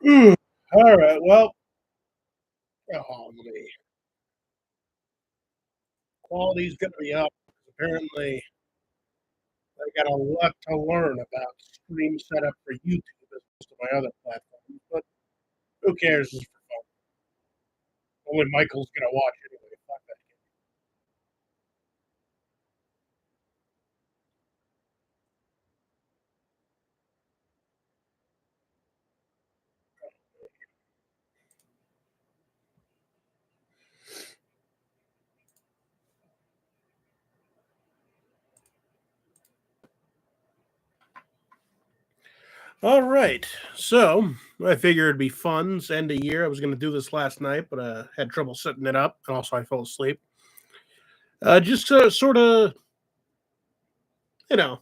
Mm, all right. Well, the quality's going to be up. Apparently, I got a lot to learn about stream setup for YouTube as opposed to my other platforms. But who cares? It's for fun. Only Michael's going to watch anyway. Fuck that. All right. So I figured it'd be fun. It's end of year. I was going to do this last night, but had trouble setting it up, and also I fell asleep. Just to sort of, you know,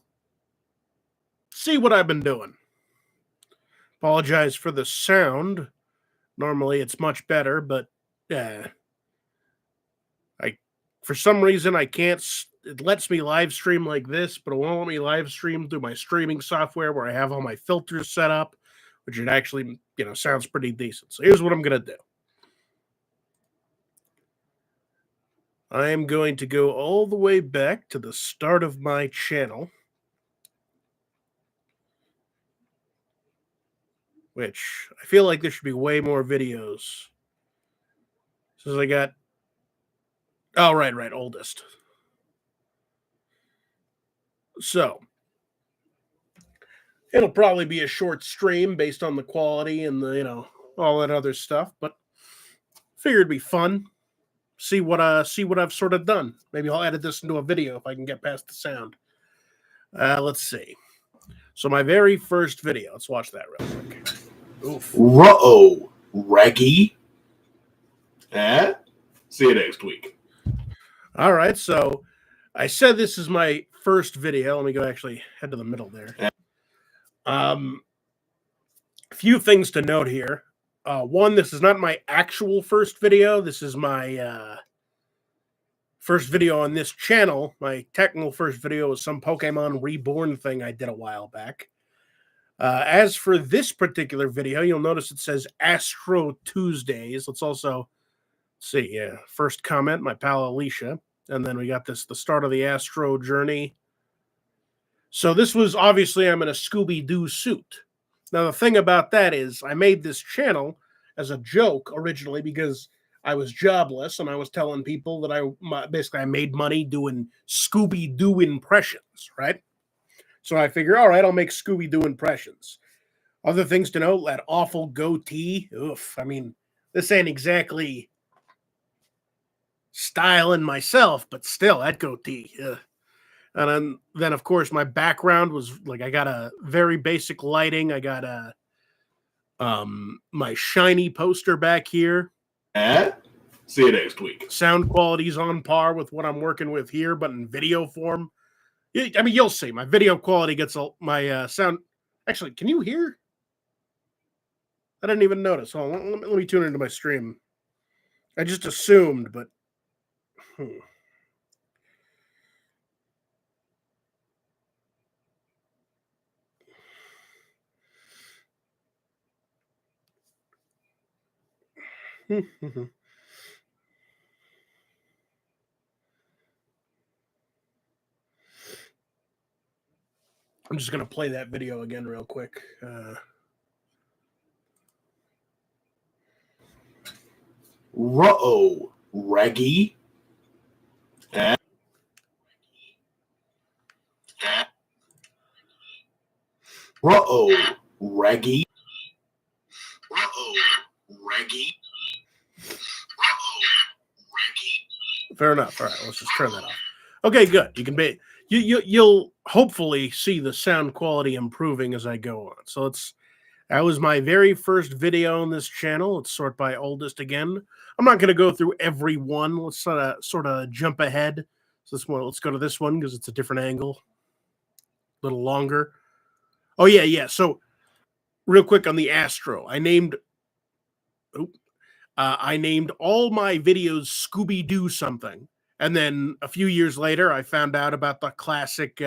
see what I've been doing. Apologize for the sound. Normally it's much better, but uh, I for some reason I can't. It lets me live stream like this, but it won't let me live stream through my streaming software where I have all my filters set up, which it actually sounds pretty decent. So here's what I'm gonna do. I am going to go all the way back to the start of my channel, which I feel like there should be way more videos. Since I got right, oldest. So it'll probably be a short stream based on the quality and the all that other stuff, but figured it'd be fun. See what I've sort of done. Maybe I'll edit this into a video if I can get past the sound. Let's see. So my very first video. Let's watch that real quick. Oof. Ruh-oh, Reggie. See you next week. All right, so I said this is my first video. Let me go actually head to the middle there. A few things to note here. One, this is not my actual first video. This is my first video on this channel. My technical first video was some Pokemon Reborn thing I did a while back. As for this particular video, you'll notice it says Astro Tuesdays. Let's also see. Yeah, first comment, my pal Alicia. And then we got the start of the Astro journey. So this was obviously I'm in a Scooby-Doo suit. Now, the thing about that is I made this channel as a joke originally because I was jobless and I was telling people that I made money doing Scooby-Doo impressions, right? So I figure, all right, I'll make Scooby-Doo impressions. Other things to note, that awful goatee. Oof. I mean, this ain't exactly styling myself, but still, that goatee. Ugh. And then, of course, my background was like I got a very basic lighting. I got a my shiny poster back here. See you next week. Sound quality's on par with what I'm working with here, but in video form. I mean, you'll see. My video quality gets my sound. Actually, can you hear? I didn't even notice. Hold on, let me tune into my stream. I just assumed, but. I'm just going to play that video again real quick. Ruh-oh, Reggie. Ruh-oh, Reggie. Ruh-oh, Reggie. Fair enough. All right, let's just turn that off. Okay, good. You can be you'll hopefully see the sound quality improving as I go on. So that was my very first video on this channel. Let's sort by oldest again. I'm not going to go through every one. Let's sort of jump ahead. So this one, let's go to this one because it's a different angle, a little longer. Oh yeah. So real quick on the Astro, I named all my videos Scooby-Doo something. And then a few years later, I found out about the classic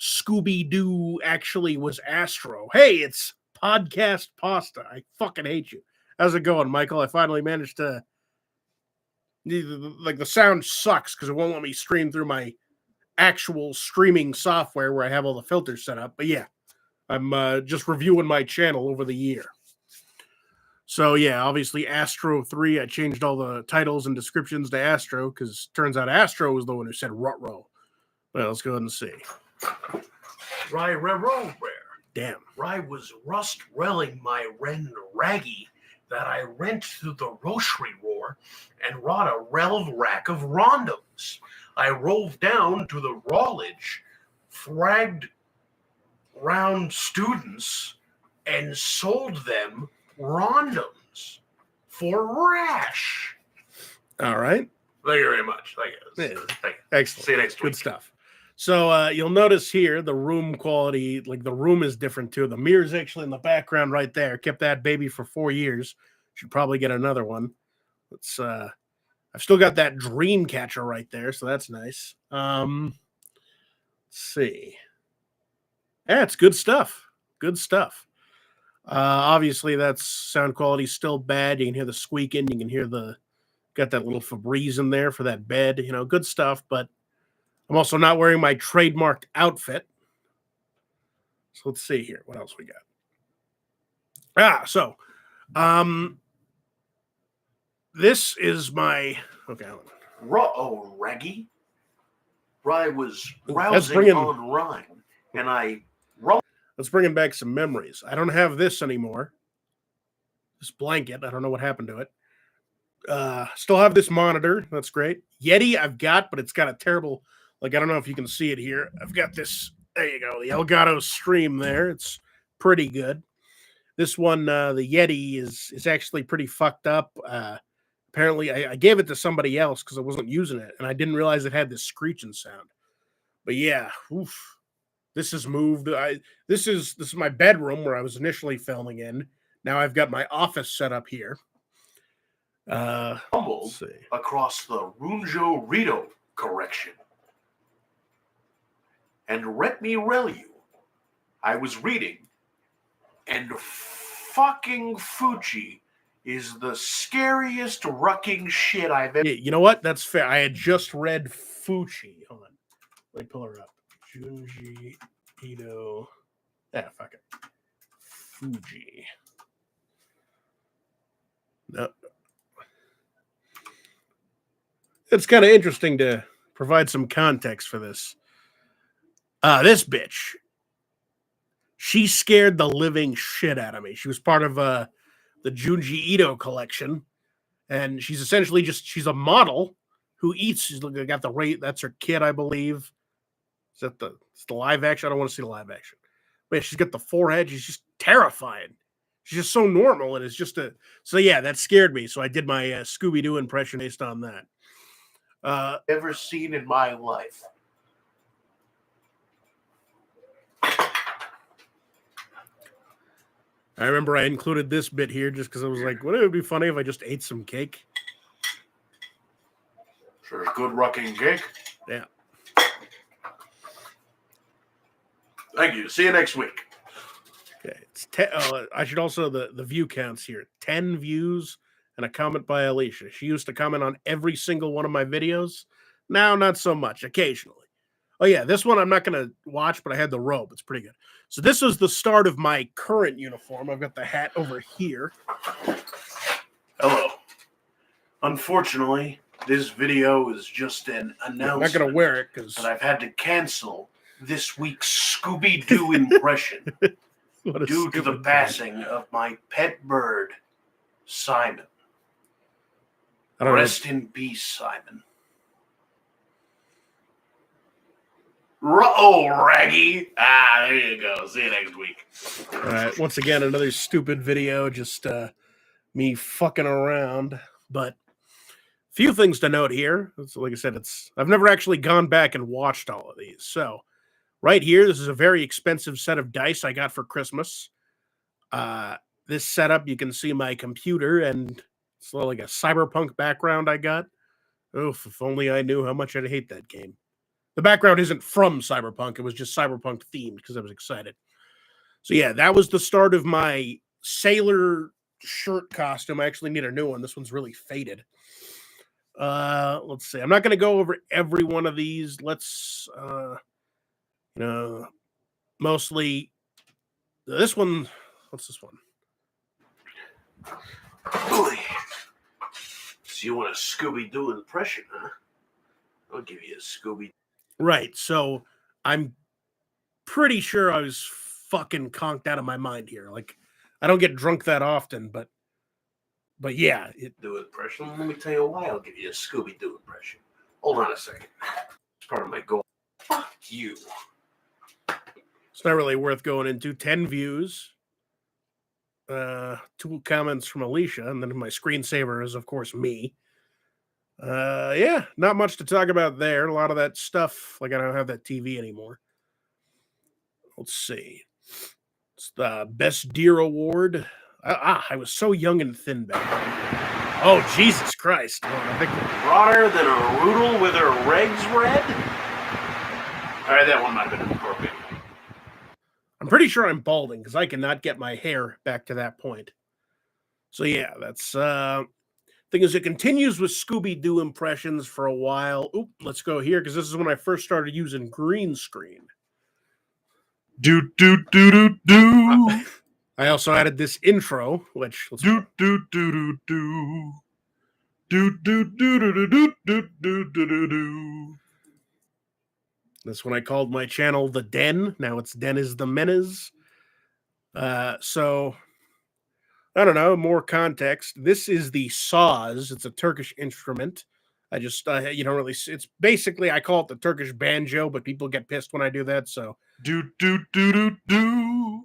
Scooby-Doo actually was Astro. Hey, it's podcast pasta. I fucking hate you. How's it going, Michael? I finally managed to. Like, the sound sucks because it won't let me stream through my actual streaming software where I have all the filters set up. But yeah, I'm just reviewing my channel over the year. So yeah, obviously Astro 3, I changed all the titles and descriptions to Astro because turns out Astro was the one who said Ruh-roh. Well, let's go ahead and see. Damn. I was rust relling my ren raggy that I rent through the grocery roar and wrought a relv rack of rondoms. I rove down to the rawledge, fragged round students, and sold them rondoms for rash. All right. Thank you very much. Thank you. Yeah. Thank you. Excellent. See you next week. Good stuff. So you'll notice here the room quality, like the room is different too. The mirror's actually in the background right there. Kept that baby for 4 years. Should probably get another one. Let's I've still got that dream catcher right there, so that's nice. Let's see. Yeah, it's good stuff. Good stuff. Obviously that's sound quality still bad. You can hear the squeaking, you can hear got that little Febreze in there for that bed, good stuff, but I'm also not wearing my trademarked outfit. So let's see here. What else we got? So this is my okay. Ruh-oh, raggy. I was Let's rousing bring in- on rhyme, and Let's bring back some memories. I don't have this anymore. This blanket. I don't know what happened to it. Still have this monitor. That's great. Yeti I've got, but it's got a terrible, I don't know if you can see it here. I've got this. There you go. The Elgato Stream there. It's pretty good. This one, the Yeti is actually pretty fucked up. Apparently I gave it to somebody else because I wasn't using it, and I didn't realize it had this screeching sound. But yeah, oof. This has moved. This is my bedroom where I was initially filming in. Now I've got my office set up here. stumbled Let's see. across the Runjo Rito correction. And let me tell you, I was reading, and fucking Fuji is the scariest rucking shit I've ever. Yeah, you know what? That's fair. I had just read Fuchi. Hold on. Let me pull her up. Junji Ito. Yeah, fuck it. Fuji. No. It's kind of interesting to provide some context for this. This bitch, she scared the living shit out of me. She was part of the Junji Ito collection, and she's essentially she's a model who eats. She's got the rate. That's her kid, I believe. Is that it's the live action? I don't want to see the live action. But yeah, she's got the forehead. She's just terrifying. She's just so normal, and it's just so yeah, that scared me. So I did my Scooby-Doo impression based on that. Ever seen in my life. I remember I included this bit here just because I was like, wouldn't it be funny if I just ate some cake? Sure, good rucking cake. Yeah. Thank you. See you next week. Okay. It's I should also the view counts here. 10 views and a comment by Alicia. She used to comment on every single one of my videos. Now, not so much. Occasionally. Oh yeah, this one I'm not going to watch, but I had the robe. It's pretty good. So this is the start of my current uniform. I've got the hat over here. Hello. Unfortunately, this video is just an announcement. I'm not going to wear it because But I've had to cancel this week's Scooby-Doo impression due to the passing of my pet bird, Simon. I don't know. Rest in peace, Simon. Oh, Raggy. There you go. See you next week. All right. Once again, another stupid video, just me fucking around. But few things to note here. So like I said, I've never actually gone back and watched all of these. So right here, this is a very expensive set of dice I got for Christmas. This setup, you can see my computer, and it's like a cyberpunk background I got. Oof, if only I knew how much I'd hate that game. The background isn't from Cyberpunk. It was just Cyberpunk themed because I was excited. So yeah, that was the start of my sailor shirt costume. I actually need a new one. This one's really faded. Let's see. I'm not going to go over every one of these. Let's mostly this one. What's this one? Boy. So you want a Scooby-Doo impression, huh? I'll give you a Scooby. Right. So I'm pretty sure I was fucking conked out of my mind here. Like, I don't get drunk that often, but yeah. Do impression. Let me tell you why I'll give you a Scooby-Doo impression. Hold on a second. It's part of my goal. Fuck you. It's not really worth going into. 10 views. 2 comments from Alicia, and then my screensaver is, of course, me. Yeah, not much to talk about there. A lot of that stuff, like I don't have that TV anymore. Let's see. It's the Best Deer Award. I was so young and thin back then. Oh, Jesus Christ. Well, I think Broader than a roodle with her regs red? All right, that one might have been appropriate. I'm pretty sure I'm balding because I cannot get my hair back to that point. So yeah, that's thing is, it continues with Scooby-Doo impressions for a while. Oop, let's go here because this is when I first started using green screen. Do do do do do. I also added this intro, which let's Do do do do do. Do do do do do do do do do do. That's when I called my channel The Den. Now it's Den is the Menace. So I don't know, more context. This is the saz. It's a Turkish instrument. I just you don't really. It's basically I call it the Turkish banjo, but people get pissed when I do that. So Do do do do do.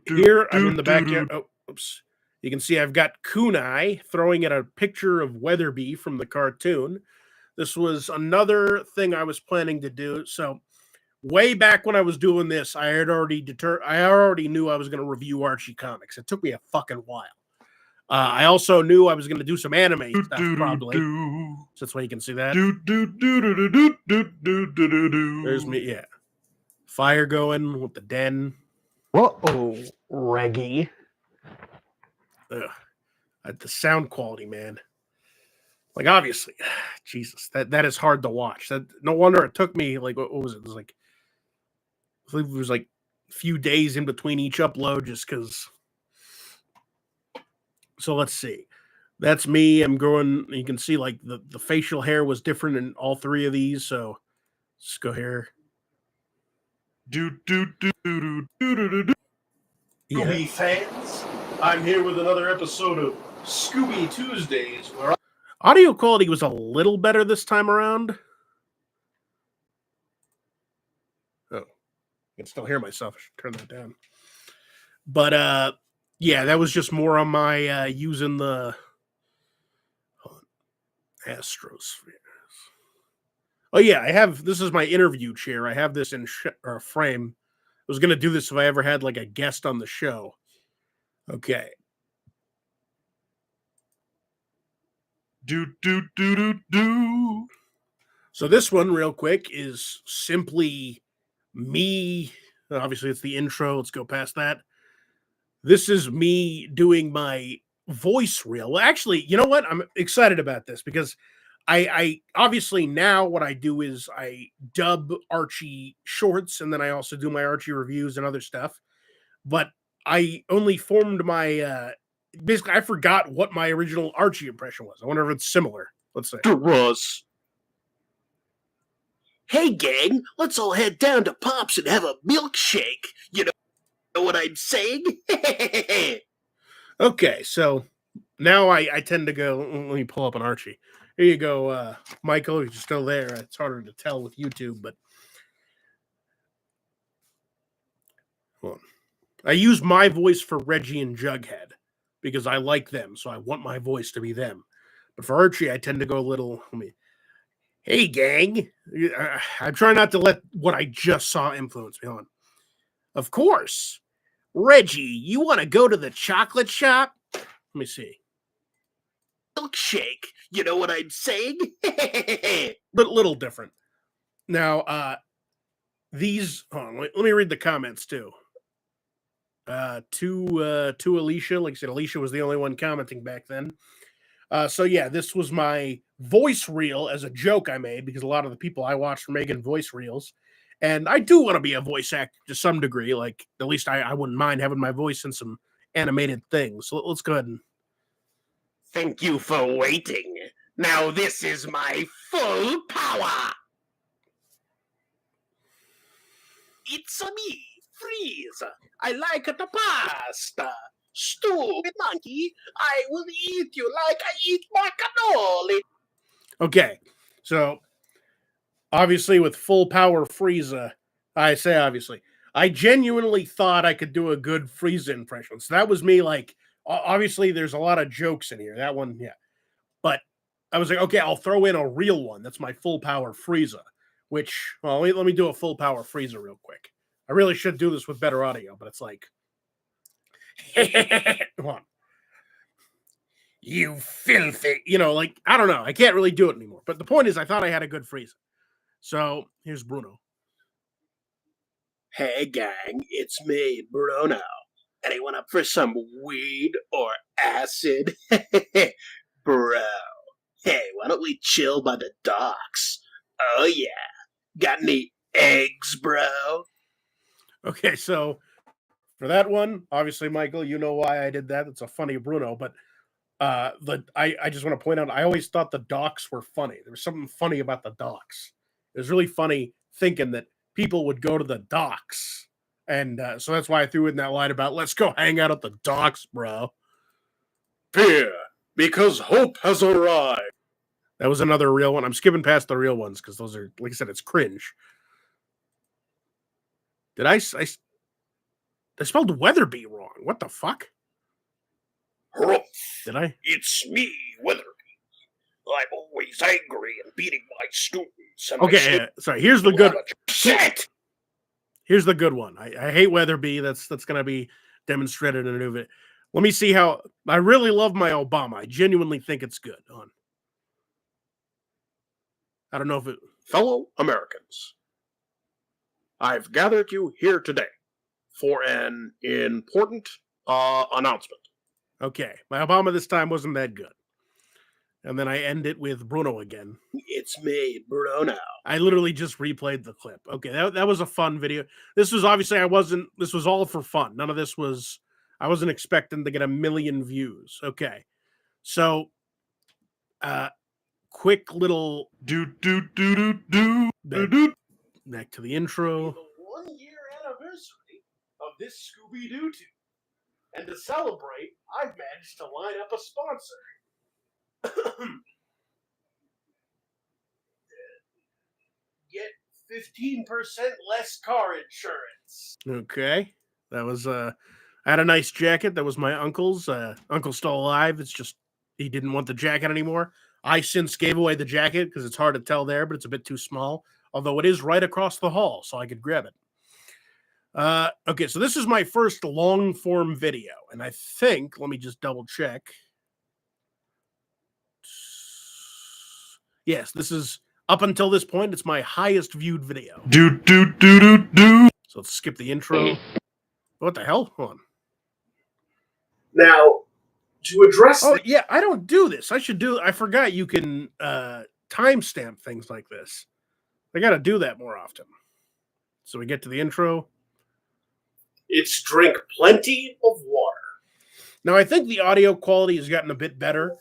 Here I'm in the backyard. Oh, oops. You can see I've got Kunai throwing at a picture of Weatherby from the cartoon. This was another thing I was planning to do. So way back when I was doing this, I already knew I was going to review Archie comics. It took me a fucking while. I also knew I was going to do some anime stuff probably. So that's why you can see that. There's me, yeah. Fire going with the den. Uh-oh, Reggie. Ugh. The sound quality, man. Like, obviously, Jesus, that is hard to watch. That no wonder it took me, like, what was it? It was like, I believe it was like a few days in between each upload just because. So let's see. That's me. I'm growing. You can see, like, the facial hair was different in all 3 of these. So let's go here. Scooby fans, I'm here with another episode of Scooby Tuesdays, where Audio quality was a little better this time around. Oh, I can still hear myself. I should turn that down. But yeah, that was just more on my using the Astrosphere. Oh yeah, I have. This is my interview chair. I have this in a frame. I was gonna do this if I ever had like a guest on the show. Okay. So this one, real quick, is simply me. Obviously, it's the intro. Let's go past that. This is me doing my voice reel. Well, actually, you know what? I'm excited about this because I obviously now what I do is I dub Archie shorts and then I also do my Archie reviews and other stuff. But I only formed my basically I forgot what my original Archie impression was. I wonder if it's similar. Let's say. Russ. Hey gang, let's all head down to Pops and have a milkshake. You know what I'm saying? Okay, so now I tend to go. Let me pull up an Archie. Here you go, Michael. You're still there. It's harder to tell with YouTube, but hold on. I use my voice for Reggie and Jughead because I like them, so I want my voice to be them. But for Archie, I tend to go a little. Hey, gang. I try not to let what I just saw influence me on. Of course. Reggie, you want to go to the chocolate shop? Let me see. Milkshake. You know what I'm saying? But little different. Now, these. Hold on, let me read the comments too. To Alicia, like I said, Alicia was the only one commenting back then. So yeah, this was my voice reel as a joke I made because a lot of the people I watched were making voice reels. And I do want to be a voice actor to some degree. Like, at least I wouldn't mind having my voice in some animated things. So let's go ahead and. Thank you for waiting. Now this is my full power. It's me, Freeze. I like the pasta. Stupid monkey, I will eat you like I eat my cannoli. Okay, so obviously with full power Frieza, I say obviously, I genuinely thought I could do a good Frieza impression. So that was me. Like, obviously there's a lot of jokes in here. That one, yeah. But I was like, okay, I'll throw in a real one. That's my full power Frieza. Which, well, let me do a full power Frieza real quick. I really should do this with better audio, but it's like, come on. You filthy, like, I don't know. I can't really do it anymore. But the point is, I thought I had a good Frieza. So here's Bruno. Hey gang, it's me, Bruno. Anyone up for some weed or acid? Bro. Hey, why don't we chill by the docks? Oh yeah. Got any eggs, bro? Okay, so for that one, obviously, Michael, you know why I did that. It's a funny Bruno, but I just want to point out, I always thought the docks were funny. There was something funny about the docks. It was really funny thinking that people would go to the docks. And so that's why I threw in that line about, let's go hang out at the docks, bro. Fear, because hope has arrived. That was another real one. I'm skipping past the real ones because those are, like I said, it's cringe. Did I spelled Weatherby wrong. What the fuck? Did I? It's me, Weatherby. I'm always angry and beating my students. And Okay, yeah, sorry. Here's the good. Shit! Here's the good one. I hate Weatherby. That's going to be demonstrated in a new video. Let me see how. I really love my Obama. I genuinely think it's good. I don't know if it. Fellow Americans, I've gathered you here today for an important announcement. Okay, my Obama this time wasn't that good. And then I end it with Bruno again. It's me, Bruno. I literally just replayed the clip. Okay, that was a fun video. This was obviously this was all for fun. None of this was, I wasn't expecting to get 1 million views. Okay, so quick little Back back to the intro. The 1-year anniversary of this Scooby-Doo tube. And to celebrate, I've managed to line up a sponsor. Get 15% less car insurance. Okay, that was I had a nice jacket. That was my uncle's. Uncle's still alive. It's just he didn't want the jacket anymore. I since gave away the jacket because it's hard to tell there, but it's a bit too small. Although it is right across the hall, so I could grab it. Okay, so this is my first long form video, and I think, let me just double check. Yes, this is up until this point, it's my highest viewed video. So let's skip the intro. What the hell? Hold on. Now, to address Oh, yeah, I don't do this. I forgot you can timestamp things like this. I got to do that more often. So we get to the intro. it's drink plenty of water. Now, I think the audio quality has gotten a bit better.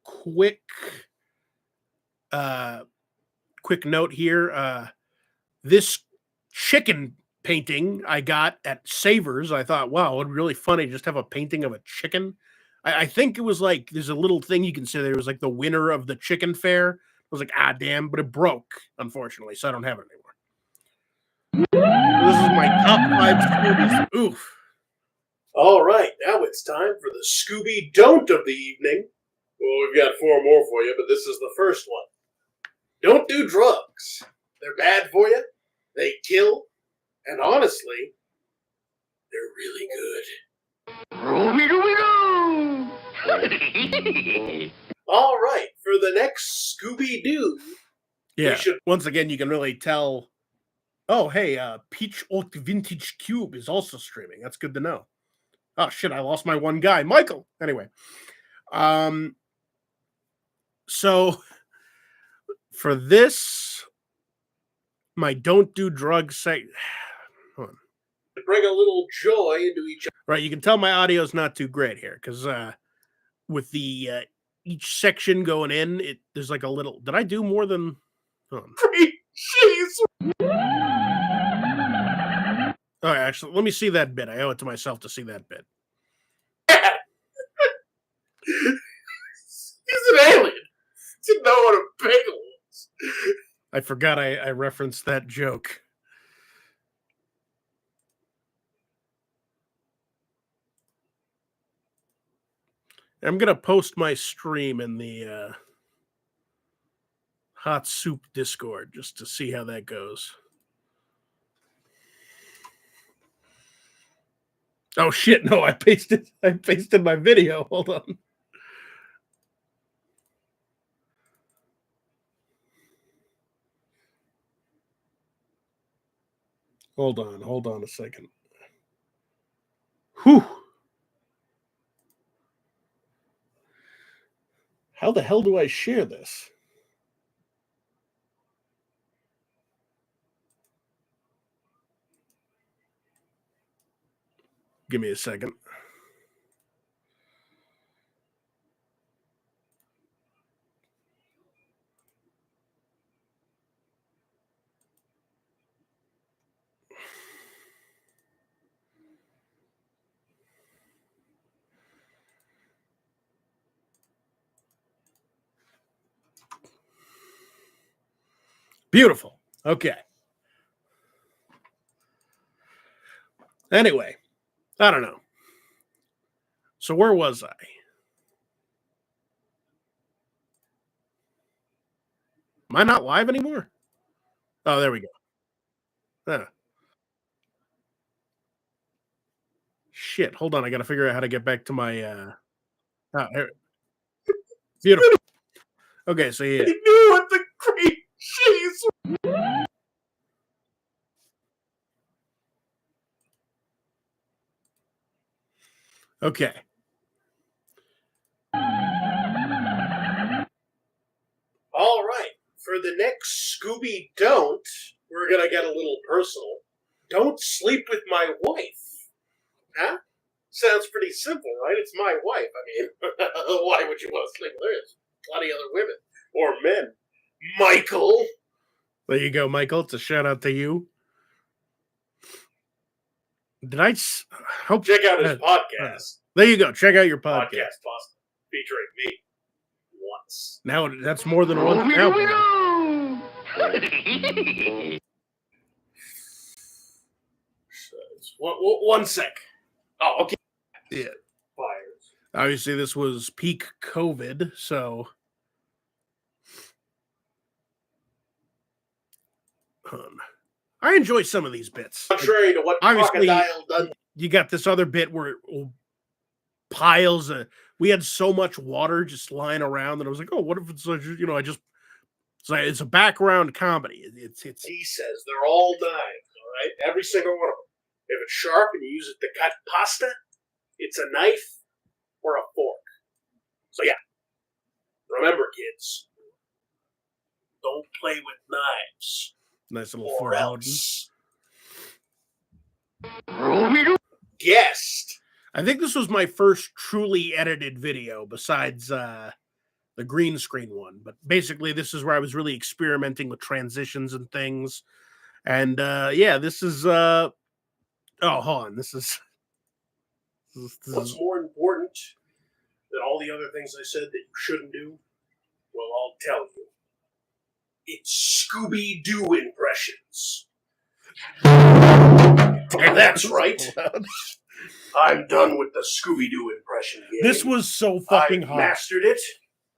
Quick note here. This chicken painting I got at Savers, I thought, wow, it would be really funny to just have a painting of a chicken. I think it was like, there's a little thing you can say there was like the winner of the chicken fair. I was like, damn, but it broke, unfortunately, so I don't have it anymore. This is my top 5 Scoobies. Oof. All right, now it's time for the Scooby Don't of the evening. Well, we've got 4 more for you, but this is the first one. Don't do drugs. They're bad for you. They kill. And honestly, they're really good. All right, for the next Scooby-Doo, Yeah. should- Once again, you can really tell Oh, hey, Peach Oak Vintage Cube is also streaming. That's good to know. Oh shit, I lost my one guy, Michael. Anyway, so for this, my don't do drugs segment. To bring a little joy into each. Right, you can tell my audio's not too great here because with the each section going in, there's like a little. Did I do more than? Great cheese. Oh, actually, let me see that bit. I owe it to myself to see that bit. He's an alien. Didn't know what a bagel was. I forgot I referenced that joke. I'm gonna post my stream in the Hot Soup Discord just to see how that goes. Oh shit! No, I pasted my video. Hold on. Hold on a second. Whew. How the hell do I share this? Give me a second. Beautiful. Okay. Anyway, I don't know. So where was I? Am I not live anymore? Oh, there we go. Shit. Hold on. I got to figure out how to get back to my. Beautiful. Okay, so yeah. He knew what the great cheese. Okay. All right. For the next Scooby Don't, we're gonna get a little personal. Don't sleep with my wife. Huh? Sounds pretty simple, right? It's my wife. I mean, why would you want to sleep with her? There's plenty other women or men. Michael. There you go, Michael. It's a shout out to you. Did I hope Check out his podcast. There you go. Check out your podcast. Podcast featuring me. Once. Now that's more than one. Now, one sec. Oh, okay. Yeah. Fires. Obviously, this was peak COVID, so. I enjoy some of these bits. Contrary to what Obviously, Crocodile done. You got this other bit where piles of. We had so much water just lying around that I was like, oh, what if it's it's a background comedy. It's. He says they're all knives, all right? Every single one of them. If it's sharp and you use it to cut pasta, it's a knife or a fork. So yeah, remember, kids, don't play with knives. Nice little Or forehead. else. Guest. I think this was my first truly edited video besides the green screen one. But basically, this is where I was really experimenting with transitions and things. And yeah, this is. Oh, hold on. This is. What's more important than all the other things I said that you shouldn't do? Well, I'll tell you. It's Scooby-Doo impressions. That's right. I'm done with the Scooby-Doo impression game. This was so fucking I hard. mastered it,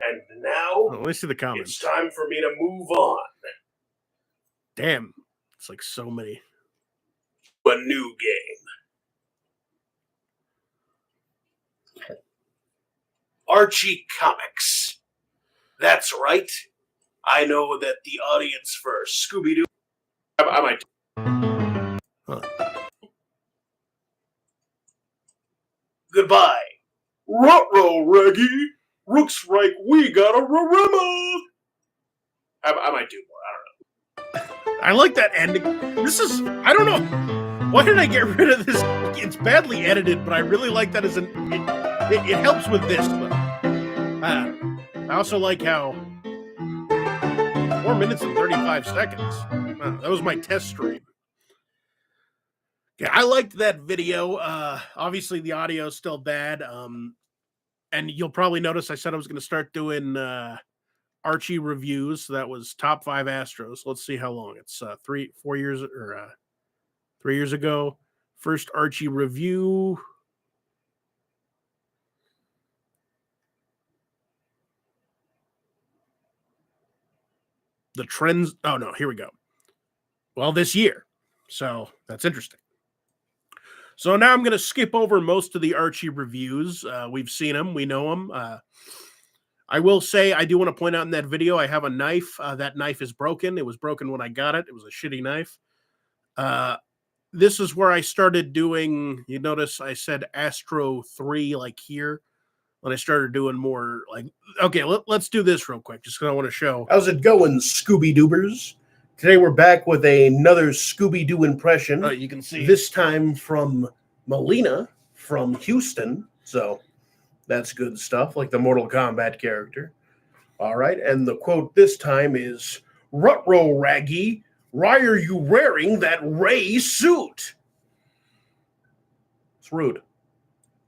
and now Oh, let me see the comments. it's time for me to move on. Damn, it's like so many. A new game. Archie Comics. That's right. I know that the audience for Scooby-Doo. I might. Goodbye. Ruh-roh, Reggie. Looks like we got a Rarima. I might do more. I don't know. I like that ending. This is, I don't know. Why did I get rid of this? It's badly edited, but I really like that as it helps with this. But, I also like how 4 minutes and 35 seconds. That was my test stream. Yeah, I liked that video. Obviously, the audio is still bad. And you'll probably notice I said I was going to start doing Archie reviews. So that was top 5 Astros. Let's see how long. It's 3 years or 3 years ago. First Archie review. The trends. Oh, no, here we go. Well, this year. So that's interesting. So now I'm going to skip over most of the Archie reviews. We've seen them. We know them. I will say, I do want to point out in that video, I have a knife. That knife is broken. It was broken when I got it. It was a shitty knife. This is where I started doing, you notice I said Astro 3 like here. When I started doing more like, okay, let's do this real quick, just because I want to show. How's it going, Scooby-Doobers? Today we're back with another Scooby-Doo impression. You can see. This time from Melina from Houston. So that's good stuff, like the Mortal Kombat character. All right, and the quote this time is, "Ruh-roh, Raggy, why are you wearing that Ray suit?" It's rude.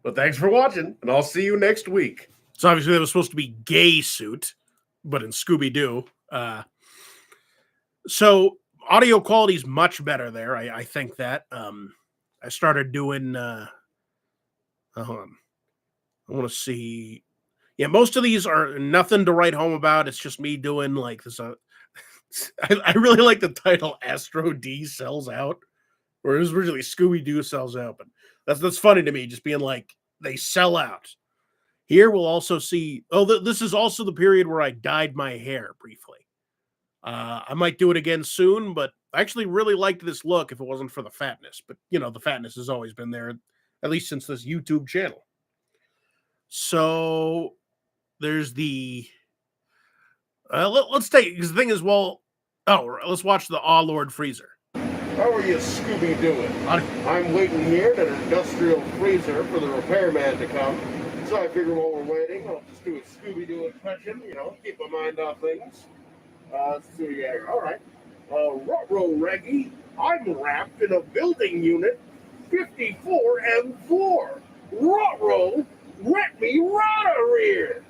But thanks for watching, and I'll see you next week. So obviously that was supposed to be gay suit, but in Scooby-Doo. So audio quality is much better there. I think that. I started doing, hold on. I want to see. Yeah, most of these are nothing to write home about. It's just me doing like this. I really like the title Astro D Sells Out. Or it was originally Scooby-Doo Sells Out, but that's funny to me, just being like, they sell out. Here we'll also see, this is also the period where I dyed my hair briefly. I might do it again soon, but I actually really liked this look if it wasn't for the fatness. But, you know, the fatness has always been there, at least since this YouTube channel. So there's the, let's take, because the thing is, let's watch the Aw Lord Freezer. How are you, Scooby doing? I'm waiting here at an industrial freezer for the repairman to come. So I figure while we're waiting, I'll just do a Scooby-Doo impression, you know, keep my mind off things. Let's see what we got here. All right. Ruh-roh, Reggie, I'm wrapped in a building unit 54M4. Ruh-roh, let me rot rear.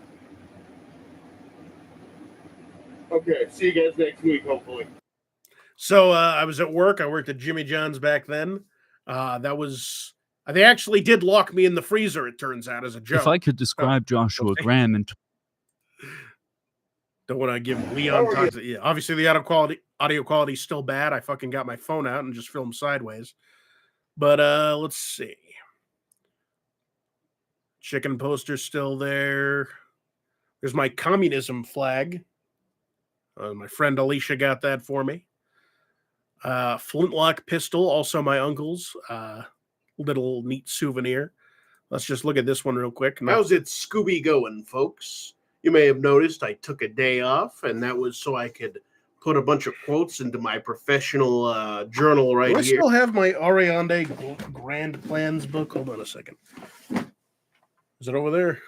Okay, see you guys next week, hopefully. So I was at work. I worked at Jimmy John's back then. They actually did lock me in the freezer, it turns out, as a joke. If I could describe Joshua Graham in don't want to give Leon toxic. Yeah, obviously the audio quality is still bad. I fucking got my phone out and just filmed sideways. But let's see. Chicken poster's still there. There's my communism flag. My friend Alicia got that for me. Flintlock pistol, also my uncle's. Little neat souvenir. Let's just look at this one real quick. How's it Scooby going, folks? You may have noticed I took a day off, and that was so I could put a bunch of quotes into my professional journal right Do I here. still have my Ariande Grand Plans book? Hold on a second. Is it over there?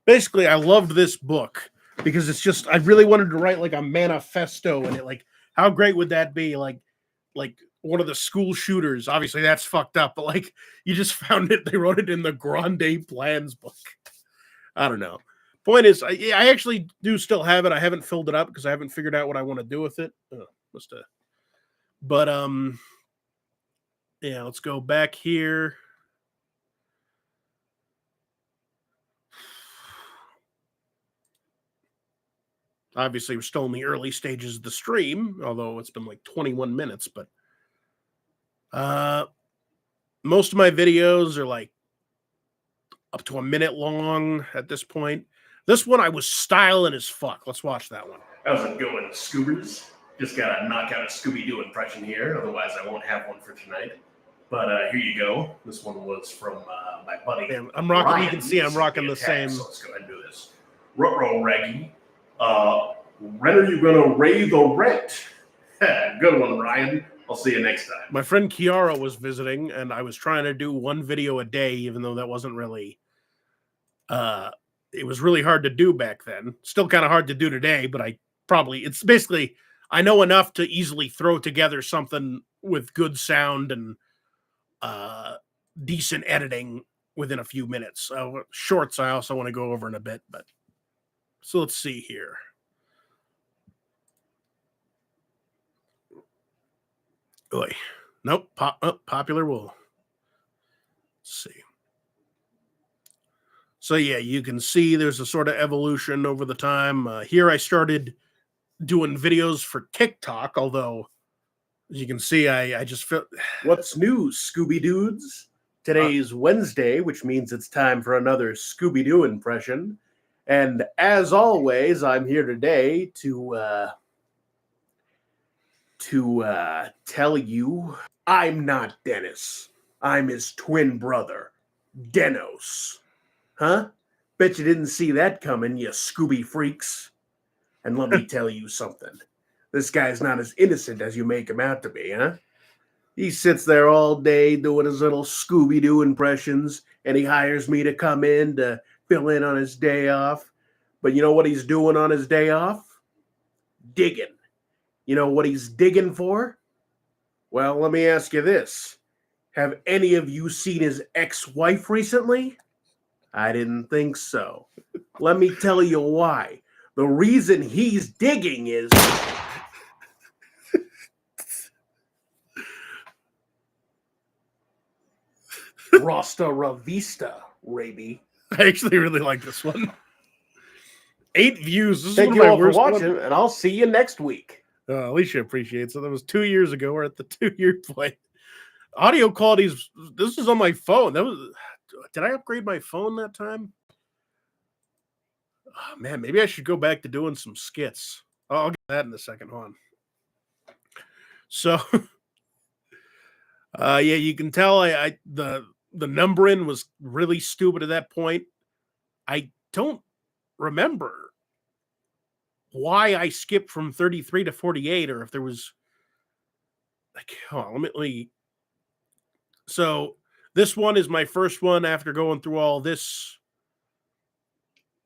Basically, I loved this book because it's just, I really wanted to write like a manifesto in it. Like, how great would that be? Like one of the school shooters. Obviously, that's fucked up, but like, you just found it. They wrote it in the Grande Plans book. I don't know. Point is, I actually do still have it. I haven't filled it up because I haven't figured out what I want to do with it. But yeah, let's go back here. Obviously, we're still in the early stages of the stream, although it's been like 21 minutes. But most of my videos are like up to a minute long at this point. This one I was styling as fuck. Let's watch that one. How's it going, Scoobers? Just gotta knock out a Scooby-Doo impression here, otherwise I won't have one for tonight. But here you go. This one was from my buddy. Damn, I'm rocking. You Ryan. can see I'm rocking the Tag, same. So let's go ahead and do this. Ruh-roh, Reggie. When are you gonna raise the rent? Good one, Ryan. I'll see you next time. My friend Kiara was visiting, and I was trying to do one video a day, even though that wasn't really. It was really hard to do back then. Still kind of hard to do today, but it's basically I know enough to easily throw together something with good sound and decent editing within a few minutes. Shorts I also want to go over in a bit, but so let's see here. Oy. Nope. Popular wool. Let's see. So yeah, you can see there's a sort of evolution over the time. Here I started doing videos for TikTok, although as you can see, I just felt. What's new, Scooby Dudes? Today's Wednesday, which means it's time for another Scooby Doo impression. And as always, I'm here today to tell you I'm not Dennis. I'm his twin brother, Denos. Huh? Bet you didn't see that coming, you Scooby freaks. And let me tell you something. This guy's not as innocent as you make him out to be, huh? He sits there all day doing his little Scooby-Doo impressions, and he hires me to come in to fill in on his day off. But you know what he's doing on his day off? Digging. You know what he's digging for? Well, let me ask you this. Have any of you seen his ex-wife recently? I didn't think so. Let me tell you why. The reason he's digging is... Rasta Ravista, Raby. I actually really like this one. 8 views. This is Thank one you of my all for worst watching, ones. and I'll see you next week. Alicia appreciates it. That was 2 years ago. We're at the 2-year point. Audio quality's. This is on my phone. Did I upgrade my phone that time? Oh, man, maybe I should go back to doing some skits. I'll get that in the second one. So, yeah, you can tell the numbering was really stupid at that point. I don't remember why I skipped from 33 to 48, or if there was like, hold on, let me. So this one is my first one after going through all this.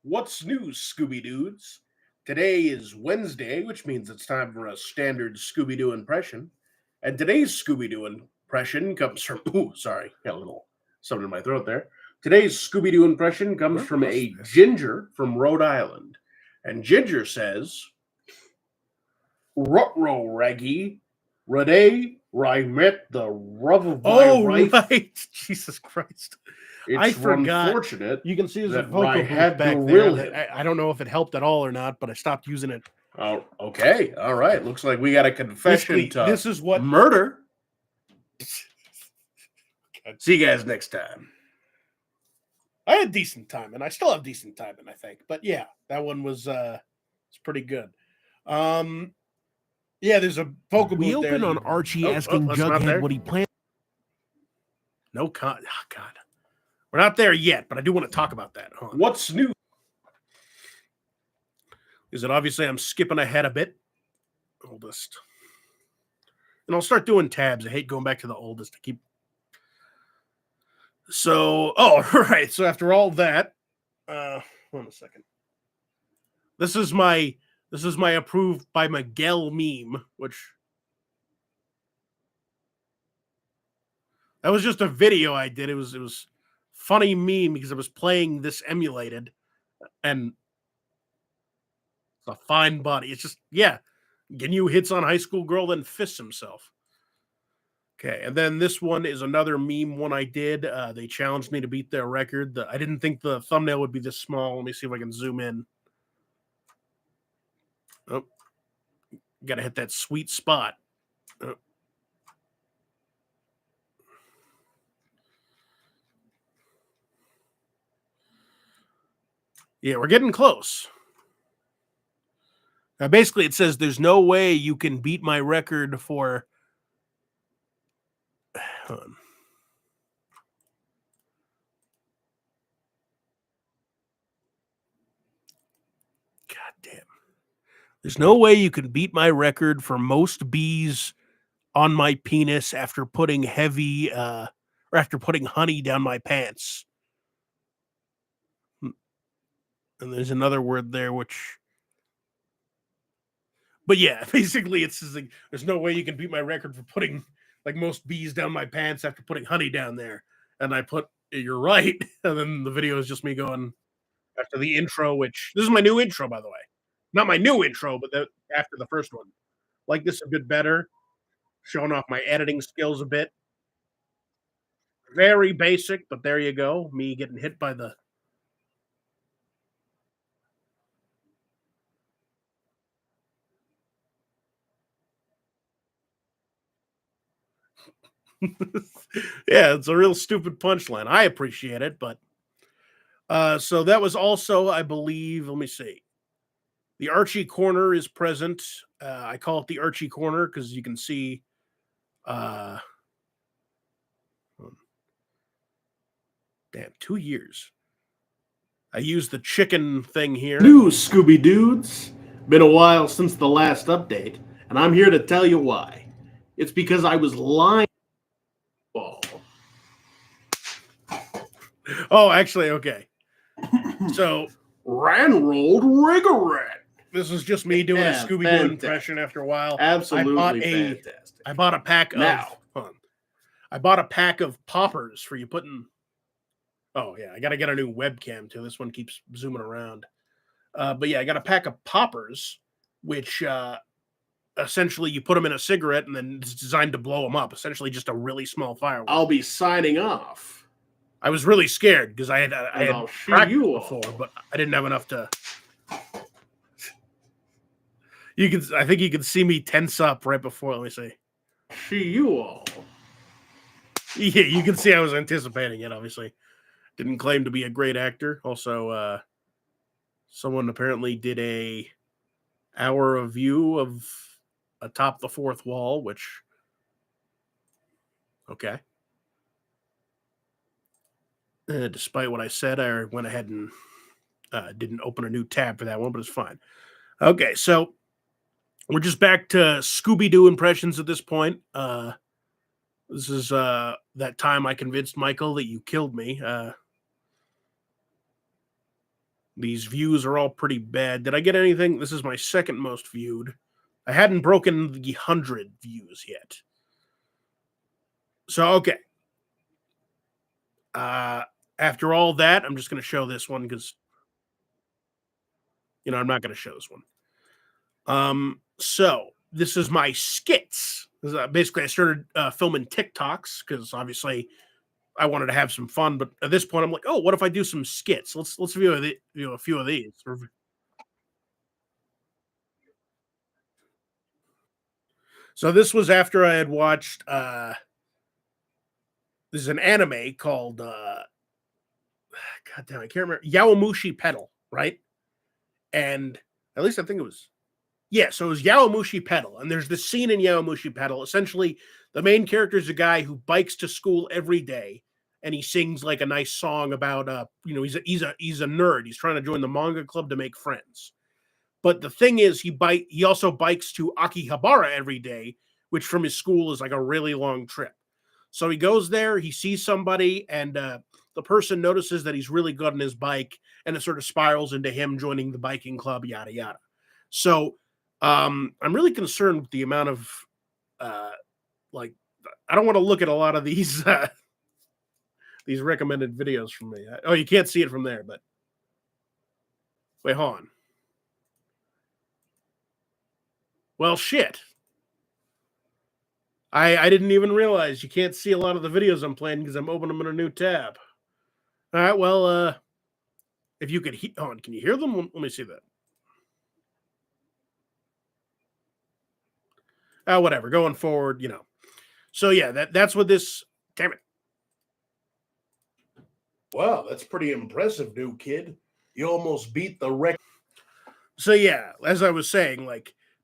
What's new, Scooby Dudes? Today is Wednesday, which means it's time for a standard Scooby Doo impression. And today's Scooby Doo impression comes from. Ooh, sorry, got a little something in my throat there. Today's Scooby Doo impression comes from a Ginger from Rhode Island. And Ginger says, Ruh-roh, Reggie. Rade, I met the rub of my wife. Right. Jesus Christ. I forgot. Unfortunate. You can see there's a that vocal I booth had to back will there. him. I don't know if it helped at all or not, but I stopped using it. Oh, okay. All right. Looks like we got a confession Basically, to this is what murder. See you guys next time. I had decent time, and I still have decent time, and I think. But yeah, that one was it's pretty good. Yeah, there's a vocal booth. We open there. on Archie Oh, asking that's not there. Jughead what he plans. No con. Oh, God. We're not there yet, but I do want to talk about that. Hold on. What's new? Is it obviously I'm skipping ahead a bit? Oldest. And I'll start doing tabs. I hate going back to the oldest. I keep. So, right. So after all that, hold on a second. This is my approved by Miguel meme, which that was just a video I did. It was funny meme because I was playing this emulated, and it's a fine body. It's just, yeah, Ginyu hits on high school girl, then fists himself. Okay, and then this one is another meme one I did. They challenged me to beat their record. I didn't think the thumbnail would be this small. Let me see if I can zoom in. Oh, got to hit that sweet spot. Oh. Yeah, we're getting close. Now, basically, it says there's no way you can beat my record for. Hold on. There's no way you can beat my record for most bees on my penis after putting or after putting honey down my pants. And there's another word there, but yeah, basically it's just like, there's no way you can beat my record for putting like most bees down my pants after putting honey down there. And I put, you're right. And then the video is just me going after the intro, which this is my new intro, by the way. Not my new intro, but after the first one. Like this a bit better. Showing off my editing skills a bit. Very basic, but there you go. Me getting hit by the... Yeah, it's a real stupid punchline. I appreciate it, but... so that was also, I believe, let me see. The Archie Corner is present. I call it the Archie Corner because you can see... damn, 2 years. I used the chicken thing here. New Scooby Dudes. Been a while since the last update, and I'm here to tell you why. It's because I was lying. Oh, actually, okay. So, Ranrolled Rigaret. this is just me doing a Scooby-Doo fantastic. impression after a while. Absolutely fantastic. I bought a pack of... Now. hold on. I bought a pack of poppers for you putting... Oh, yeah, I got to get a new webcam, too. This one keeps zooming around. But yeah, I got a pack of poppers, which essentially you put them in a cigarette and then it's designed to blow them up. Essentially just a really small firework. I'll be signing off. I was really scared because I had I'll shoot practiced you all. before, but I didn't have enough to... I think you can see me tense up right before. Let me see. See you all. Yeah, you can see I was anticipating it, obviously. Didn't claim to be a great actor. Also, someone apparently did a hour review of Atop the Fourth Wall, which... Okay. Despite what I said, I went ahead and didn't open a new tab for that one, but it's fine. Okay, so we're just back to Scooby-Doo impressions at this point. This is that time I convinced Michael that you killed me. These views are all pretty bad. Did I get anything? This is my second most viewed. I hadn't broken the 100 views yet. So, okay. After all that, I'm just going to show this one because, I'm not going to show this one. So this is my skits. Basically, I started filming TikToks because obviously I wanted to have some fun. But at this point, I'm like, oh, what if I do some skits? Let's view a few of these. So this was after I had watched. This is an anime called. God damn, I can't remember. Yowamushi Pedal, right? And at least I think it was. Yeah, so it was Yowamushi Pedal, and there's this scene in Yowamushi Pedal. Essentially, the main character is a guy who bikes to school every day, and he sings like a nice song about he's a nerd. He's trying to join the manga club to make friends. But the thing is, he also bikes to Akihabara every day, which from his school is like a really long trip. So he goes there, he sees somebody, and the person notices that he's really good on his bike, and it sort of spirals into him joining the biking club, yada yada. So I'm really concerned with the amount of I don't want to look at a lot of these these recommended videos from me. Oh, you can't see it from there, but wait, hold on. Well, shit. I didn't even realize you can't see a lot of the videos I'm playing because I'm opening them in a new tab. All right, well, if you could hold on, can you hear them? Let me see that. Whatever. Going forward, So yeah, that's what this. Damn it! Wow, that's pretty impressive, new kid. You almost beat the record. So yeah, as I was saying,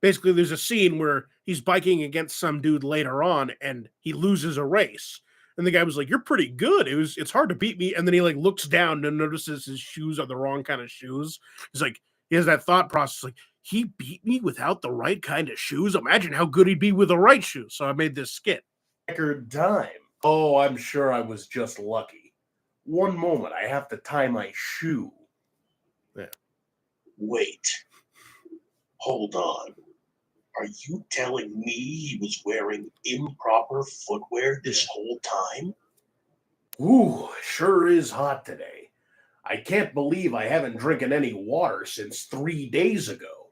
basically, there's a scene where he's biking against some dude later on, and he loses a race. And the guy was like, "You're pretty good. It's hard to beat me." And then he looks down and notices his shoes are the wrong kind of shoes. He's like, he has that thought process, like, he beat me without the right kind of shoes. Imagine how good he'd be with the right shoes. So I made this skit. Record time. Oh, I'm sure I was just lucky. One moment, I have to tie my shoe. Wait. Hold on. Are you telling me he was wearing improper footwear this whole time? Ooh, sure is hot today. I can't believe I haven't drinking any water since 3 days ago.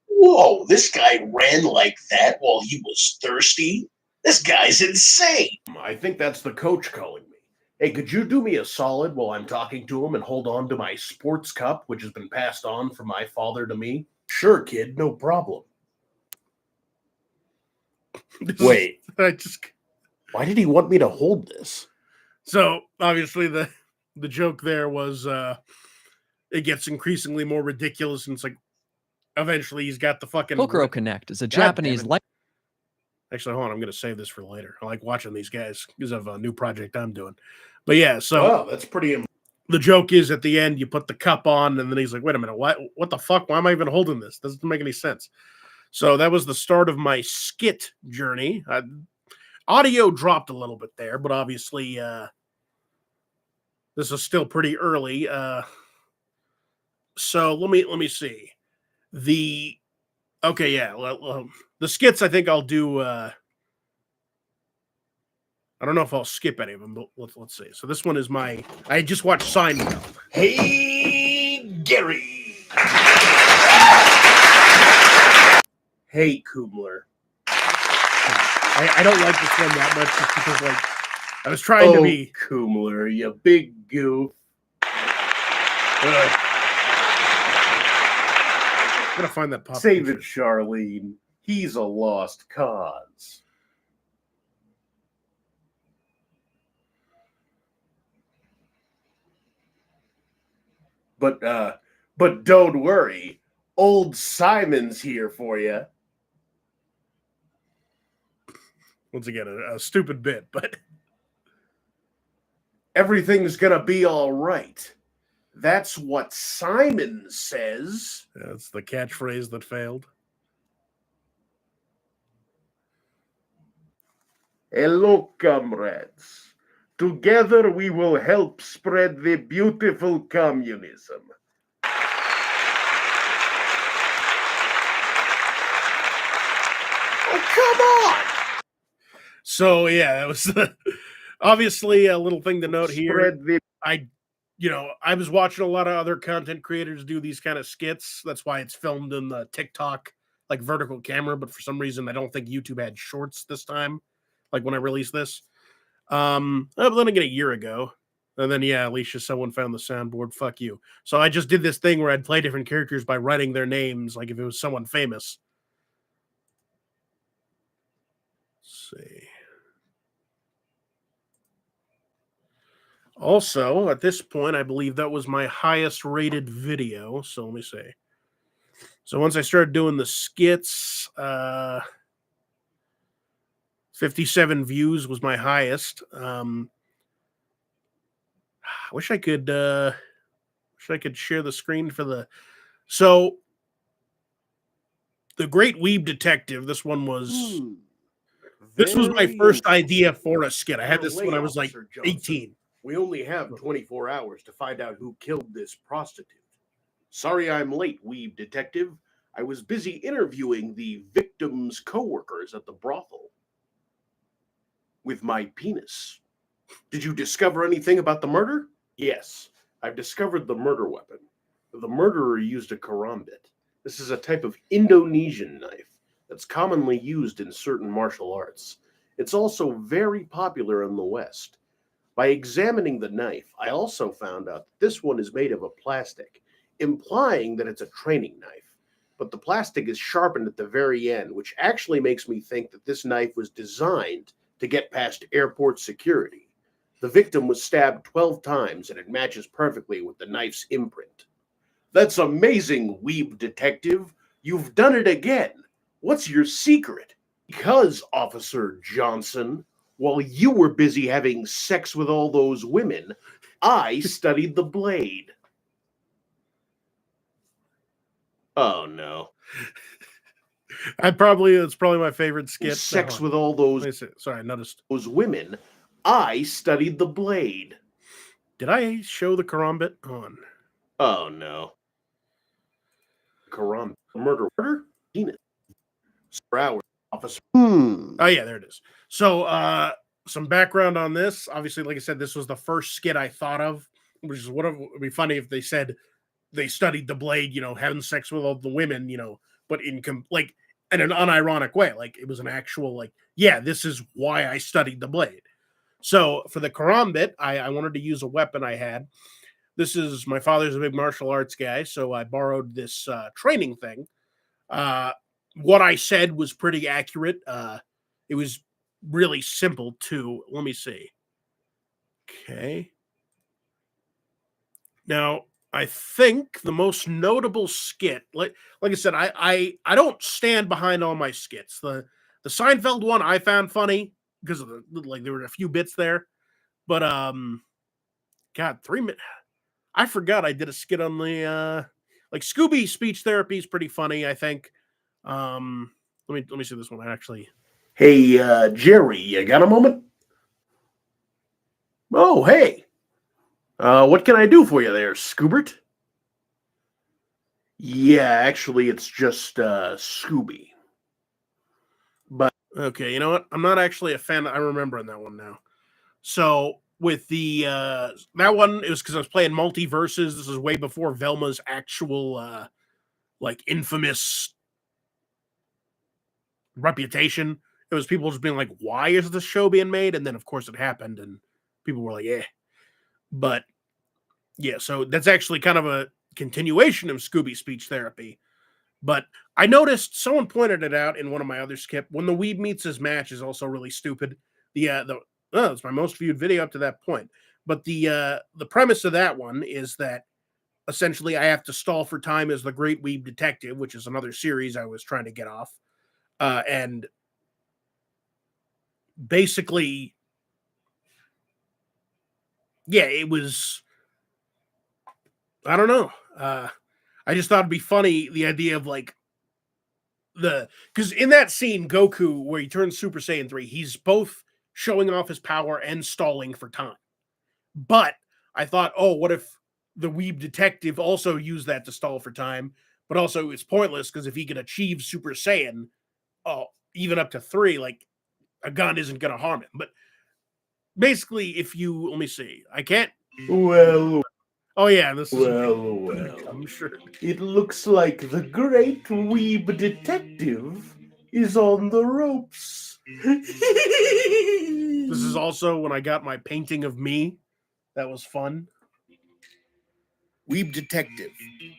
Whoa, this guy ran like that while he was thirsty? This guy's insane. I think that's the coach calling me. Hey, could you do me a solid while I'm talking to him and hold on to my sports cup, which has been passed on from my father to me? Sure, kid, no problem. Wait, why did he want me to hold this? So obviously the joke there was it gets increasingly more ridiculous, and it's like eventually he's got the fucking Kokoro Connect is a God Japanese damn it. Actually, hold on, I'm gonna save this for later. I like watching these guys because of a new project I'm doing. But yeah, so Oh, that's pretty. the joke is at the end you put the cup on, and then he's like, "Wait a minute, what the fuck? Why am I even holding this? Doesn't make any sense." So that was the start of my skit journey. Audio dropped a little bit there, but obviously this is still pretty early. So let me see. The skits I think I'll do. I don't know if I'll skip any of them, but let's see. So this one is I just watched Seinfeld. Hey, Gary. Hey, Kumler. I don't like this one that much just because like I was trying to be Kumler, you big goof. I'm gonna find that pop. Save it, Charlene. He's a lost cause. But don't worry. Old Simon's here for you. Once again, a stupid bit, but Everything's gonna be all right. That's what Simon says. that's the catchphrase that failed. Hello, comrades. Together we will help spread the beautiful communism. Oh, come on! So yeah, that was obviously a little thing to note here. Spread the I was watching a lot of other content creators do these kind of skits. That's why it's filmed in the TikTok like vertical camera. But for some reason, I don't think YouTube had shorts this time. Like when I released this, but then again, a year ago, and then yeah, Alicia, someone found the soundboard. Fuck you. So I just did this thing where I'd play different characters by writing their names, like if it was someone famous. Let's see. Also, at this point, I believe that was my highest rated video. So let me see. So once I started doing the skits, 57 views was my highest. I wish I could share the screen for the. So the Great Weeb Detective. This one was. This was my first idea for a skit. I had this when I was like 18. We only have 24 hours to find out who killed this prostitute. Sorry I'm late, Weeb Detective. I was busy interviewing the victim's coworkers at the brothel. With my penis. Did you discover anything about the murder? Yes, I've discovered the murder weapon. The murderer used a karambit. This is a type of Indonesian knife that's commonly used in certain martial arts. It's also very popular in the West. By examining the knife, I also found out that this one is made of a plastic, implying that it's a training knife. But the plastic is sharpened at the very end, which actually makes me think that this knife was designed to get past airport security. The victim was stabbed 12 times, and it matches perfectly with the knife's imprint. That's amazing, Weeb Detective. You've done it again. What's your secret? Because, Officer Johnson, while you were busy having sex with all those women, I studied the blade. Oh no. It's probably my favorite skit. Sex No, with all let me see. Sorry, I noticed. those women. I studied the blade. Did I show the karambit on? Oh no. Quran. Murder. Penis. Per hour. Officer. Oh yeah, there it is. So some background on this. Obviously, like I said, this was the first skit I thought of, which is what it would be funny if they said they studied the blade, having sex with all the women, but like in an unironic way. Like it was an actual yeah, this is why I studied the blade. So for the karambit, I wanted to use a weapon I had. This is my father's a big martial arts guy, so I borrowed this training thing. What I said was pretty accurate. It was really simple too. Let me see. Okay. Now, I think the most notable skit, like I said, I don't stand behind all my skits. The Seinfeld one I found funny because of there were a few bits there, but God, 3 minutes. I forgot I did a skit on the Scooby speech therapy is pretty funny. I think. Let me see this one actually. Hey, Jerry, you got a moment? Oh, hey. What can I do for you there, Scoobert? Yeah, actually, it's just Scooby. But okay, you know what? I'm not actually a fan. I'm remembering that one now. So with the that one, it was because I was playing Multiverses. This is way before Velma's actual infamous reputation. It was people just being like, "Why is this show being made?" And then, of course, it happened, and people were like, "Yeah." But yeah, so that's actually kind of a continuation of Scooby speech therapy. But I noticed someone pointed it out in one of my other skip. When the Weeb meets his match is also really stupid. It's my most viewed video up to that point. But the premise of that one is that essentially I have to stall for time as the Great Weeb Detective, which is another series I was trying to get off. And basically, yeah, it was. I don't know. I just thought it'd be funny the idea of because in that scene, Goku, where he turns Super Saiyan 3, he's both showing off his power and stalling for time. But I thought, oh, what if the Weeb Detective also used that to stall for time? But also it's pointless because if he can achieve Super Saiyan, even up to 3, a gun isn't going to harm him. But basically, let me see, I can't. well, Oh yeah, this is. well. I'm sure. It looks like the Great Weeb Detective is on the ropes. This is also when I got my painting of me. That was fun. Weeb Detective,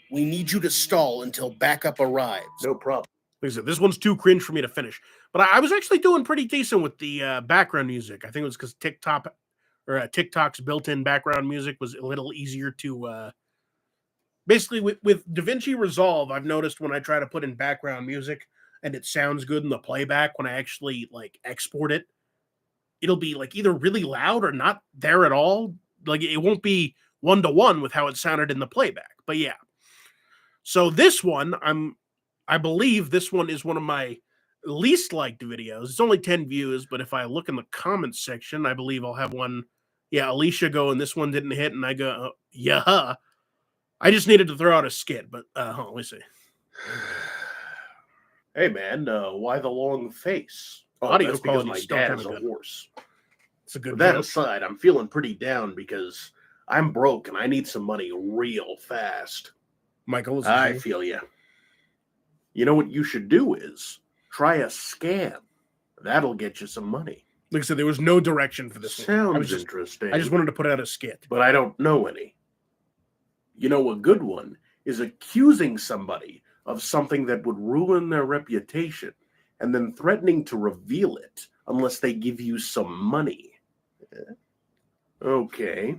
we need you to stall until backup arrives. No problem. Like I said, this one's too cringe for me to finish. But I was actually doing pretty decent with the background music. I think it was because TikTok's built-in background music was a little easier to. Basically, with DaVinci Resolve, I've noticed when I try to put in background music and it sounds good in the playback, when I actually export it, it'll be either really loud or not there at all. It won't be 1-to-1 with how it sounded in the playback. But yeah. So this one, I believe this one is one of my least liked videos. It's only 10 views, but if I look in the comments section, I believe I'll have one. Yeah, Alicia going, this one didn't hit, and I go, yeah. I just needed to throw out a skit, but let me see. Hey man, why the long face? Audio that's because quality my is still dad kinda is a good. horse. It's a good With that joke. aside, I'm feeling pretty down because I'm broke and I need some money real fast. Michael, is I feel you. You know what you should do is try a scam. That'll get you some money. like I said, there was no direction for this one. Sounds interesting. I just wanted to put out a skit. but I don't know any. You know, a good one is accusing somebody of something that would ruin their reputation and then threatening to reveal it unless they give you some money. Okay.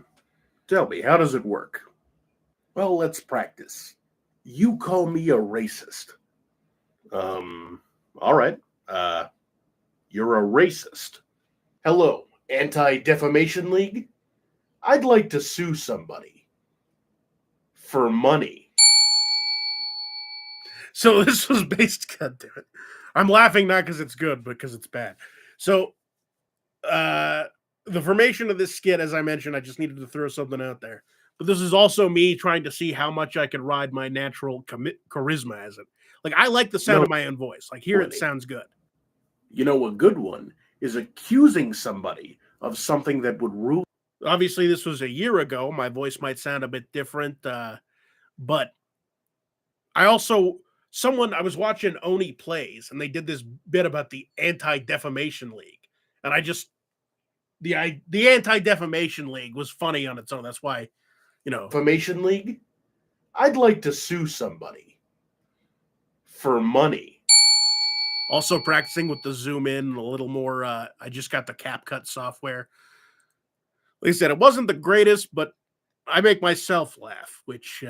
Tell me, how does it work? Well, let's practice. You call me a racist. All right. You're a racist. Hello, Anti-Defamation League? I'd like to sue somebody. For money. So this was based. God damn it! I'm laughing not because it's good, but because it's bad. So, the formation of this skit, as I mentioned, I just needed to throw something out there. But this is also me trying to see how much I could ride my natural charisma as it. Like I like the sound of my own voice. Like here, it sounds good. You know, a good one is accusing somebody of something that would ruin. Obviously, this was a year ago. My voice might sound a bit different, but I also I was watching Oni Plays, and they did this bit about the Anti-Defamation League, and I just the Anti-Defamation League was funny on its own. That's why, Defamation League? I'd like to sue somebody for money. Also practicing with the zoom in a little more. I just got the CapCut software. Like I said, it wasn't the greatest, but I make myself laugh, which,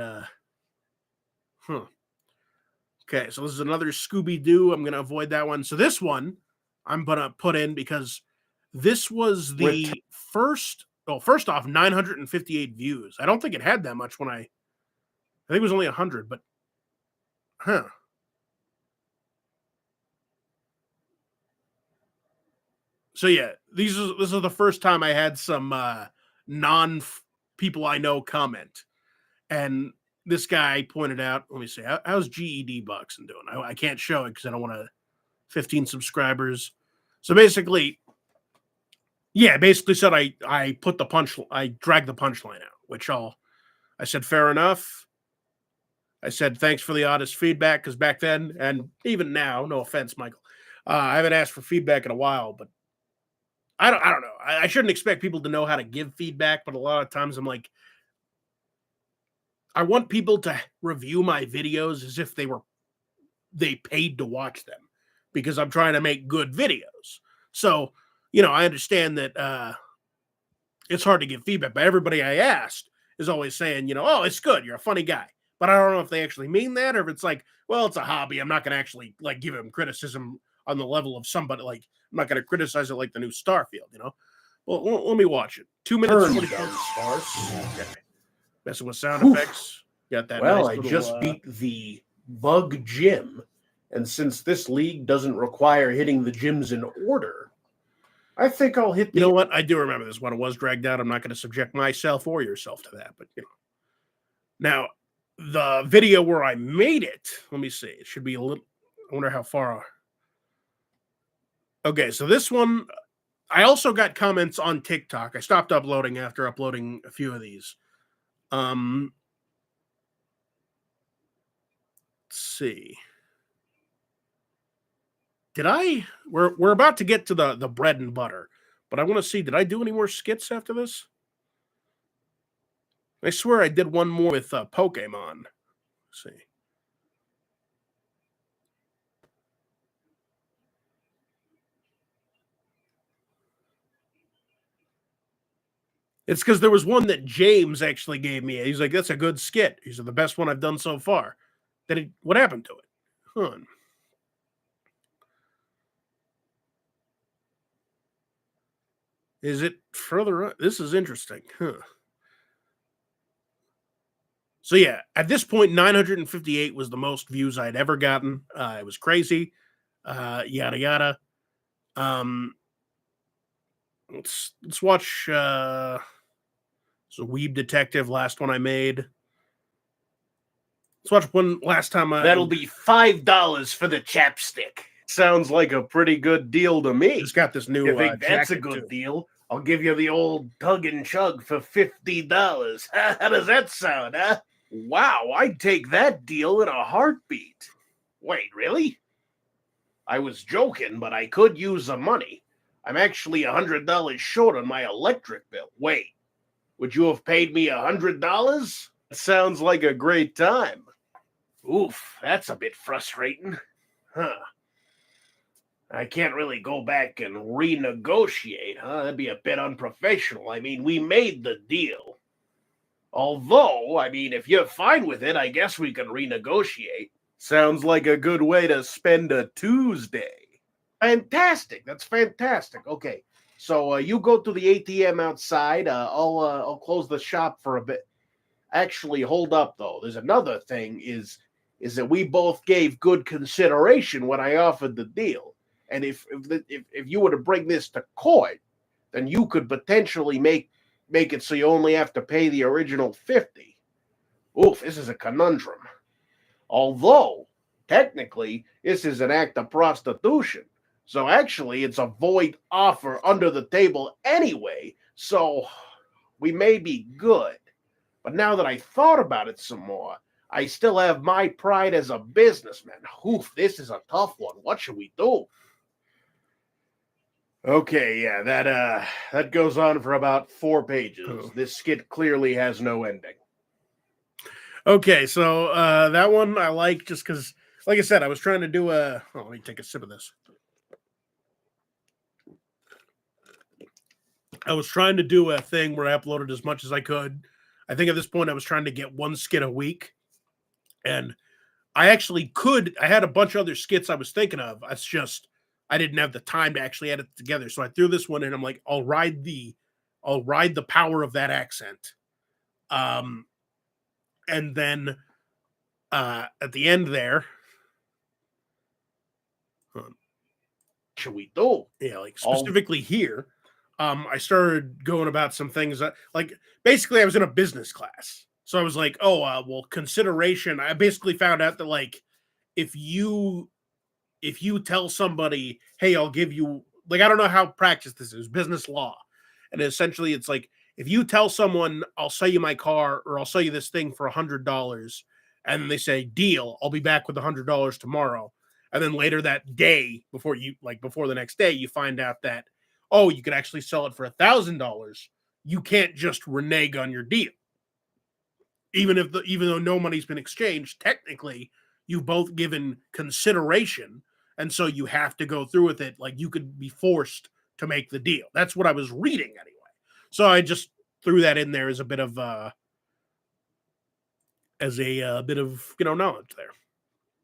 Okay, so this is another Scooby-Doo. I'm going to avoid that one. So this one I'm going to put in because this was the first off, 958 views. I don't think it had that much when I think it was only 100, but, So yeah, this is the first time I had some non-people I know comment. And this guy pointed out, let me see, how's GED Boxing doing? I can't show it because I don't want to 15 subscribers. So basically, basically said I dragged the punchline out, which I said, fair enough. I said, thanks for the honest feedback, because back then, and even now, no offense, Michael, I haven't asked for feedback in a while, but I don't know. I shouldn't expect people to know how to give feedback, but a lot of times I'm like, I want people to review my videos as if they paid to watch them, because I'm trying to make good videos. So, I understand that it's hard to give feedback, but everybody I asked is always saying, oh, it's good. You're a funny guy. But I don't know if they actually mean that, or if it's like, well, it's a hobby. I'm not going to actually give him criticism on the level of somebody. I'm not going to criticize it like the new Starfield, Well, let me watch it. 2 minutes. Turn down sparse. Okay. Messing with sound effects. Got that. Well, nice I little, just beat the bug gym. And since this league doesn't require hitting the gyms in order, I think I'll hit the... You know what? I do remember this one. It was dragged out. I'm not going to subject myself or yourself to that, but Now, the video where I made it, let me see. It should be a little... I wonder how far... Okay, so this one, I also got comments on TikTok. I stopped uploading after uploading a few of these. Let's see. We're about to get to the bread and butter, but I want to see, did I do any more skits after this? I swear I did one more with Pokemon. Let's see. It's because there was one that James actually gave me. He's like, that's a good skit. He's the best one I've done so far. What happened to it? Huh. Is it further up? This is interesting. Huh. So yeah, at this point, 958 was the most views I'd ever gotten. It was crazy. Yada yada. Let's watch so Weeb Detective, last one I made. Let's watch one last time. That'll be $5 for the chapstick. Sounds like a pretty good deal to me. Just got this new. You think that's a jacket, good too. deal? I'll give you the old tug and chug for $50. How does that sound, huh? Wow, I'd take that deal in a heartbeat. Wait, really? I was joking, but I could use the money. I'm actually $100 short on my electric bill. Wait, would you have paid me $100? Sounds like a great time. Oof, that's a bit frustrating. Huh. I can't really go back and renegotiate, huh? That'd be a bit unprofessional. I mean, we made the deal. Although, I mean, if you're fine with it, I guess we can renegotiate. Sounds like a good way to spend a Tuesday. Fantastic. That's fantastic. Okay. So you go to the ATM outside. I'll close the shop for a bit. Actually, hold up, though. There's another thing is is that we both gave good consideration when I offered the deal. And if you were to bring this to court, then you could potentially make it so you only have to pay the original 50. Oof, this is a conundrum. Although, technically, this is an act of prostitution. So actually, it's a void offer under the table anyway, so we may be good. But now that I thought about it some more, I still have my pride as a businessman. Oof, this is a tough one. What should we do? Okay, yeah, that goes on for about 4 pages. Oh. This skit clearly has no ending. Okay, so that one I like just because, like I said, I was trying to do a. Oh, let me take a sip of this. I was trying to do a thing where I uploaded as much as I could. I think at this point I was trying to get 1 skit a week. And I actually could. I had a bunch of other skits I was thinking of. It's just I didn't have the time to actually edit it together. So I threw this one in. I'm like, I'll ride the power of that accent. And then at the end there, Should we do? yeah, like specifically here, I started going about some things that, like, basically I was in a business class. So I was like, oh, well, consideration. I basically found out that, like, if you tell somebody, hey, I'll give you, like, I don't know how practiced this is, business law. And essentially it's like, if you tell someone, I'll sell you my car or I'll sell you this thing for $100, and then they say, deal, I'll be back with $100 tomorrow. And then later that day, before the next day, you find out that, oh, you could actually sell it for $1,000. You can't just renege on your deal. Even though no money's been exchanged, technically you've both given consideration, and so you have to go through with it. Like, you could be forced to make the deal. That's what I was reading anyway. So I just threw that in there as a bit of knowledge there,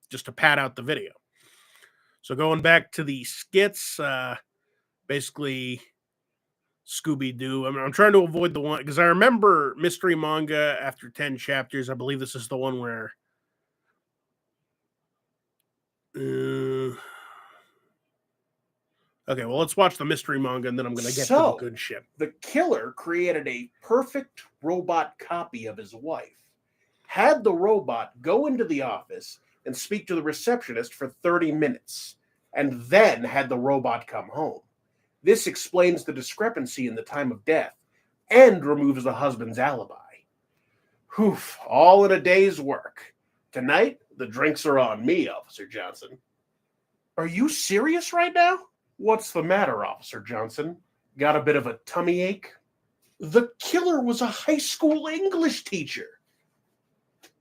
just to pad out the video. So going back to the skits, basically Scooby-Doo. I mean, I'm trying to avoid the one because I remember mystery manga after 10 chapters. I believe this is the one where okay, well, let's watch the mystery manga and then I'm going to get to the good shit. The killer created a perfect robot copy of his wife, had the robot go into the office and speak to the receptionist for 30 minutes, and then had the robot come home. This explains the discrepancy in the time of death and removes the husband's alibi. Whew, all in a day's work. Tonight, the drinks are on me, Officer Johnson. Are you serious right now? What's the matter, Officer Johnson? Got a bit of a tummy ache? The killer was a high school English teacher.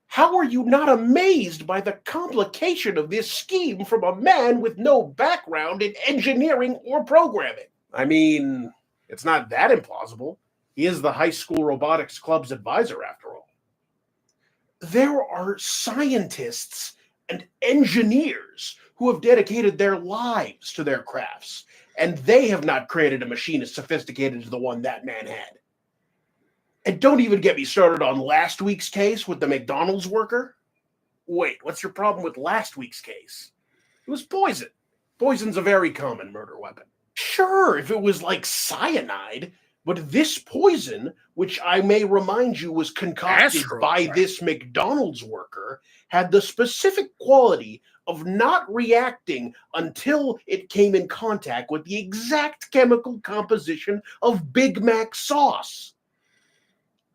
How are you not amazed by the complication of this scheme from a man with no background in engineering or programming? I mean, it's not that implausible. He is the high school robotics club's advisor, after all. There are scientists and engineers who have dedicated their lives to their crafts, and they have not created a machine as sophisticated as the one that man had. And don't even get me started on last week's case with the McDonald's worker. Wait, what's your problem with last week's case? It was poison. Poison's a very common murder weapon. Sure, if it was like cyanide, but this poison, which I may remind you was concocted by this McDonald's worker, had the specific quality of not reacting until it came in contact with the exact chemical composition of Big Mac sauce.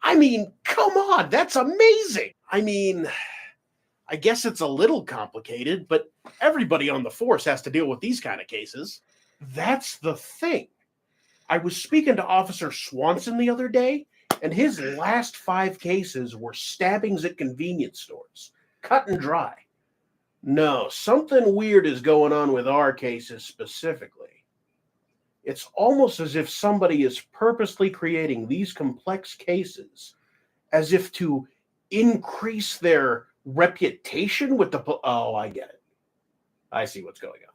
I mean, come on, that's amazing. I mean, I guess it's a little complicated, but everybody on the force has to deal with these kind of cases. That's the thing. I was speaking to Officer Swanson the other day, and his last 5 cases were stabbings at convenience stores. Cut and dry. No, something weird is going on with our cases specifically. It's almost as if somebody is purposely creating these complex cases as if to increase their reputation with the... Oh, I get it. I see what's going on.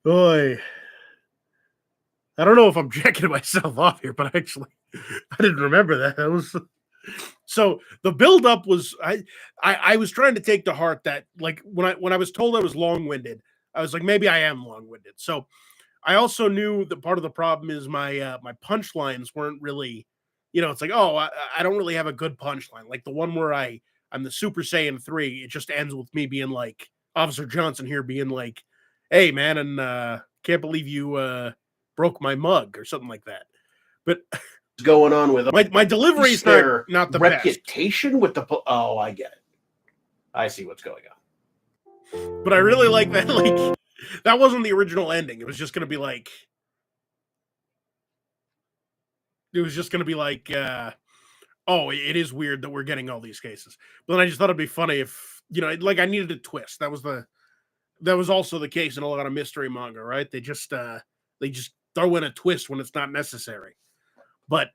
Boy. I don't know if I'm jacking myself off here, but actually, I didn't remember that. That was so the buildup was I was trying to take to heart that like when I was told I was long winded, I was like maybe I am long winded. So I also knew that part of the problem is my punchlines weren't really, it's like I don't really have a good punchline like the one where I'm the Super Saiyan 3. It just ends with me being like Officer Johnson here being like, hey man, and can't believe you broke my mug or something like that. But Going on with my delivery is their not the best. reputation with the. Oh, I get it. I see what's going on. But I really like that. Like that wasn't the original ending. It was just gonna be like. It was just gonna be like, oh, it is weird that we're getting all these cases. But then I just thought it'd be funny if like I needed a twist. That was also the case in a lot of mystery manga, right? They just throw in a twist when it's not necessary. But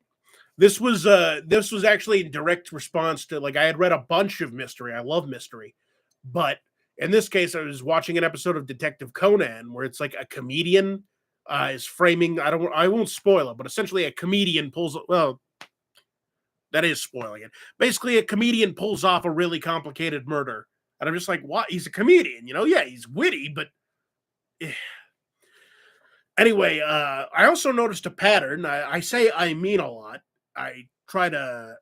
this was actually in direct response to like I had read a bunch of mystery. I love mystery, but in this case, I was watching an episode of Detective Conan where it's like a comedian is framing. I won't spoil it, but essentially a comedian pulls. Well, that is spoiling it. Basically, a comedian pulls off a really complicated murder, and I'm just like, what? He's a comedian, Yeah, he's witty, but. Anyway, I also noticed a pattern. I say I mean a lot. I try to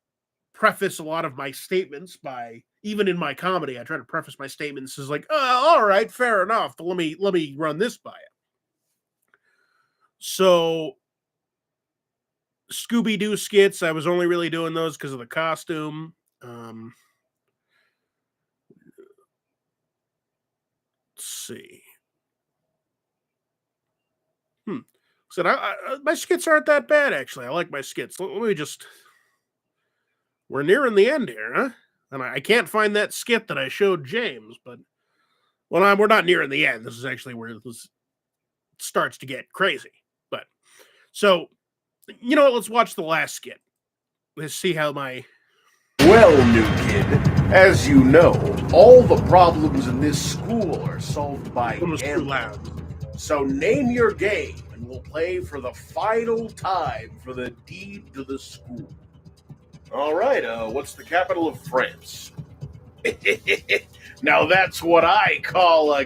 preface a lot of my statements by, even in my comedy, I try to preface my statements as like, all right, fair enough. But let me run this by it. So, Scooby-Doo skits, I was only really doing those because of the costume. Let's see. Said my skits aren't that bad actually. I like my skits. Let me just. We're nearing the end here, huh? And I can't find that skit that I showed James, but we're not nearing the end. This is actually where this starts to get crazy. But so, let's watch the last skit. Let's see how my. Well, new kid, as you know, all the problems in this school are solved by Almost too gambling. loud. So name your game, and we'll play for the final time for the deed to the school. All right, what's the capital of France? Now that's what I call a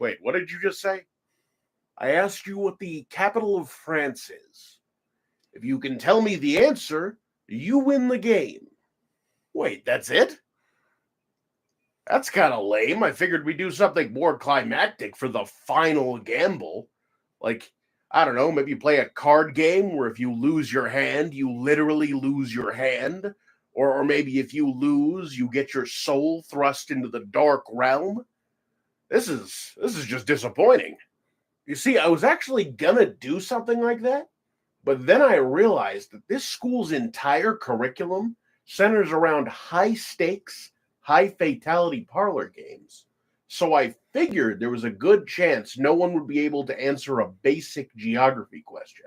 Wait, what did you just say? I asked you what the capital of France is. If you can tell me the answer, you win the game. Wait, that's it? That's kind of lame. I figured we'd do something more climactic for the final gamble. Like, I don't know, maybe play a card game where if you lose your hand, you literally lose your hand. Or maybe if you lose, you get your soul thrust into the dark realm. This is just disappointing. You see, I was actually gonna do something like that, but then I realized that this school's entire curriculum centers around high stakes, high fatality parlor games. So I figured there was a good chance no one would be able to answer a basic geography question.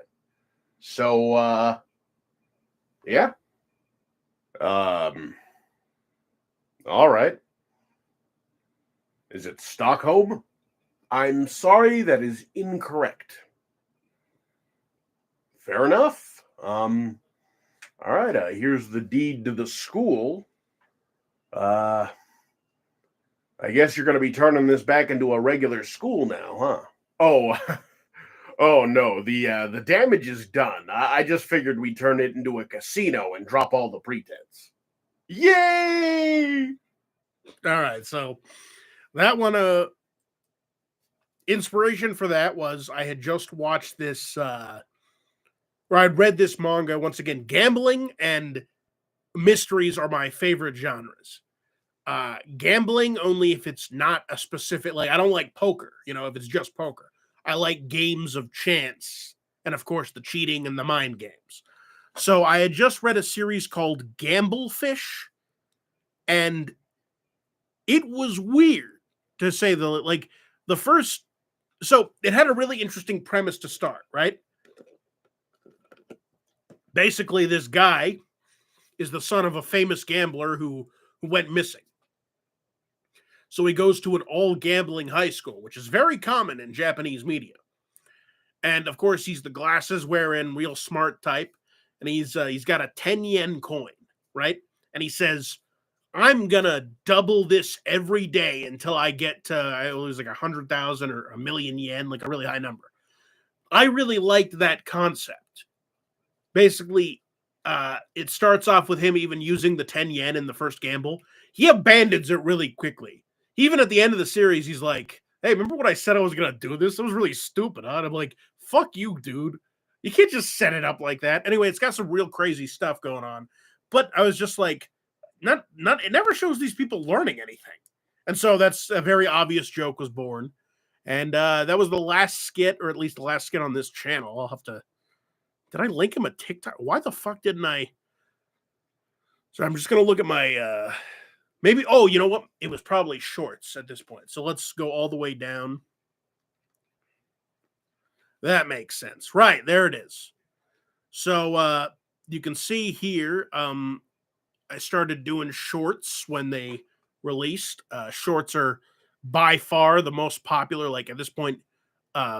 So, yeah. All right. Is it Stockholm? I'm sorry, that is incorrect. Fair enough. All right, here's the deed to the school. I guess you're going to be turning this back into a regular school now, huh? Oh, oh no, the damage is done. I just figured we'd turn it into a casino and drop all the pretense. Yay! All right, so that one, inspiration for that was I had just watched this, or I'd read this manga. Once again, gambling and mysteries are my favorite genres. Gambling only if it's not a specific, like I don't like poker, if it's just poker. I like games of chance and of course the cheating and the mind games. So I had just read a series called Gamblefish, and it was weird to say the first. So it had a really interesting premise to start, right? Basically, this guy is the son of a famous gambler who went missing. So he goes to an all-gambling high school, which is very common in Japanese media. And of course, he's the glasses wearing, real smart type, and he's got a 10 yen coin, right? And he says, "I'm gonna double this every day until I get to I lose like 100,000 or a million yen, like a really high number." I really liked that concept. Basically, it starts off with him even using the 10 yen in the first gamble. He abandons it really quickly. Even at the end of the series, he's like, "Hey, remember what I said I was going to do this? It was really stupid, huh?" And I'm like, "Fuck you, dude. You can't just set it up like that." Anyway, it's got some real crazy stuff going on. But I was just like, it never shows these people learning anything. And so that's a very obvious joke was born. And that was the last skit, or at least the last skit on this channel. I'll have to. Did I link him a TikTok? Why the fuck didn't I? So I'm just gonna look at my maybe. Oh, you know what? It was probably shorts at this point. So let's go all the way down. That makes sense. Right, there it is. So you can see here, I started doing shorts when they released. Shorts are by far the most popular. Like at this point,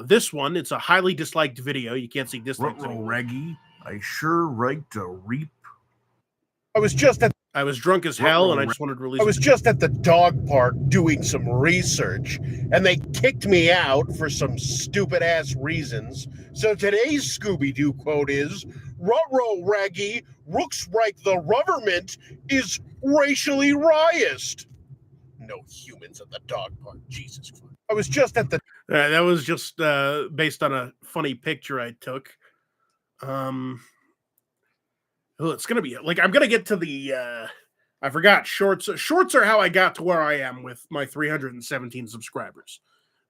this one, it's a highly disliked video. You can't see dislikes anymore. Reggie, I sure like to reap. I was just at I was drunk as hell, and I just wanted to release. I was just at the dog park doing some research, and they kicked me out for some stupid ass reasons. So today's Scooby-Doo quote is, "Ruh-roh, Raggy, looks like the government is racially biased." No humans at the dog park, Jesus Christ. I was just at the... That was just based on a funny picture I took. It's gonna be like I'm gonna get to the. I forgot shorts. Shorts are how I got to where I am with my 317 subscribers.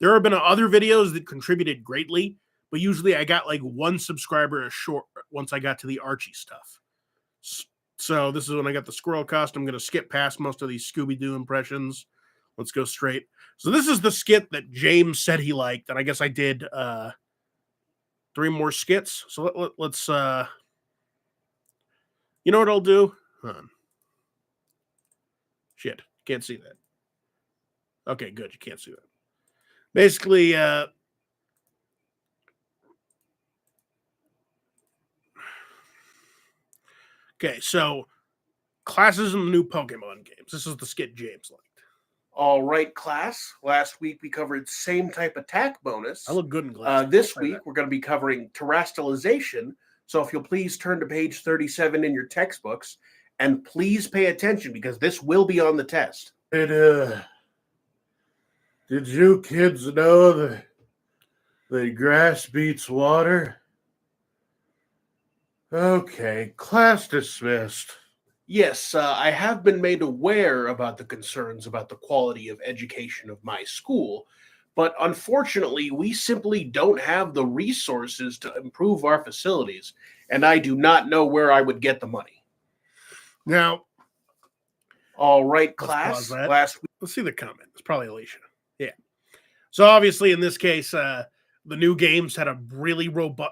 There have been other videos that contributed greatly, but usually I got like one subscriber a short once I got to the Archie stuff. So this is when I got the squirrel costume. I'm gonna skip past most of these Scooby-Doo impressions. Let's go straight. So this is the skit that James said he liked, and I guess I did 3 more skits. So let's you know what I'll do? Hold on. Shit, can't see that. Okay, good. You can't see that. Basically, okay, so classes in the new Pokemon games. This is the skit James liked. All right, class. Last week we covered same type attack bonus. I look good in glasses. This week we're going to be covering terrestrialization. So if you'll please turn to page 37 in your textbooks, and please pay attention because this will be on the test. Did you kids know that grass beats water? Okay, class dismissed. Yes, I have been made aware about the concerns about the quality of education of my school, but unfortunately, we simply don't have the resources to improve our facilities, and I do not know where I would get the money. Now, all right, let's class. pause that. Last week, Let's see the comment. It's probably Alicia. Yeah. So obviously, in this case, the new games had a really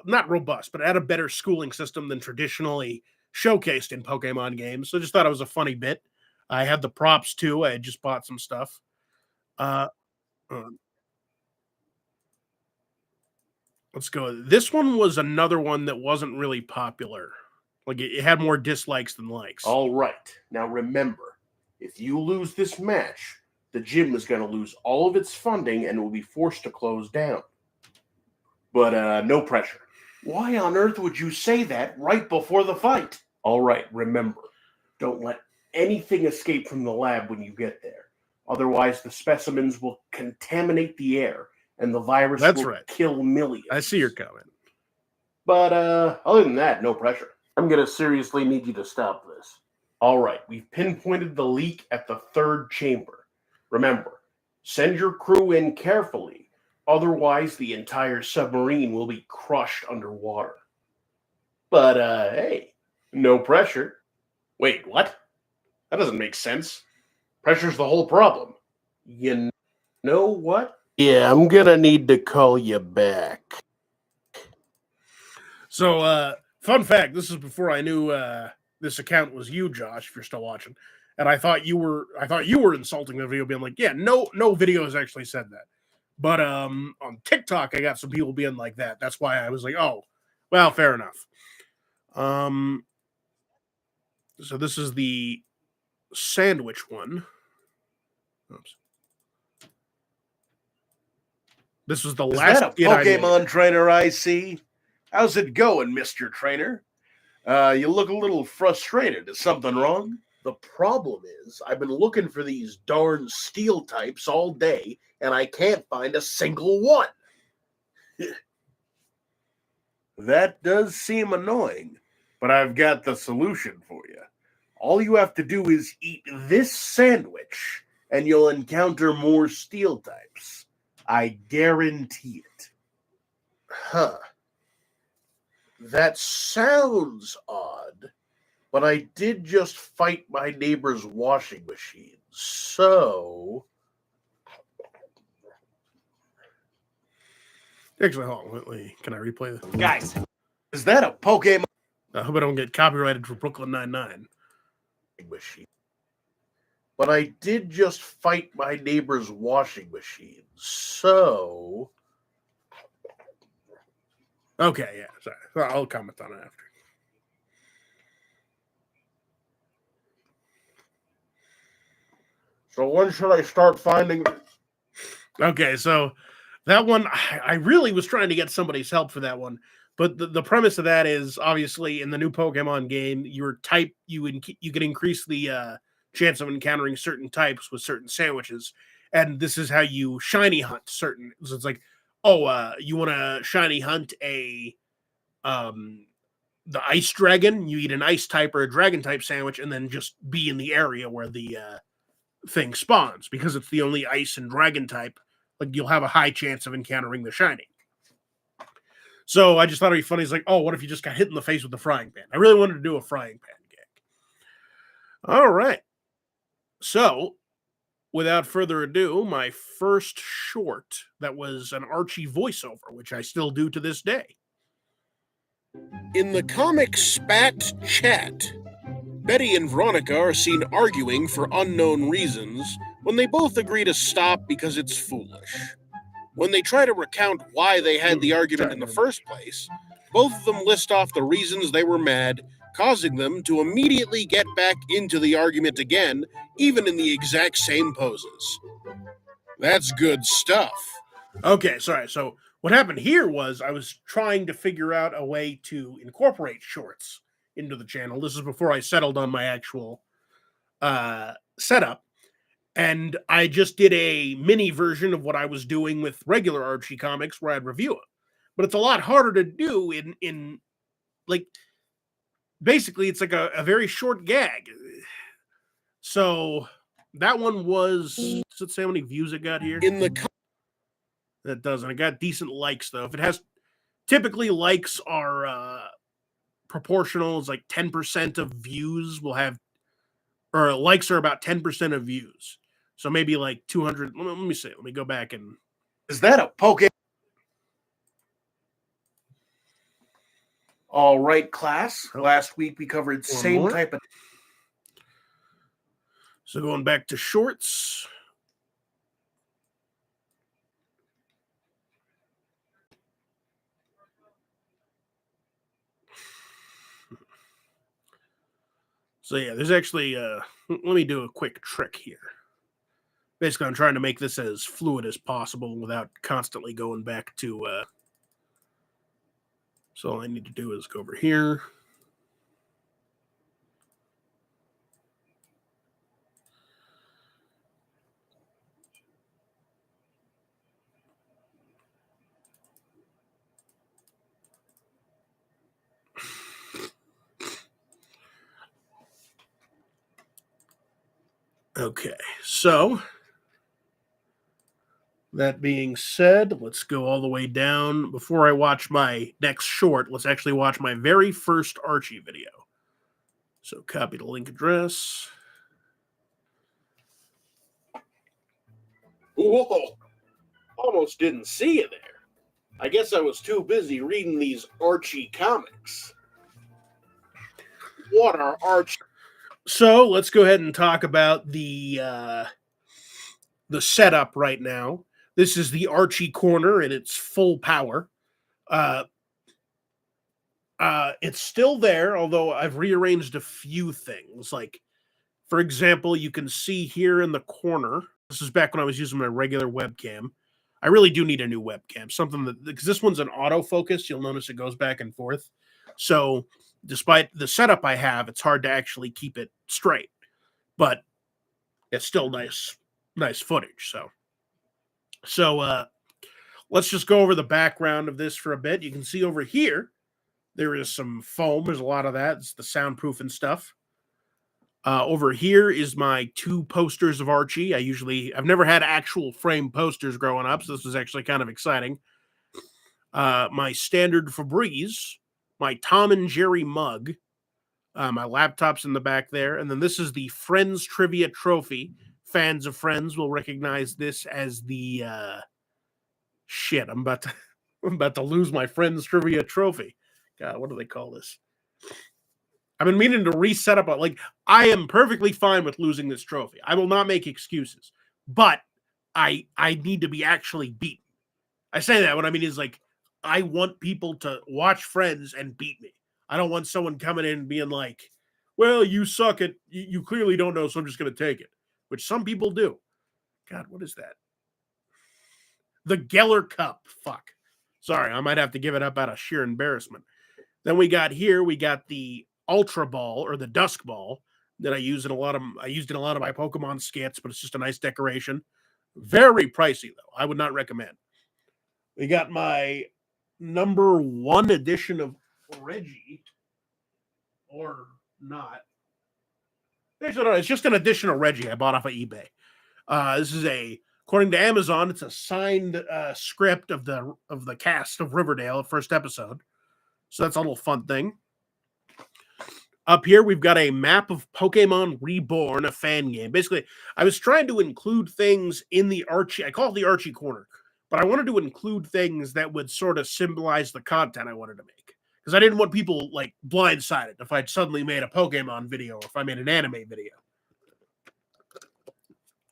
not robust, but had a better schooling system than traditionally showcased in Pokemon games. So I just thought it was a funny bit. I had the props too. I had just bought some stuff. Let's go. This one was another one that wasn't really popular. Like it had more dislikes than likes. all right. Now remember, if you lose this match, the gym is going to lose all of its funding and will be forced to close down. But no pressure. Why on earth would you say that right before the fight? All right, remember, don't let anything escape from the lab when you get there. Otherwise, the specimens will contaminate the air, and the virus will kill millions. I see your comment. But other than that, no pressure. I'm going to seriously need you to stop this. All right, we've pinpointed the leak at the 3rd chamber. Remember, send your crew in carefully. Otherwise, the entire submarine will be crushed underwater. But, hey, no pressure. Wait, what? That doesn't make sense. Pressure's the whole problem. You know what? Yeah, I'm gonna need to call you back. So, fun fact, this is before I knew this account was you, Josh, if you're still watching. And I thought you were insulting the video, being like, yeah, no video has actually said that. But on TikTok, I got some people being like that. That's why I was like, oh, well, fair enough. So this is the sandwich one. Oops. This was the Is last that a kid I made. Pokemon trainer I see? How's it going, Mr. Trainer? You look a little frustrated. Is something wrong? The problem is, I've been looking for these darn steel types all day, and I can't find a single one. That does seem annoying, but I've got the solution for you. All you have to do is eat this sandwich, and you'll encounter more steel types. I guarantee it. Huh. That sounds odd, but I did just fight my neighbor's washing machine, so... Actually, hold on. Wait, can I replay this? Guys, is that a Pokemon I hope I don't get copyrighted for Brooklyn Nine-Nine. machine? But I did just fight my neighbor's washing machine, so... Okay, yeah, sorry. I'll comment on it after. So when should I start finding... Okay, so that one, I really was trying to get somebody's help for that one. But the premise of that is, obviously, in the new Pokemon game, your type, you can increase the chance of encountering certain types with certain sandwiches. And this is how you shiny hunt certain. So it's like, oh, you want to shiny hunt the ice dragon, you eat an ice type or a dragon type sandwich, and then just be in the area where the thing spawns, because it's the only ice and dragon type. Like, you'll have a high chance of encountering the shiny. So I just thought it'd be funny. It's like, oh, what if you just got hit in the face with the frying pan? I really wanted to do a frying pan gag. All right. So, without further ado, my first short that was an Archie voiceover, which I still do to this day. In the comic Spat Chat, Betty and Veronica are seen arguing for unknown reasons when they both agree to stop because it's foolish. When they try to recount why they had the argument in the first place, both of them list off the reasons they were mad, causing them to immediately get back into the argument again, even in the exact same poses. That's good stuff. Okay, sorry. So what happened here was I was trying to figure out a way to incorporate shorts into the channel. This is before I settled on my actual setup. And I just did a mini version of what I was doing with regular Archie comics where I'd review them. But it's a lot harder to do in like, basically it's like a very short gag. So that one was, does it say how many views it got here? That doesn't. It got decent likes though. If it has, typically likes are proportional. It's like 10% of views will have, or likes are about 10% of views. So maybe like 200. Let me see. Let me go back and. Is that a Pokemon? All right, class. Last week we covered same type of... So going back to shorts. So yeah, there's actually, let me do a quick trick here. Basically, I'm trying to make this as fluid as possible without constantly going back to, so all I need to do is go over here. Okay, so that being said, let's go all the way down. Before I watch my next short, let's actually watch my very first Archie video. So copy the link address. Whoa! Almost didn't see you there. I guess I was too busy reading these Archie comics. What are Archie? So let's go ahead and talk about the setup right now. This is the Archie corner in its full power. It's still there, although I've rearranged a few things. Like, for example, you can see here in the corner, this is back when I was using my regular webcam. I really do need a new webcam, something that, because this one's an autofocus, you'll notice it goes back and forth. So despite the setup I have, it's hard to actually keep it straight, but it's still nice footage. So let's just go over the background of this for a bit. You can see over here, there is some foam. There's a lot of that. It's the soundproof and stuff. Over here is my 2 posters of Archie. I've never had actual frame posters growing up, so this was actually kind of exciting. My standard Febreze, my Tom and Jerry mug, my laptop's in the back there, and then this is the Friends Trivia Trophy. Fans of Friends will recognize this as the shit. I'm about to lose my Friends Trivia Trophy. God, what do they call this? I've been meaning to reset up. Like, I am perfectly fine with losing this trophy. I will not make excuses, but I need to be actually beaten. I say that what I mean is, like, I want people to watch Friends and beat me. I don't want someone coming in and being like, well, you suck at, you clearly don't know, so I'm just going to take it, which some people do. God, what is that? The Geller Cup. Fuck. Sorry, I might have to give it up out of sheer embarrassment. Then we got the Ultra Ball, or the Dusk Ball, that I used in a lot of my Pokemon skits, but it's just a nice decoration. Very pricey, though. I would not recommend. We got my number 1 edition of Reggie, or not. Actually, no, it's just an edition of Reggie I bought off of eBay. This is according to Amazon, it's a signed script of the cast of Riverdale, first episode. So that's a little fun thing. Up here, we've got a map of Pokemon Reborn, a fan game. Basically, I was trying to include things in the Archie. I call it the Archie corner, but I wanted to include things that would sort of symbolize the content I wanted to make. Because I didn't want people, like, blindsided if I'd suddenly made a Pokemon video, or if I made an anime video.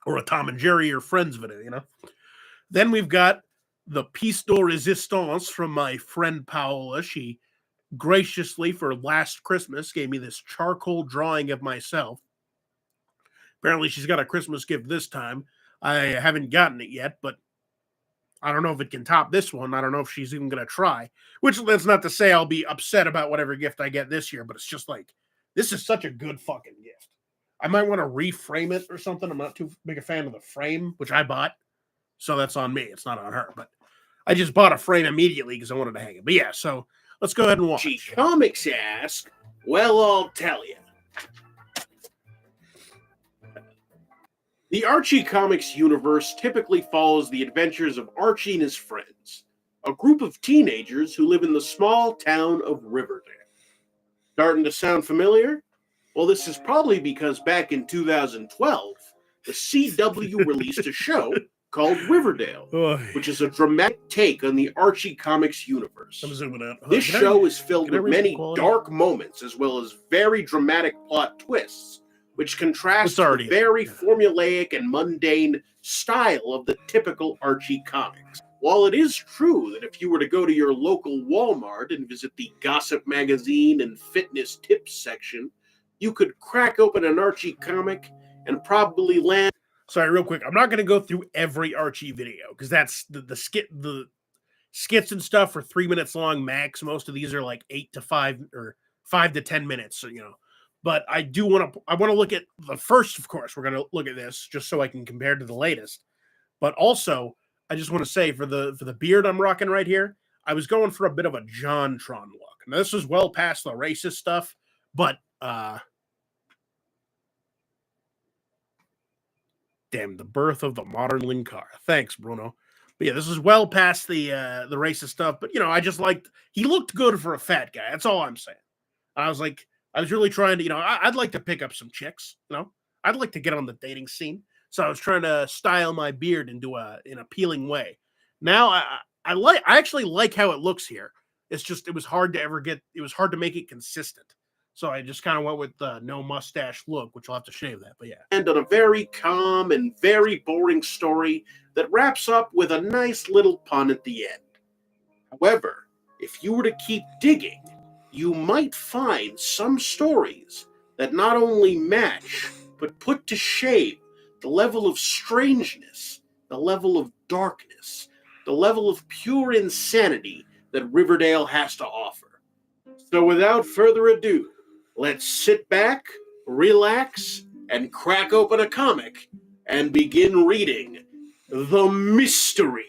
Or a Tom and Jerry or Friends video, you know? Then we've got the Piece de Resistance from my friend Paola. She graciously, for last Christmas, gave me this charcoal drawing of myself. Apparently she's got a Christmas gift this time. I haven't gotten it yet, but I don't know if it can top this one. I don't know if she's even going to try. Which, that's not to say I'll be upset about whatever gift I get this year, but it's just like, this is such a good fucking gift. I might want to reframe it or something. I'm not too big a fan of the frame, which I bought. So that's on me. It's not on her. But I just bought a frame immediately because I wanted to hang it. But yeah, so let's go ahead and watch. Archie Comics ask, well, I'll tell you. The Archie Comics universe typically follows the adventures of Archie and his friends, a group of teenagers who live in the small town of Riverdale. Starting to sound familiar? Well, this is probably because back in 2012, the CW released a show called Riverdale, which is a dramatic take on the Archie Comics universe. I'm zooming out. This show is filled with many dark moments as well as very dramatic plot twists, which contrast the very formulaic and mundane style of the typical Archie comics. While it is true that if you were to go to your local Walmart and visit the gossip magazine and fitness tips section, you could crack open an Archie comic and probably land. Sorry, real quick. I'm not going to go through every Archie video because that's the skits and stuff are 3 minutes long max. Most of these are like 8 to 5 or 5 to 10 minutes. So, you know, but I want to look at the first. Of course, we're going to look at this just so I can compare to the latest. But also, I just want to say for the beard I'm rocking right here, I was going for a bit of a JonTron look. Now this was well past the racist stuff, but damn, the birth of the modern Linkara. Thanks, Bruno. But yeah, this is well past the racist stuff. But you know, I just liked, he looked good for a fat guy. That's all I'm saying. I was like, I was really trying to, you know, I'd like to pick up some chicks. You know, I'd like to get on the dating scene. So I was trying to style my beard into an appealing way. Now I actually like how it looks here. It's just it was hard to make it consistent. So I just kind of went with the no mustache look, which I'll have to shave that. But yeah. And on a very calm and very boring story that wraps up with a nice little pun at the end. However, if you were to keep digging, you might find some stories that not only match, but put to shame the level of strangeness, the level of darkness, the level of pure insanity that Riverdale has to offer. So without further ado, let's sit back, relax, and crack open a comic and begin reading The Mystery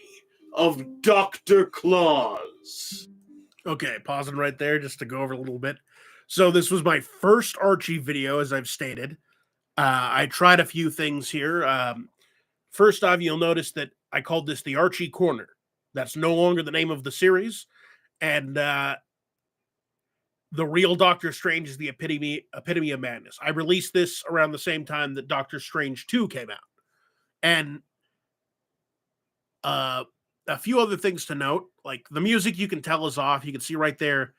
of Dr. Claus. Okay, pausing right there just to go over a little bit. So this was my first Archie video, as I've stated. I tried a few things here. First off, you'll notice that I called this the Archie Corner. That's no longer the name of the series. And the real Doctor Strange is the epitome of madness. I released this around the same time that Doctor Strange 2 came out. And a few other things to note, like the music you can tell is off. You can see right there.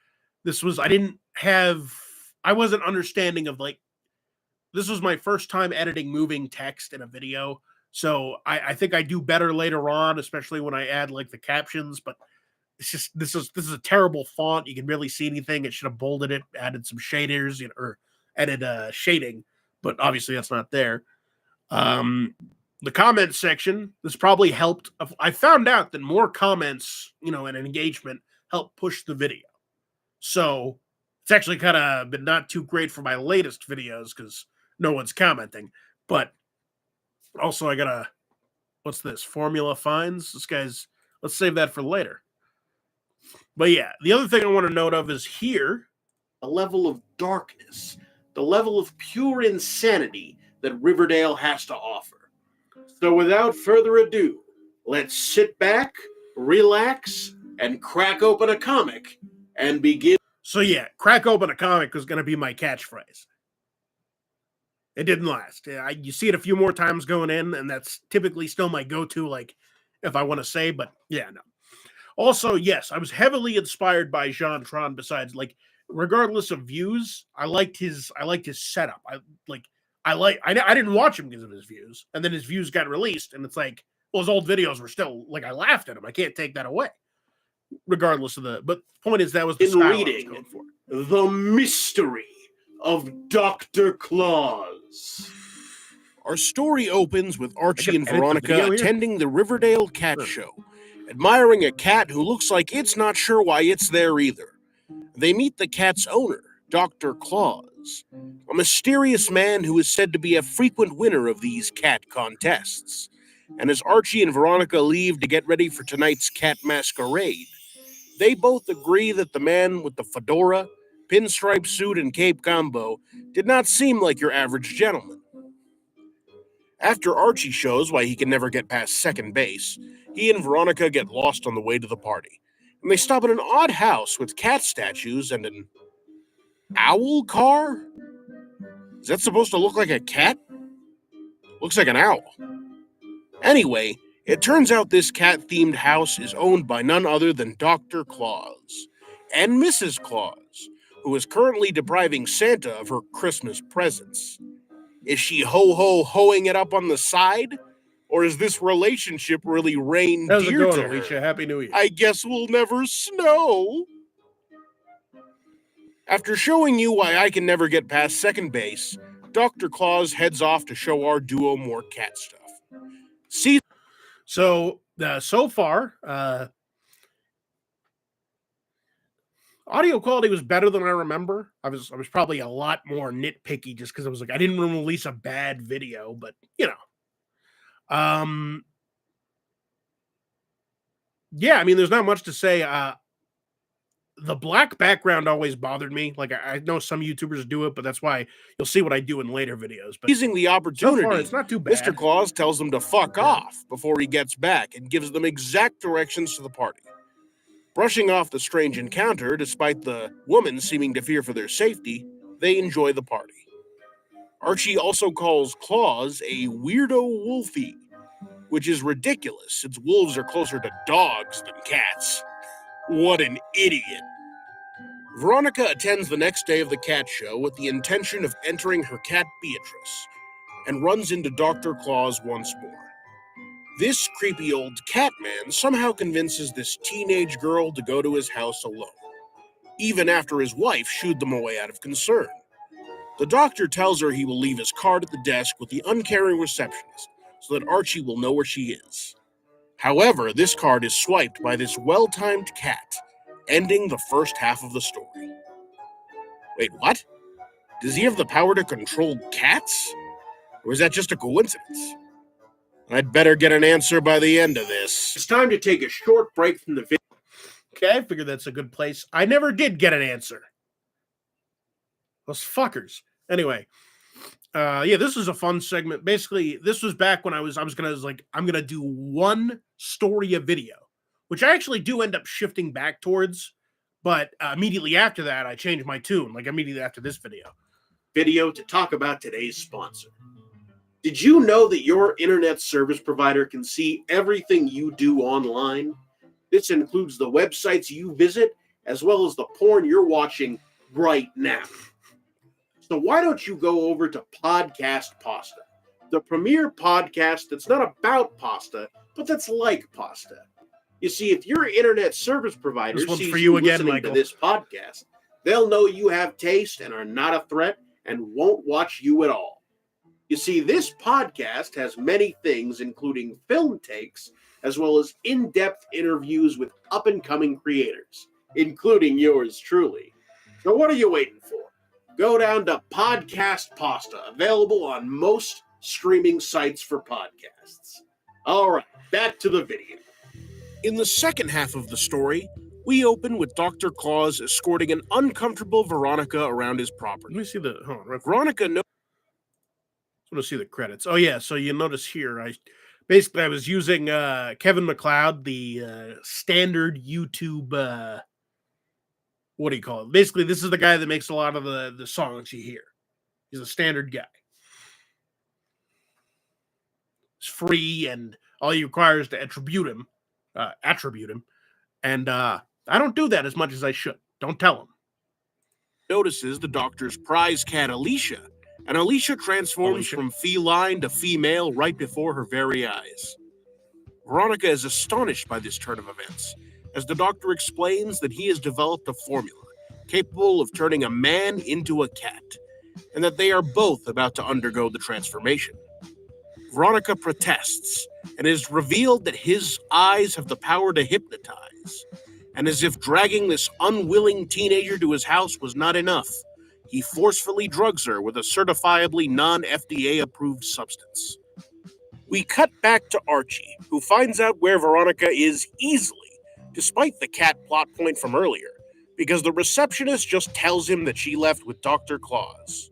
I wasn't understanding of this was my first time editing moving text in a video. So I think I do better later on, especially when I add the captions, but it's just, this is a terrible font. You can barely see anything. It should have bolded it, added some shaders, or added shading, but obviously that's not there. The comment section, this probably helped. I found out that more comments, and engagement help push the video. So it's actually kind of been not too great for my latest videos because no one's commenting. But also I gotta, what's this? Formula Finds? Let's save that for later. But yeah, the other thing I want to note of is here, a level of darkness, the level of pure insanity that Riverdale has to offer. So without further ado, let's sit back, relax, and crack open a comic and begin. So yeah, crack open a comic was going to be my catchphrase. It didn't last. You see it a few more times going in, and that's typically still my go-to, if I want to say, but yeah, no. Also, yes, I was heavily inspired by Jean Tron. Besides, regardless of views, I liked his setup. I didn't watch him because of his views, and then his views got released, and it's his old videos were still I laughed at him. I can't take that away. Regardless of but the point is that was the style reading I was going for. The Mystery of Dr. Claus. Our story opens with Archie and Veronica attending the Riverdale Cat Show, admiring a cat who looks like it's not sure why it's there either. They meet the cat's owner, Dr. Claus, a mysterious man who is said to be a frequent winner of these cat contests. And as Archie and Veronica leave to get ready for tonight's cat masquerade, they both agree that the man with the fedora, pinstripe suit, and cape combo did not seem like your average gentleman. After Archie shows why he can never get past second base, he and Veronica get lost on the way to the party, and they stop at an odd house with cat statues and an owl car? Is that supposed to look like a cat? Looks like an owl. Anyway, it turns out this cat-themed house is owned by none other than Dr. Claus and Mrs. Claus, who is currently depriving Santa of her Christmas presents. Is she ho-ho-hoing it up on the side? Or is this relationship really reindeer How's it going, to her? Alicia? Happy New Year. I guess we'll never know. After showing you why I can never get past second base, Dr. Claus heads off to show our duo more cat stuff. So far, audio quality was better than I remember. I was probably a lot more nitpicky just because I was I didn't want to release a bad video, but yeah, I mean, there's not much to say. The black background always bothered me. I know some YouTubers do it, but that's why you'll see what I do in later videos. But seizing the opportunity, so far, it's not too bad. Mr. Claus tells them to fuck off before he gets back and gives them exact directions to the party. Brushing off the strange encounter, despite the woman seeming to fear for their safety, they enjoy the party. Archie also calls Claus a weirdo wolfie, which is ridiculous since wolves are closer to dogs than cats. What an idiot. Veronica attends the next day of the cat show with the intention of entering her cat Beatrice, and runs into Dr. Claus once more. This creepy old cat man somehow convinces this teenage girl to go to his house alone, even after his wife shooed them away out of concern. The doctor tells her he will leave his card at the desk with the uncaring receptionist so that Archie will know where she is. However, this card is swiped by this well-timed cat, ending the first half of the story. Wait, what? Does he have the power to control cats? Or is that just a coincidence? I'd better get an answer by the end of this. It's time to take a short break from the video. Okay, I figured that's a good place. I never did get an answer. Those fuckers. Anyway, yeah, this is a fun segment. Basically, this was back when I'm gonna do one story a video, which I actually do end up shifting back towards, but immediately after that, I changed my tune, like immediately after this video To talk about today's sponsor. Did you know that your internet service provider can see everything you do online? This includes the websites you visit, as well as the porn you're watching right now. So why don't you go over to Podcast Pasta, the premier podcast that's not about pasta, but that's like pasta. You see, if your internet service provider This one's sees for you again, listening Michael. to this podcast, they'll know you have taste and are not a threat and won't watch you at all. You see, this podcast has many things, including film takes, as well as in-depth interviews with up-and-coming creators, including yours truly. So what are you waiting for? Go down to Podcast Pasta, available on most streaming sites for podcasts. All right, back to the video. In the second half of the story, we open with Dr. Claus escorting an uncomfortable Veronica around his Let property. me see the. Hold on, Veronica I want to see the credits. Oh yeah, so you notice here, I was using Kevin MacLeod, the standard YouTube. What do you call it? Basically, this is the guy that makes a lot of the songs you hear. He's a standard guy. It's free, and all you require is to attribute him, and I don't do that as much as I should. Don't tell him. notices the doctor's prize cat Alicia, and Alicia transforms from feline to female right before her very eyes. Veronica is astonished by this turn of events, as the doctor explains that he has developed a formula capable of turning a man into a cat, and that they are both about to undergo the transformation. Veronica protests, and it is revealed that his eyes have the power to hypnotize, and as if dragging this unwilling teenager to his house was not enough, he forcefully drugs her with a certifiably non-FDA approved substance. We cut back to Archie, who finds out where Veronica is easily, despite the cat plot point from earlier, because the receptionist just tells him that she left with Dr. Claus.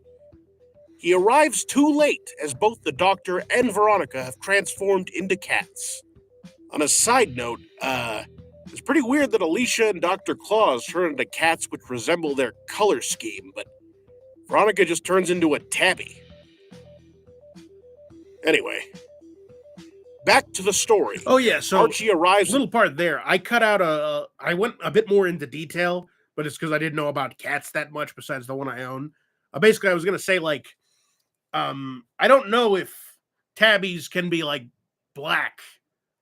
He arrives too late, as both the doctor and Veronica have transformed into cats. On a side note, it's pretty weird that Alicia and Dr. Claus turn into cats which resemble their color scheme, but Veronica just turns into a tabby. Anyway, back to the story. Oh yeah, so Archie arrives. little part there. I cut out I went a bit more into detail, but it's because I didn't know about cats that much besides the one I own. Basically, I was gonna say I don't know if tabbies can be like black.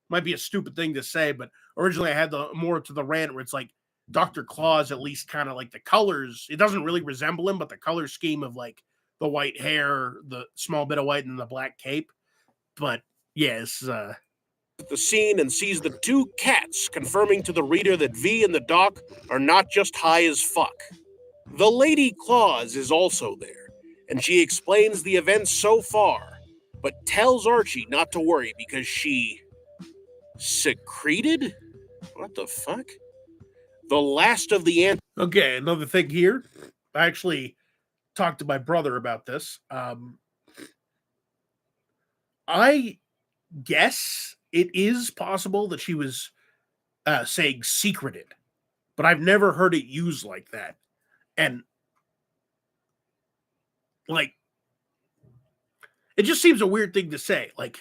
Might be a stupid thing to say, but originally I had the more to the rant where it's like Dr. Claus, at least kind of like the colors. It doesn't really resemble him, but the color scheme of like the white hair, the small bit of white, and the black cape. But yes, The scene and sees the two cats, confirming to the reader that V and the doc are not just high as fuck. The Lady Claus is also there, and she explains the events so far, but tells Archie not to worry because she secreted? What the fuck? The last of the okay, another thing here. I actually talked to my brother about this. I guess it is possible that she was saying secreted, but I've never heard it used like that. And like, it just seems a weird thing to say. Like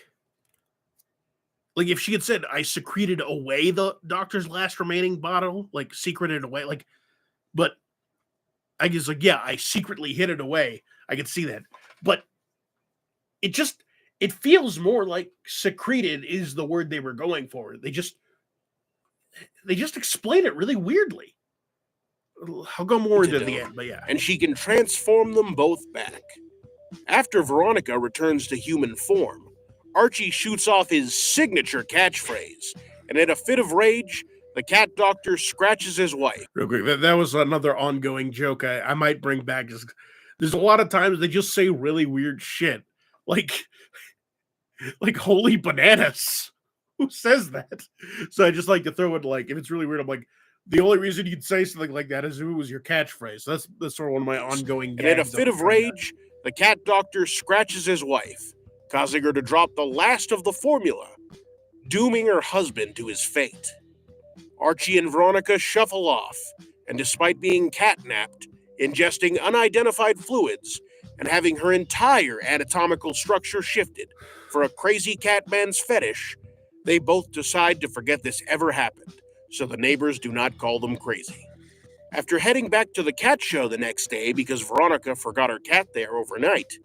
if she had said, I secreted away the doctor's last remaining bottle, like secreted away, like, but I guess like, yeah, I secretly hid it away. I could see that. But it feels more like secreted is the word they were going for. They just explain it really weirdly. I'll go more into the end, but yeah. And she can transform them both back. After Veronica returns to human form, Archie shoots off his signature catchphrase, and in a fit of rage, the cat doctor scratches his wife. Real quick, that was another ongoing joke I might bring back. There's a lot of times they just say really weird shit. Like holy bananas. Who says that? So I just like to throw it like, if it's really weird, I'm like, the only reason you'd say something like that is if it was your catchphrase. That's sort of one of my ongoing gags. And in a fit of rage, the cat doctor scratches his wife, causing her to drop the last of the formula, dooming her husband to his fate. Archie and Veronica shuffle off, and despite being catnapped, ingesting unidentified fluids, and having her entire anatomical structure shifted for a crazy catman's fetish, they both decide to forget this ever happened, so the neighbors do not call them crazy. After heading back to the cat show the next day because Veronica forgot her cat there overnight,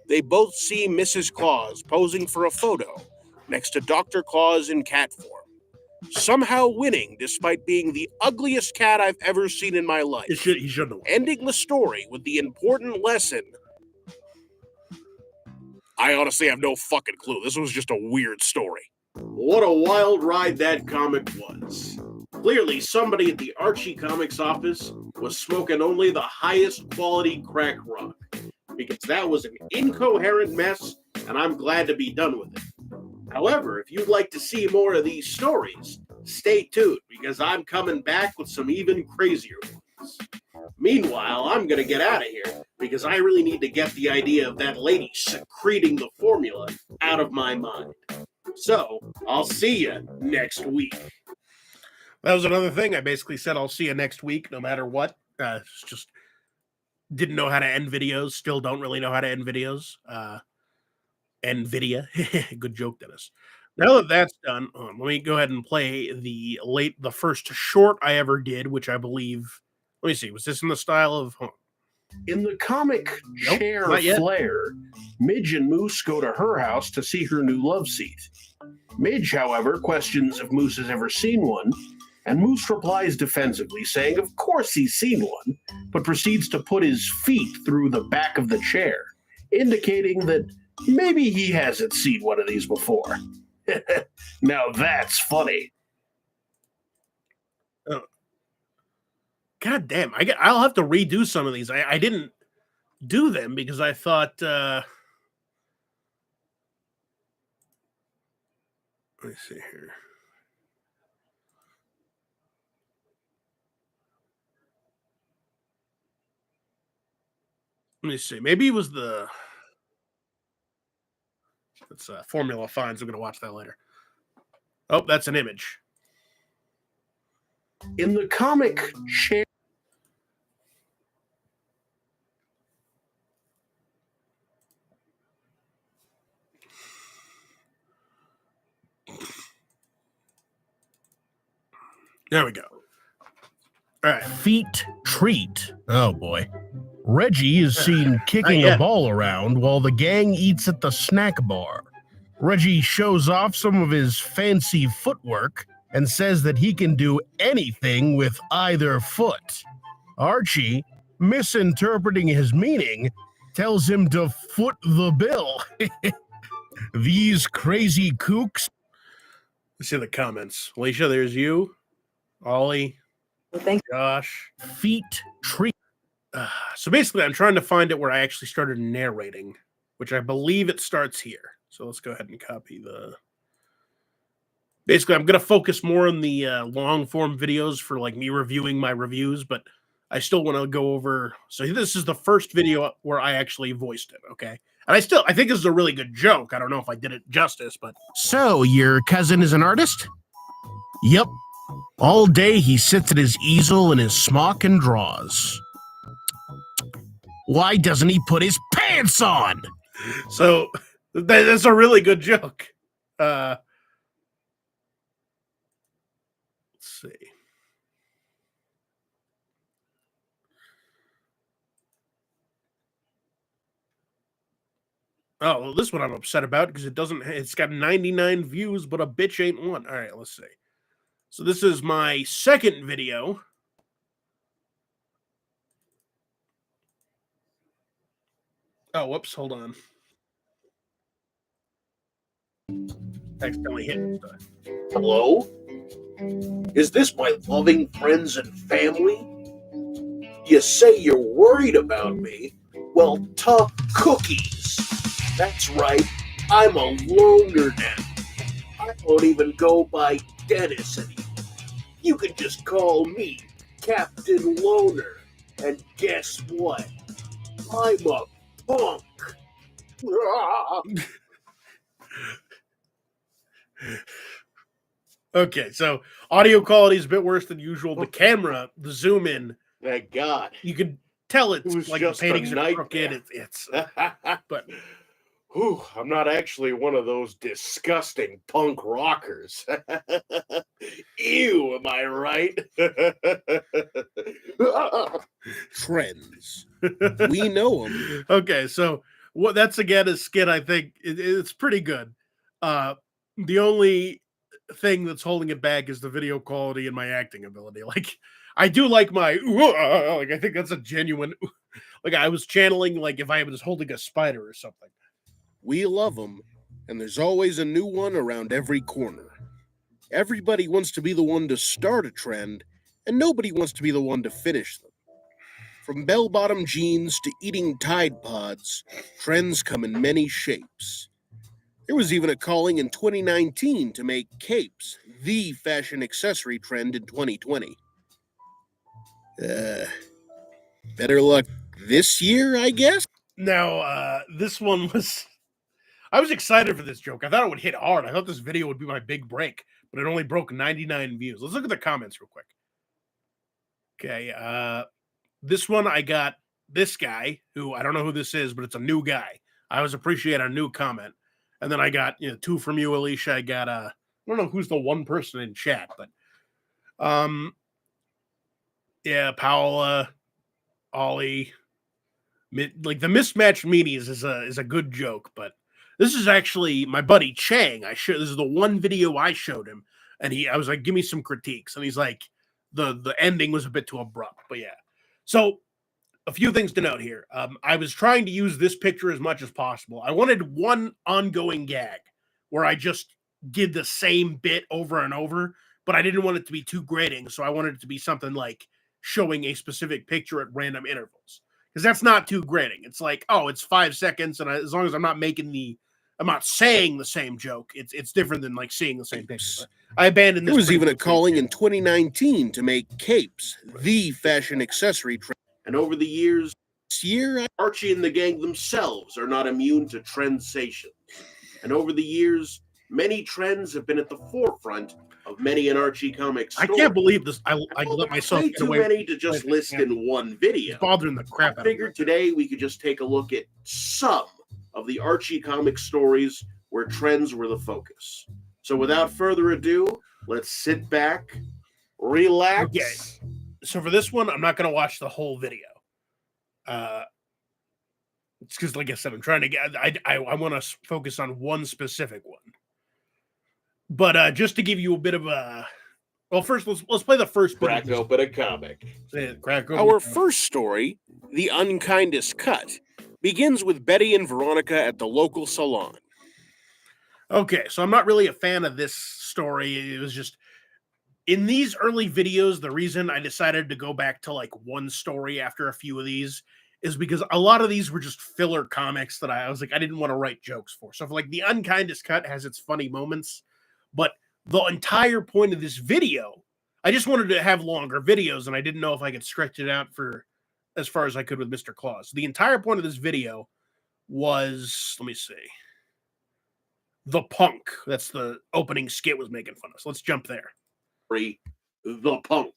they both see Mrs. Claus posing for a photo next to Dr. Claus in cat form, somehow winning despite being the ugliest cat I've ever seen in my life. He shouldn't have. Ending the story with the important lesson. I honestly have no fucking clue. This was just a weird story. What a wild ride that comic was. Clearly, somebody at the Archie Comics office was smoking only the highest quality crack rock, because that was an incoherent mess, and I'm glad to be done with it. However, if you'd like to see more of these stories, stay tuned, because I'm coming back with some even crazier ones. Meanwhile, I'm going to get out of here, because I really need to get the idea of that lady secreting the formula out of my mind. So, I'll see you next week. That was another thing. I basically said I'll see you next week, no matter what. Just didn't know how to end videos. Still don't really know how to end videos. NVIDIA. Good joke, Dennis. Now that that's done, let me go ahead and play the first short I ever did, which I believe. Let me see. Was this in the style of? In the comic Chair Flare, Midge and Moose go to her house to see her new love seat. Midge, however, questions if Moose has ever seen one, and Moose replies defensively, saying of course he's seen one, but proceeds to put his feet through the back of the chair, indicating that maybe he hasn't seen one of these before. Now that's funny. God damn, I'll have to redo some of these. I didn't do them because I thought. Let me see here. Let me see. Maybe it was the. It's Formula Fines. I'm going to watch that later. Oh, that's an image. In the comic Chair. There we go. All right. Feet treat. Oh boy. Reggie is seen kicking a ball around while the gang eats at the snack bar. Reggie shows off some of his fancy footwork and says that he can do anything with either foot. Archie, misinterpreting his meaning, tells him to foot the bill. These crazy kooks. Let's see the comments. Alicia, there's you. Ollie. Josh. Feet treat. So basically, I'm trying to find it where I actually started narrating, which I believe it starts here. So let's go ahead and copy the... Basically, I'm going to focus more on the long-form videos for like me reviewing my reviews, but I still want to go over... So this is the first video where I actually voiced it, okay? And I think this is a really good joke. I don't know if I did it justice, but... So, your cousin is an artist? Yep. All day he sits at his easel in his smock and draws. Why doesn't he put his pants on? So, that's a really good joke. Let's see. Oh, well, this one I'm upset about because it's got 99 views, but a bitch ain't one. All right, let's see. So this is my second video. Oh, whoops, hold on. Accidentally hit stuff. Hello? Is this my loving friends and family? You say you're worried about me? Well, tough cookies. That's right, I'm a loner now. I don't even go by Dennis anymore. You can just call me Captain Loner. And guess what? I'm a punk. Okay, so audio quality is a bit worse than usual. The camera, the zoom in, Thank God. you could tell it's It was like the just a paintings are nightmare. crooked. It's but Whew, I'm not actually one of those disgusting punk rockers. Ew, am I right? Trends. We know them. okay. So what that's again a skit. I think it's pretty good. The only thing that's holding it back is the video quality and my acting ability. Like I do like my like I think that's a genuine like I was channeling like if I was holding a spider or something. We love them, and there's always a new one around every corner. Everybody wants to be the one to start a trend, and nobody wants to be the one to finish them. From bell-bottom jeans to eating Tide Pods, trends come in many shapes. There was even a calling in 2019 to make capes the fashion accessory trend in 2020. Better luck this year, I guess? Now, this one was I was excited for this joke. I thought it would hit hard. I thought this video would be my big break, but it only broke 99 views. Let's look at the comments real quick. Okay, this one I got this guy who I don't know who this is, but it's a new guy. I always appreciate a new comment. And then I got two from you, Alicia. I got I don't know who's the one person in chat, but yeah, Paola, Ollie, like the mismatched meanies is a good joke, but this is actually my buddy Chang. This is the one video I showed him, and I was like, give me some critiques, and he's like, the ending was a bit too abrupt, but yeah. So a few things to note here. I was trying to use this picture as much as possible. I wanted one ongoing gag where I just did the same bit over and over, but I didn't want it to be too grating, so I wanted it to be something like showing a specific picture at random intervals. Because that's not too grating. It's like, oh, it's 5 seconds, and as long as I'm not saying the same joke, it's different than like seeing the same picture. But I abandoned this. There was even a calling in 2019 to make capes the fashion accessory trend. And over the years, This year, Archie and the gang themselves are not immune to trendsations. And over the years, many trends have been at the forefront of many an Archie comic story. I can't believe this. I let myself way get too away many to just list in one video. It's bothering the crap I out of me. figured today we could just take a look at some of the Archie comic stories where trends were the focus. So without further ado, let's sit back, relax. Okay. So for this one, I'm not going to watch the whole video. It's because, like I said, I'm trying to get. I want to focus on one specific one. But just to give you a bit of a, well, first let's play the first bit. Crack open a comic. our first story, The Unkindest Cut, begins with Betty and Veronica at the local salon. Okay, so I'm not really a fan of this story. It was just in these early videos, the reason I decided to go back to like one story after a few of these is because a lot of these were just filler comics that I was like, I didn't want to write jokes for. So for like The Unkindest Cut has its funny moments, but the entire point of this video, I just wanted to have longer videos, and I didn't know if I could stretch it out for as far as I could with Mr. Claus. The entire point of this video was, let me see, the punk. That's the opening skit was making fun of. So let's jump there. The Punk.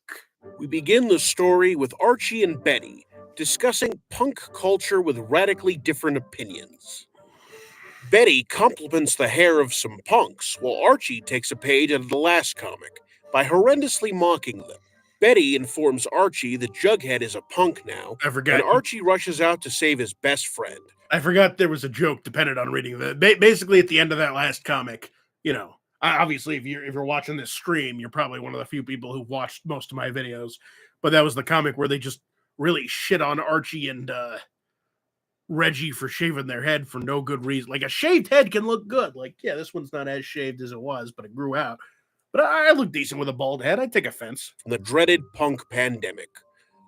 We begin the story with Archie and Betty discussing punk culture with radically different opinions. Betty compliments the hair of some punks, while Archie takes a page out of the last comic by horrendously mocking them. Betty informs Archie that Jughead is a punk now, I forgot. and Archie rushes out to save his best friend. I forgot there was a joke dependent on reading the basically at the end of that last comic, you know, obviously if you're watching this stream, you're probably one of the few people who've watched most of my videos, but that was the comic where they just really shit on Archie and Reggie for shaving their head for no good reason. Like a shaved head can look good. Like, yeah, this one's not as shaved as it was, but it grew out. But I look decent with a bald head. I take offense. The dreaded punk pandemic,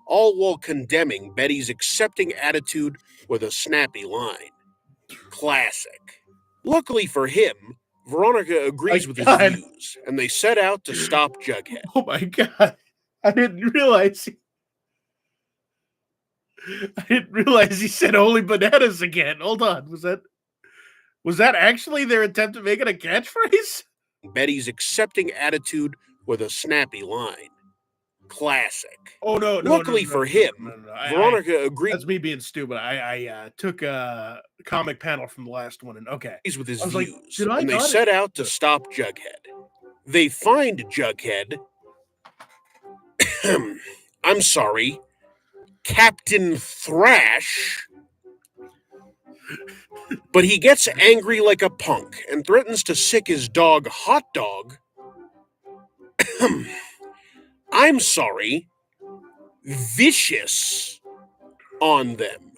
all while condemning Betty's accepting attitude with a snappy line. Classic. Luckily for him, Veronica agrees with his views, and they set out to stop Jughead. Oh my god. I didn't realize he said "Holy bananas" again. Hold on. Was that actually their attempt at making a catchphrase? Betty's accepting attitude with a snappy line. Classic. Oh no! Luckily for him, Veronica agreed. That's me being stupid. I took a comic panel from the last one, and okay, He's with his I was like, views, did I and they not- set out to stop Jughead. They find Jughead. I'm sorry, Captain Thrash. But he gets angry like a punk and threatens to sick his dog Hot Dog. I'm sorry, Vicious on them.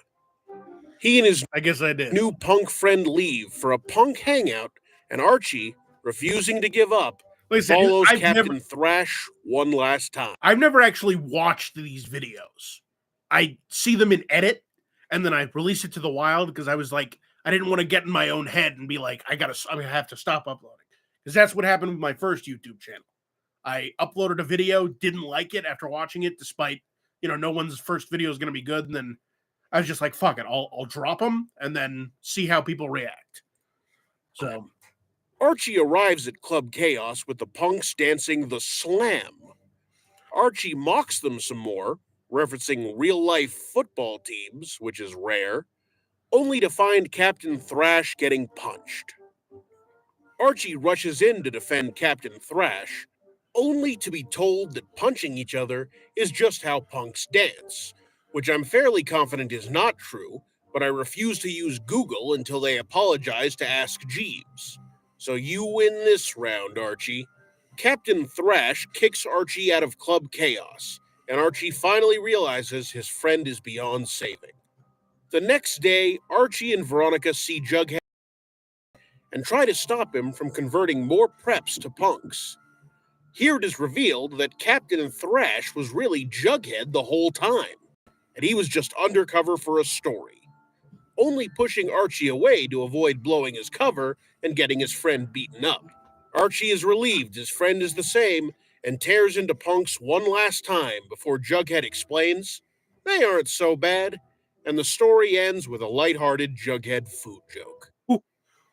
He and his I guess I did. new punk friend leave for a punk hangout, and Archie, refusing to give up, Listen, follows I've Captain never- Thrash one last time. I've never actually watched these videos. I see them in edit, and then I release it to the wild because I was like, I didn't want to get in my own head and be like, I'm gonna have to stop uploading, because that's what happened with my first YouTube channel. I uploaded a video, didn't like it after watching it, despite no one's first video is gonna be good, and then I was just like, fuck it, I'll drop them and then see how people react. So Archie arrives at Club Chaos with the punks dancing the slam. Archie mocks them some more, referencing real-life football teams, which is rare, only to find Captain Thrash getting punched. Archie rushes in to defend Captain Thrash, only to be told that punching each other is just how punks dance, which I'm fairly confident is not true, but I refuse to use Google until they apologize to Ask Jeeves. So you win this round, Archie. Captain Thrash kicks Archie out of Club Chaos, and Archie finally realizes his friend is beyond saving. The next day, Archie and Veronica see Jughead and try to stop him from converting more preps to punks. Here it is revealed that Captain Thrash was really Jughead the whole time, and he was just undercover for a story, only pushing Archie away to avoid blowing his cover and getting his friend beaten up. Archie is relieved his friend is the same and tears into punks one last time before Jughead explains they aren't so bad, and the story ends with a lighthearted Jughead food joke.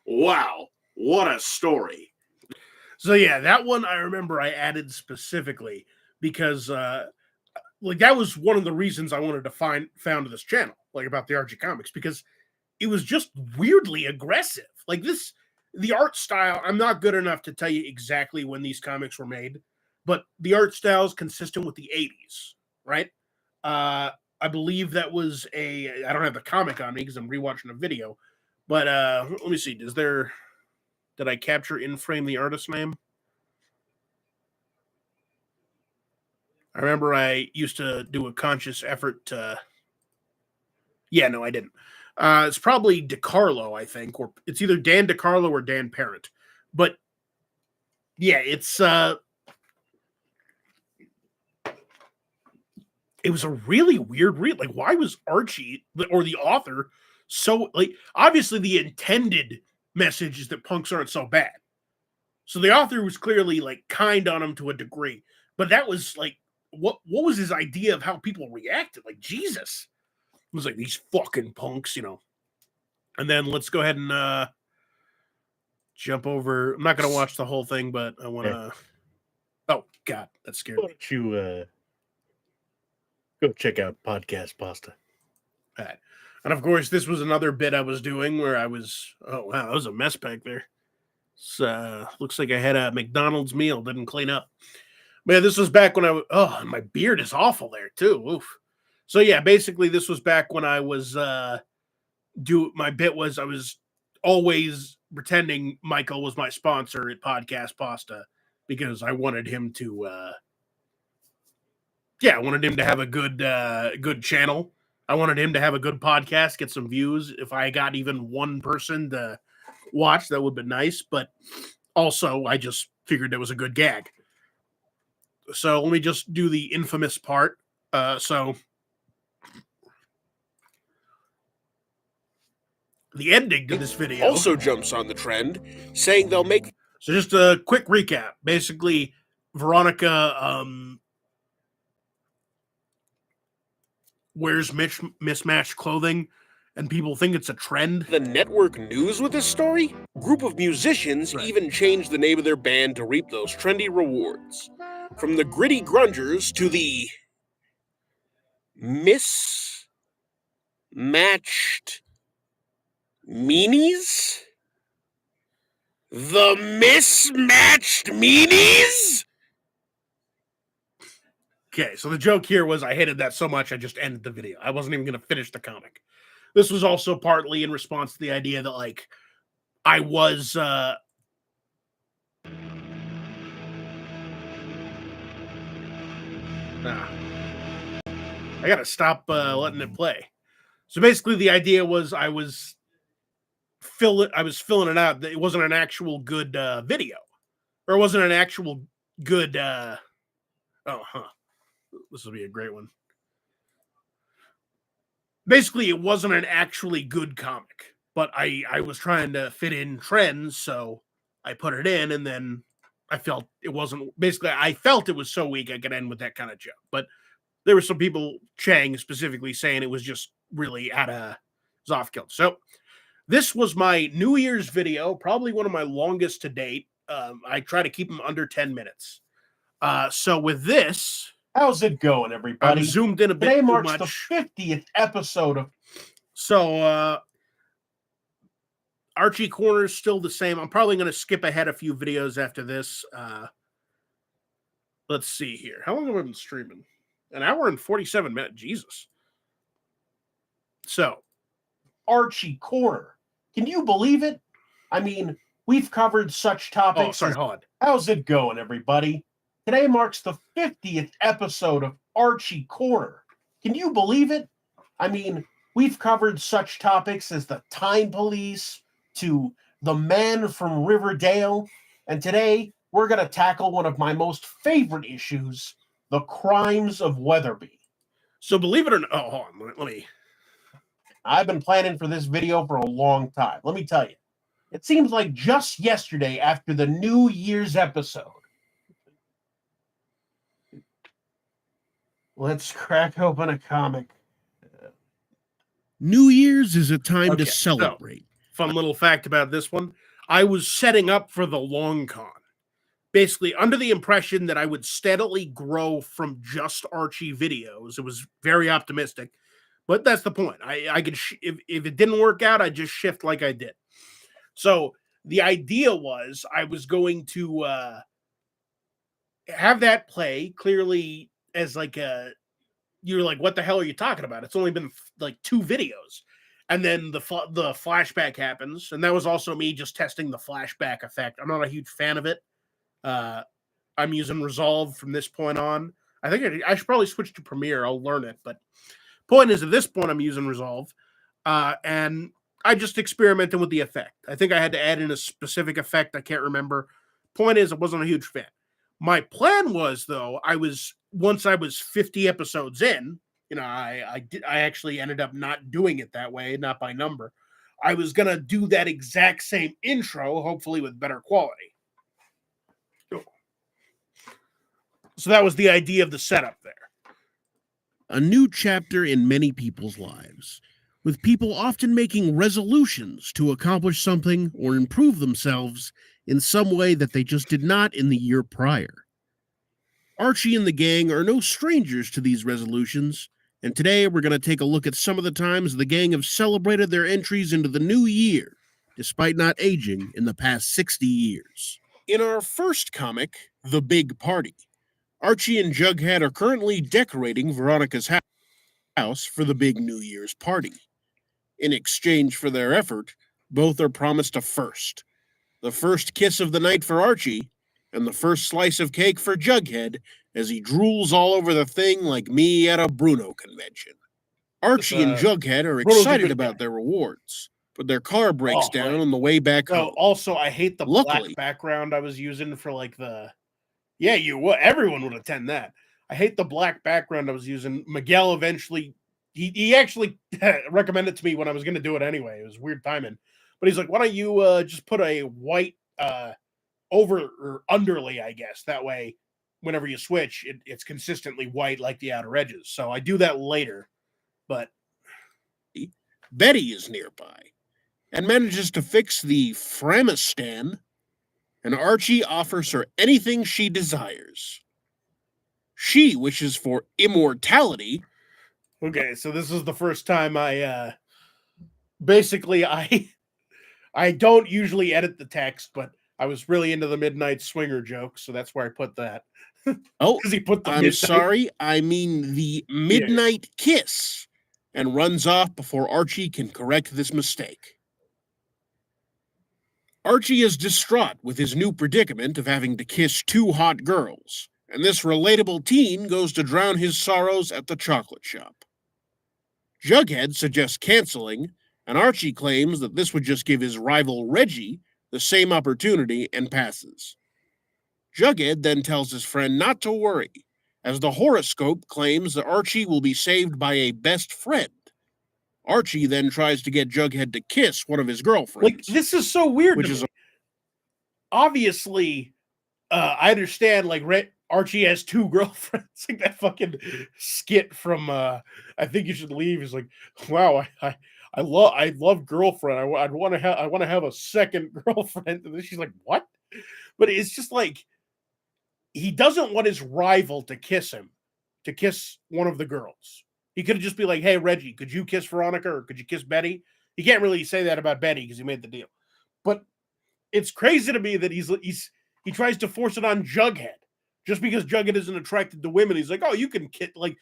Wow, what a story. So yeah, that one I remember I added specifically because like that was one of the reasons I wanted to found this channel, like about the Archie comics, because it was just weirdly aggressive. Like the art style, I'm not good enough to tell you exactly when these comics were made, but the art style is consistent with the 80s, right? I believe that was I don't have the comic on me because I'm rewatching a video, but let me see. Did I capture in frame the artist name? I remember I used to do a conscious effort to. Yeah, no, I didn't. It's probably DeCarlo, I think, or it's either Dan DeCarlo or Dan Parent. But yeah, it's it was a really weird read. Like, why was Archie or the author so like? Obviously, the intended message is that punks aren't so bad. So the author was clearly like kind on him to a degree, but that was like what was his idea of how people reacted? Like, Jesus. It was like these fucking punks, And then let's go ahead and jump over. I'm not gonna watch the whole thing, but I wanna Oh god, that scared Why me. don't you go check out Podcast Pasta? All right. And of course, this was another bit I was doing where I was oh wow, that was a mess back there. So looks like I had a McDonald's meal, didn't clean up. Man, this was back when and my beard is awful there too. Oof. So yeah, basically this was back when I was my bit was I was always pretending Michael was my sponsor at Podcast Pasta because I wanted him to I wanted him to have a good channel. I wanted him to have a good podcast, get some views. If I got even one person to watch, that would be nice. But also, I just figured it was a good gag. So let me just do the infamous part. So the ending to this video Also jumps on the trend, saying they'll make. So just a quick recap. Basically, Veronica wears mismatched clothing, and people think it's a trend. The network news with this story? Group of musicians even changed the name of their band to reap those trendy rewards. From the Gritty Grungers to the Mismatched Meanies? The Mismatched Meanies? Okay, so the joke here was I hated that so much I just ended the video. I wasn't even going to finish the comic. This was also partly in response to the idea that, like, I was I gotta stop letting it play. So basically the idea was I was filling it out. That it wasn't an actual good video. Or it wasn't an actual good this will be a great one. Basically, it wasn't an actually good comic, but I was trying to fit in trends, so I put it in, and then I felt it wasn't. Basically, I felt it was so weak I could end with that kind of joke. But there were some people, Chang specifically, saying it was just really off kilter. So this was my New Year's video, probably one of my longest to date. I try to keep them under 10 minutes. So with this. How's it going, everybody? I'm zoomed in a bit Today too marks much. the 50th episode of... So, Archie Corner is still the same. I'm probably going to skip ahead a few videos after this. Let's see here. How long have I been streaming? An hour and 47 minutes. Jesus. So, Archie Corner. Can you believe it? I mean, we've covered such topics. Oh, sorry, hold on. How's it going, everybody? Today marks the 50th episode of Archie Corner. Can you believe it? I mean, we've covered such topics as the Time Police to the Man from Riverdale, and today we're going to tackle one of my most favorite issues, the Crimes of Weatherby. So believe it or not, hold on, let me. I've been planning for this video for a long time. Let me tell you, it seems like just yesterday after the New Year's episode, let's crack open a comic. New Year's is a time to so, celebrate. Fun little fact about this one. I was setting up for the long con. Basically, under the impression that I would steadily grow from just Archie videos. It was very optimistic. But that's the point. I could, if it didn't work out, I'd just shift like I did. So the idea was I was going to have that play clearly as like you're like, what the hell are you talking about? It's only been like 2 videos. And then the flashback happens. And that was also me just testing the flashback effect. I'm not a huge fan of it. I'm using Resolve from this point on. I think I should probably switch to Premiere. I'll learn it. But point is, at this point, I'm using Resolve. And I just experimented with the effect. I think I had to add in a specific effect. I can't remember. Point is, I wasn't a huge fan. My plan was, though, once I was 50 episodes in, you know, I actually ended up not doing it that way, not by number. I was going to do that exact same intro, hopefully with better quality. So that was the idea of the setup there. A new chapter in many people's lives, with people often making resolutions to accomplish something or improve themselves in some way that they just did not in the year prior. Archie and the gang are no strangers to these resolutions, and today we're going to take a look at some of the times the gang have celebrated their entries into the new year, despite not aging in the past 60 years. In our first comic, The Big Party, Archie and Jughead are currently decorating Veronica's house for the big New Year's party. In exchange for their effort, both are promised a first. The first kiss of the night for Archie, and the first slice of cake for Jughead as he drools all over the thing like me at a Bruno convention. Archie and Jughead are Bruno's a excited good about guy. their rewards, but their car breaks Oh, down right. on the way back So home. also, I hate the Luckily- black background I was using for like the. Yeah, you would. Everyone would attend that. I hate the black background I was using. Miguel eventually, he actually recommended to me when I was going to do it anyway. It was weird timing, but he's like, "Why don't you just put a white over or underlay? I guess that way, whenever you switch, it's consistently white like the outer edges." So I do that later, but Betty is nearby and manages to fix the Framistan, and Archie offers her anything she desires. She wishes for immortality. okay, so this is the first time I basically I don't usually edit the text, but I was really into the midnight swinger joke, so that's where I put that. Oh, Because he put the I'm midnight- sorry, I mean the midnight kiss, and runs off before Archie can correct this mistake. Archie is distraught with his new predicament of having to kiss two hot girls, and this relatable teen goes to drown his sorrows at the chocolate shop. Jughead suggests canceling, and Archie claims that this would just give his rival Reggie the same opportunity and passes. Jughead then tells his friend not to worry, as the horoscope claims that Archie will be saved by a best friend. Archie then tries to get Jughead to kiss one of his girlfriends. Like, this is so weird. Which to is me. Obviously, I understand. Like, Archie has two girlfriends. Like that fucking skit from I Think You Should Leave is like, wow, I love girlfriend. I want to have a second girlfriend. And then she's like, what? But it's just like he doesn't want his rival to kiss one of the girls. He could just be like, hey, Reggie, could you kiss Veronica or could you kiss Betty? He can't really say that about Betty because he made the deal. But it's crazy to me that he tries to force it on Jughead just because Jughead isn't attracted to women. He's like, oh, you can kiss, like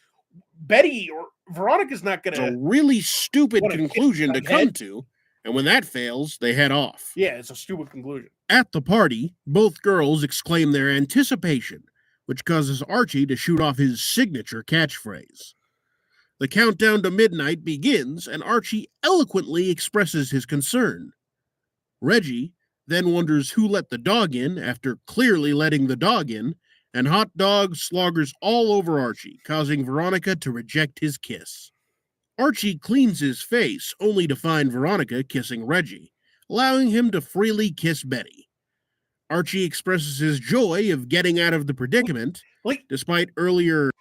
Betty or Veronica's not going It's a to. really stupid What a conclusion to Jughead. come to, and when that fails, they head off. Yeah, it's a stupid conclusion. At the party, both girls exclaim their anticipation, which causes Archie to shoot off his signature catchphrase. The countdown to midnight begins, and Archie eloquently expresses his concern. Reggie then wonders who let the dog in after clearly letting the dog in, and hot dog sloggers all over Archie, causing Veronica to reject his kiss. Archie cleans his face, only to find Veronica kissing Reggie, allowing him to freely kiss Betty. Archie expresses his joy of getting out of the predicament, despite earlier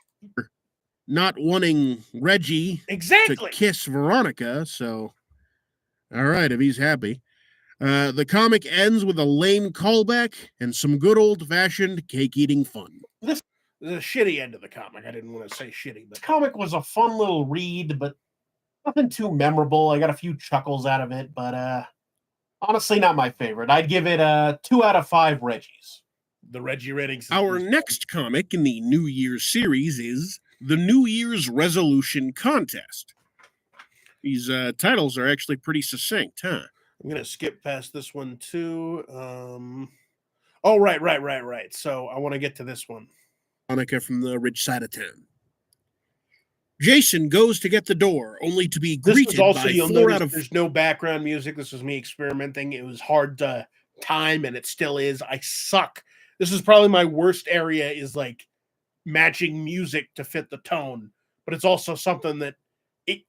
not wanting Reggie Exactly. to kiss Veronica, so all right, if he's happy. The comic ends with a lame callback and some good old-fashioned cake-eating fun. This is a shitty end of the comic. I didn't want to say shitty, but the comic was a fun little read, but nothing too memorable. I got a few chuckles out of it, but honestly, not my favorite. I'd give it 2 out of 5 Reggies. The Reggie ratings. Our next comic in the New Year's series is the New Year's Resolution Contest. These titles are actually pretty succinct, huh? I'm going to skip past this one too. Oh, right. So I want to get to this one. Monica from the rich side of town. Jason goes to get the door, only to be This greeted was also, by you'll 4 notice out of... there's no background music. This was me experimenting. It was hard to time, and it still is. I suck. This is probably my worst area, is like matching music to fit the tone, but it's also something that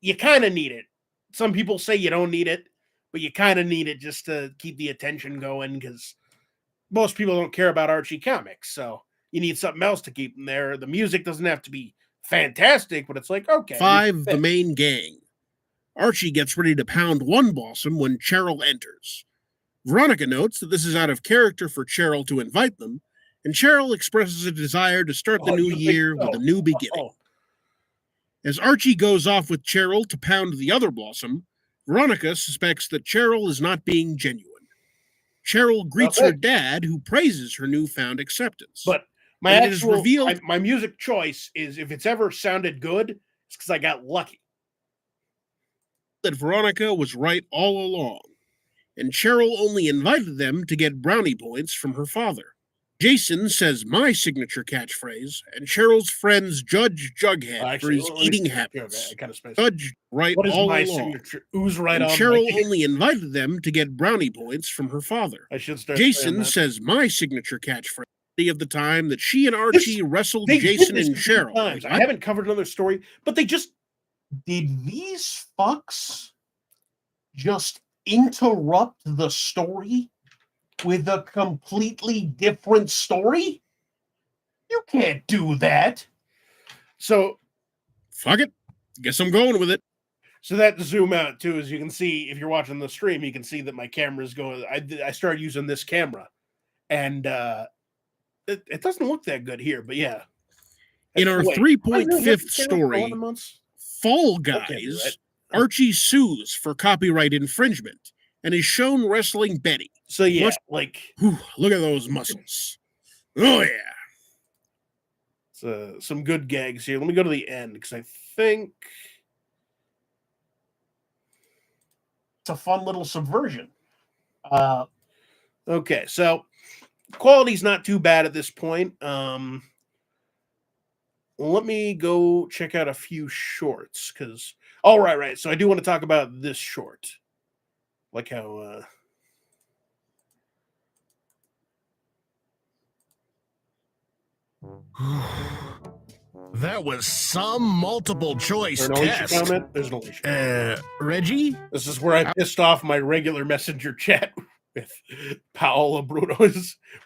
you kind of need it. Some people say you don't need it, but you kind of need it just to keep the attention going, because most people don't care about Archie comics, so you need something else to keep them there. The music doesn't have to be fantastic, but it's like, okay. 5, the main gang. Archie gets ready to pound one Blossom when Cheryl enters. Veronica notes that this is out of character for Cheryl to invite them, and Cheryl expresses a desire to start the new year with a new beginning. As Archie goes off with Cheryl to pound the other Blossom, Veronica suspects that Cheryl is not being genuine. Cheryl greets her dad, who praises her newfound acceptance. But my And it is actual revealed my music choice is, if it's ever sounded good, it's because I got lucky. that Veronica was right all along, and Cheryl only invited them to get brownie points from her father. Jason says my signature catchphrase, and Cheryl's friends judge Jughead for his eating habits. I kind of spaced. Judge right What is all my along. signature? Who's right And on? Cheryl only invited them to get brownie points from her father. I should start. saying Jason that. says my signature catchphrase of the time that she and Archie wrestled They did Jason this and a few Cheryl. times. I haven't covered another story, but they just Did these fucks just interrupt the story with a completely different story? You can't do that. so Fuck it. Guess I'm going with it. So that to zoom out too, as you can see, if you're watching the stream, you can see that my camera is going. I started using this camera, and it doesn't look that good here, but yeah. In our Wait, 3.5 for story, 11 months? Fall Okay, Guys, right. Archie sues for copyright infringement and is shown wrestling Betty. So yeah, Must- like Whew, look at those muscles. Oh yeah. some good gags here. Let me go to the end because I think It's a fun little subversion. okay. So quality's not too bad at this point. Let me go check out a few shorts because right. So I do want to talk about this short, like how That was some multiple choice there's an Alicia comment. There's an Alicia. Reggie? This is where I pissed off my regular messenger chat with Paola Bruno.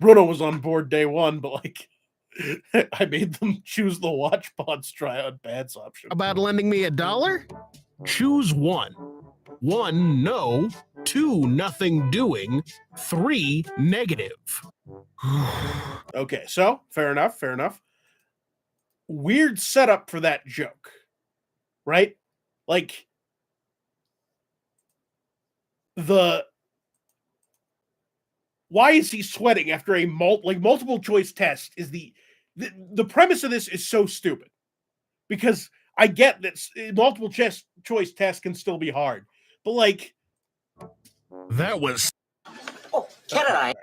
Bruno was on board day one, but like I made them choose the Watch Pods tryout pads option. About lending me $1? Choose one. 1, no. 2, nothing doing. 3, negative. Okay, so fair enough. Weird setup for that joke, right? Like why is he sweating after a multiple choice test? Is the premise of this is so stupid because I get that multiple choice tests can still be hard, but like That was Ken and I.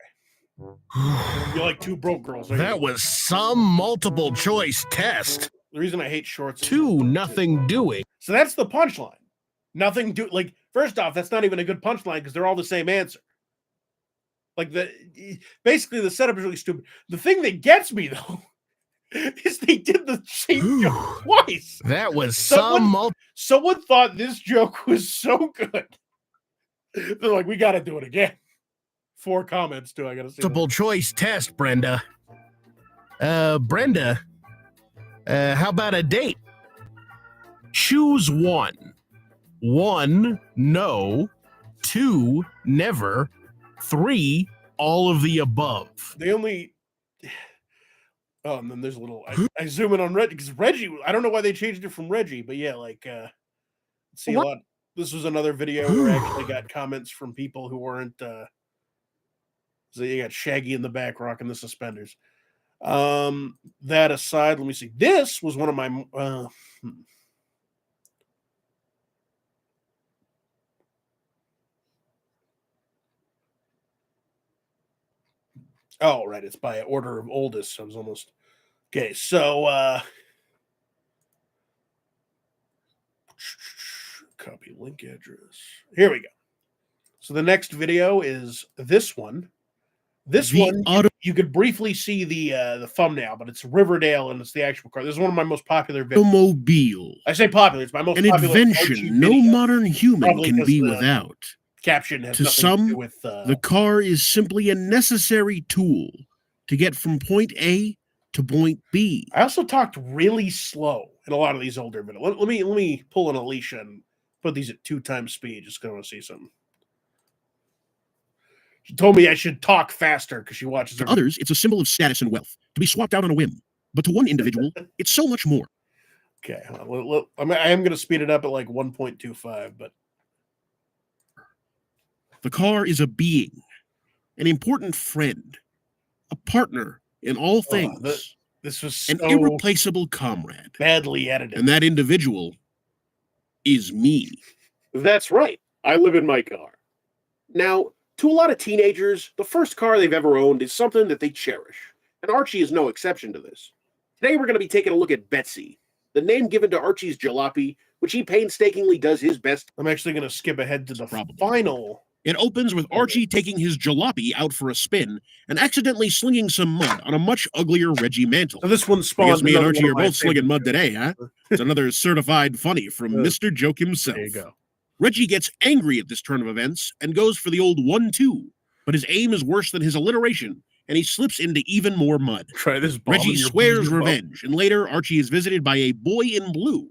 you're like two broke girls. aren't that you? was some multiple choice test. The reason I hate shorts. 2, nothing doing. So that's the punchline. Nothing do like first off, that's not even a good punchline because they're all the same answer. Like basically the setup is really stupid. The thing that gets me though is they did the same joke twice. That was Someone thought this joke was so good. They're like, we got to do it again. 4 comments too. I got to see. multiple choice test, Brenda. Brenda, how about a date? Choose one. 1, no. 2, never. 3, all of the above. They only. Oh, and then there's a little. I zoom in on Reggie because Reggie. I don't know why they changed it from Reggie, but yeah, like see a lot. This was another video where I actually got comments from people who weren't. So you got Shaggy in the back rocking the suspenders. That aside, let me see. This was one of my. Oh, right. It's by order of oldest. I was almost okay. So copy link address. Here we go. So the next video is this one. This one you could briefly see the thumbnail, but it's Riverdale and it's the actual car. This is one of my most popular videos. Automobile. I say popular. It's my most An popular invention no video. modern human Probably can 'cause be the without. Caption has To nothing some, to do with the car is simply a necessary tool to get from point A to point B. I also talked really slow in a lot of these older videos. Let me pull an Alicia and put these at 2 times speed. Just gonna see something. She told me I should talk faster because she watches. To others, it's a symbol of status and wealth, to be swapped out on a whim. But to one individual, it's so much more. Okay, I am gonna speed it up at like 1.25, but the car is a being, an important friend, a partner in all things. This was an so irreplaceable comrade. Badly edited. And that individual is me. That's right. I live in my car. Now, to a lot of teenagers, the first car they've ever owned is something that they cherish, and Archie is no exception to this. Today we're going to be taking a look at Betsy, the name given to Archie's jalopy, which he painstakingly does his best. I'm actually going to skip ahead to the final. It opens with Archie taking his jalopy out for a spin and accidentally slinging some mud on a much uglier Reggie Mantle. So this one I spawned. guess me and another Archie one are of my both slinging favorite mud today, huh? It's another certified funny from Mr. Joke himself. There you go. Reggie gets angry at this turn of events and goes for the old 1-2, but his aim is worse than his alliteration, and he slips into even more mud. Try this. Ball Reggie in your swears boot. revenge, and later Archie is visited by a boy in blue.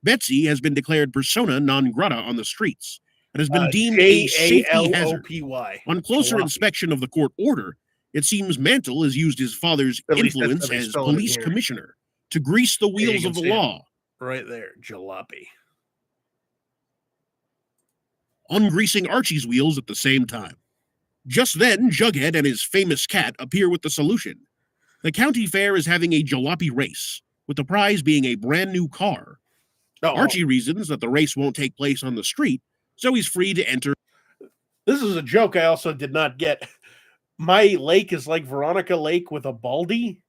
Betsy has been declared persona non grata on the streets and has been deemed a safety hazard. Jalopy. On closer Jalopy. inspection of the court order, it seems Mantle has used his father's At least that's influence how they as spell it police here. commissioner to grease the There you wheels can of the see it. law. Right there, jalopy. Ungreasing Archie's wheels at the same time. Just then, Jughead and his famous cat appear with the solution. The county fair is having a jalopy race, with the prize being a brand new car. Oh, Archie reasons that the race won't take place on the street, so he's free to enter. this is a joke I also did not get. My lake is like Veronica Lake with a baldy.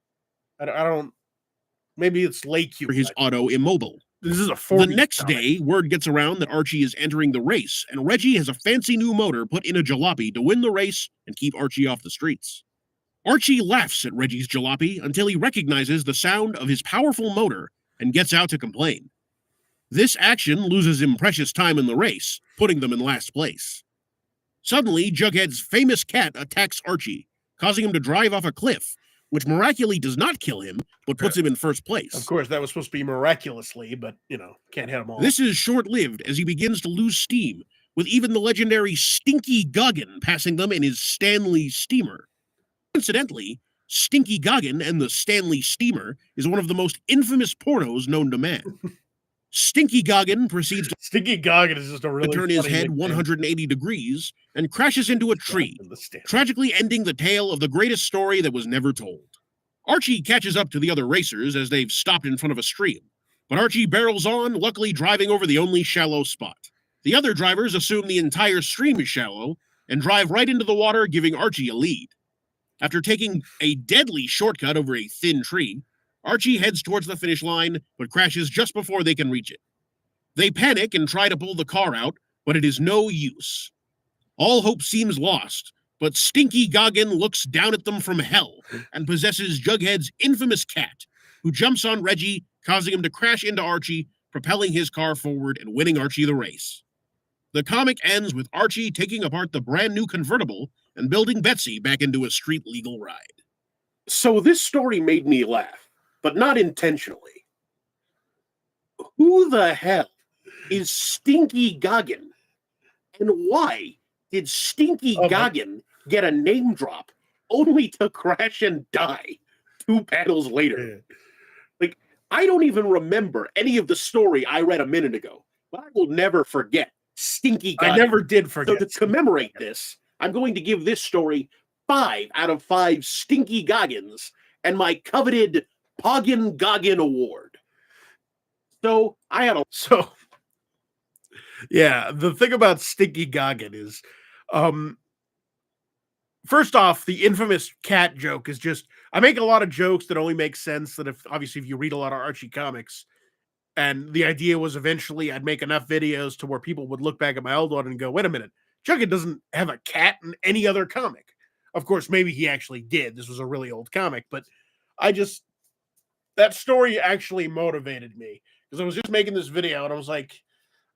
I don't. Maybe it's Lake for his auto immobile. This is a The 40 next comic. day, word gets around that Archie is entering the race, and Reggie has a fancy new motor put in a jalopy to win the race and keep Archie off the streets. Archie laughs at Reggie's jalopy until he recognizes the sound of his powerful motor and gets out to complain. This action loses him precious time in the race, putting them in last place. Suddenly, Jughead's famous cat attacks Archie, causing him to drive off a cliff, which miraculously does not kill him, but puts him in first place. Of course, that was supposed to be miraculously, but can't hit them all. This is short-lived as he begins to lose steam, with even the legendary Stinky Goggin passing them in his Stanley steamer. Incidentally, Stinky Goggin and the Stanley steamer is one of the most infamous pornos known to man. Stinky Goggin proceeds to Stinky Goggin is just a really turn his funny head nickname. 180 degrees and crashes into a tree, tragically ending the tale of the greatest story that was never told. Archie catches up to the other racers as they've stopped in front of a stream, but Archie barrels on, luckily driving over the only shallow spot. The other drivers assume the entire stream is shallow and drive right into the water, giving Archie a lead. After taking a deadly shortcut over a thin tree, Archie heads towards the finish line, but crashes just before they can reach it. They panic and try to pull the car out, but it is no use. All hope seems lost, but Stinky Goggin looks down at them from hell and possesses Jughead's infamous cat, who jumps on Reggie, causing him to crash into Archie, propelling his car forward and winning Archie the race. The comic ends with Archie taking apart the brand new convertible and building Betsy back into a street-legal ride. So this story made me laugh, but not intentionally. Who the hell is Stinky Goggin? And why did Stinky Goggin get a name drop only to crash and die 2 panels later? Like, I don't even remember any of the story I read a minute ago, but I will never forget Stinky Goggin. I never did forget. So to commemorate this, I'm going to give this story 5 out of 5 Stinky Goggins and my coveted Poggin Goggin Award. So I had a Yeah, the thing about Stinky Goggin is, first off, the infamous cat joke is just, I make a lot of jokes that only make sense that if you read a lot of Archie comics, and the idea was eventually I'd make enough videos to where people would look back at my old one and go, wait a minute, Jughead doesn't have a cat in any other comic. Of course, maybe he actually did. This was a really old comic, but that story actually motivated me because I was just making this video and I was like,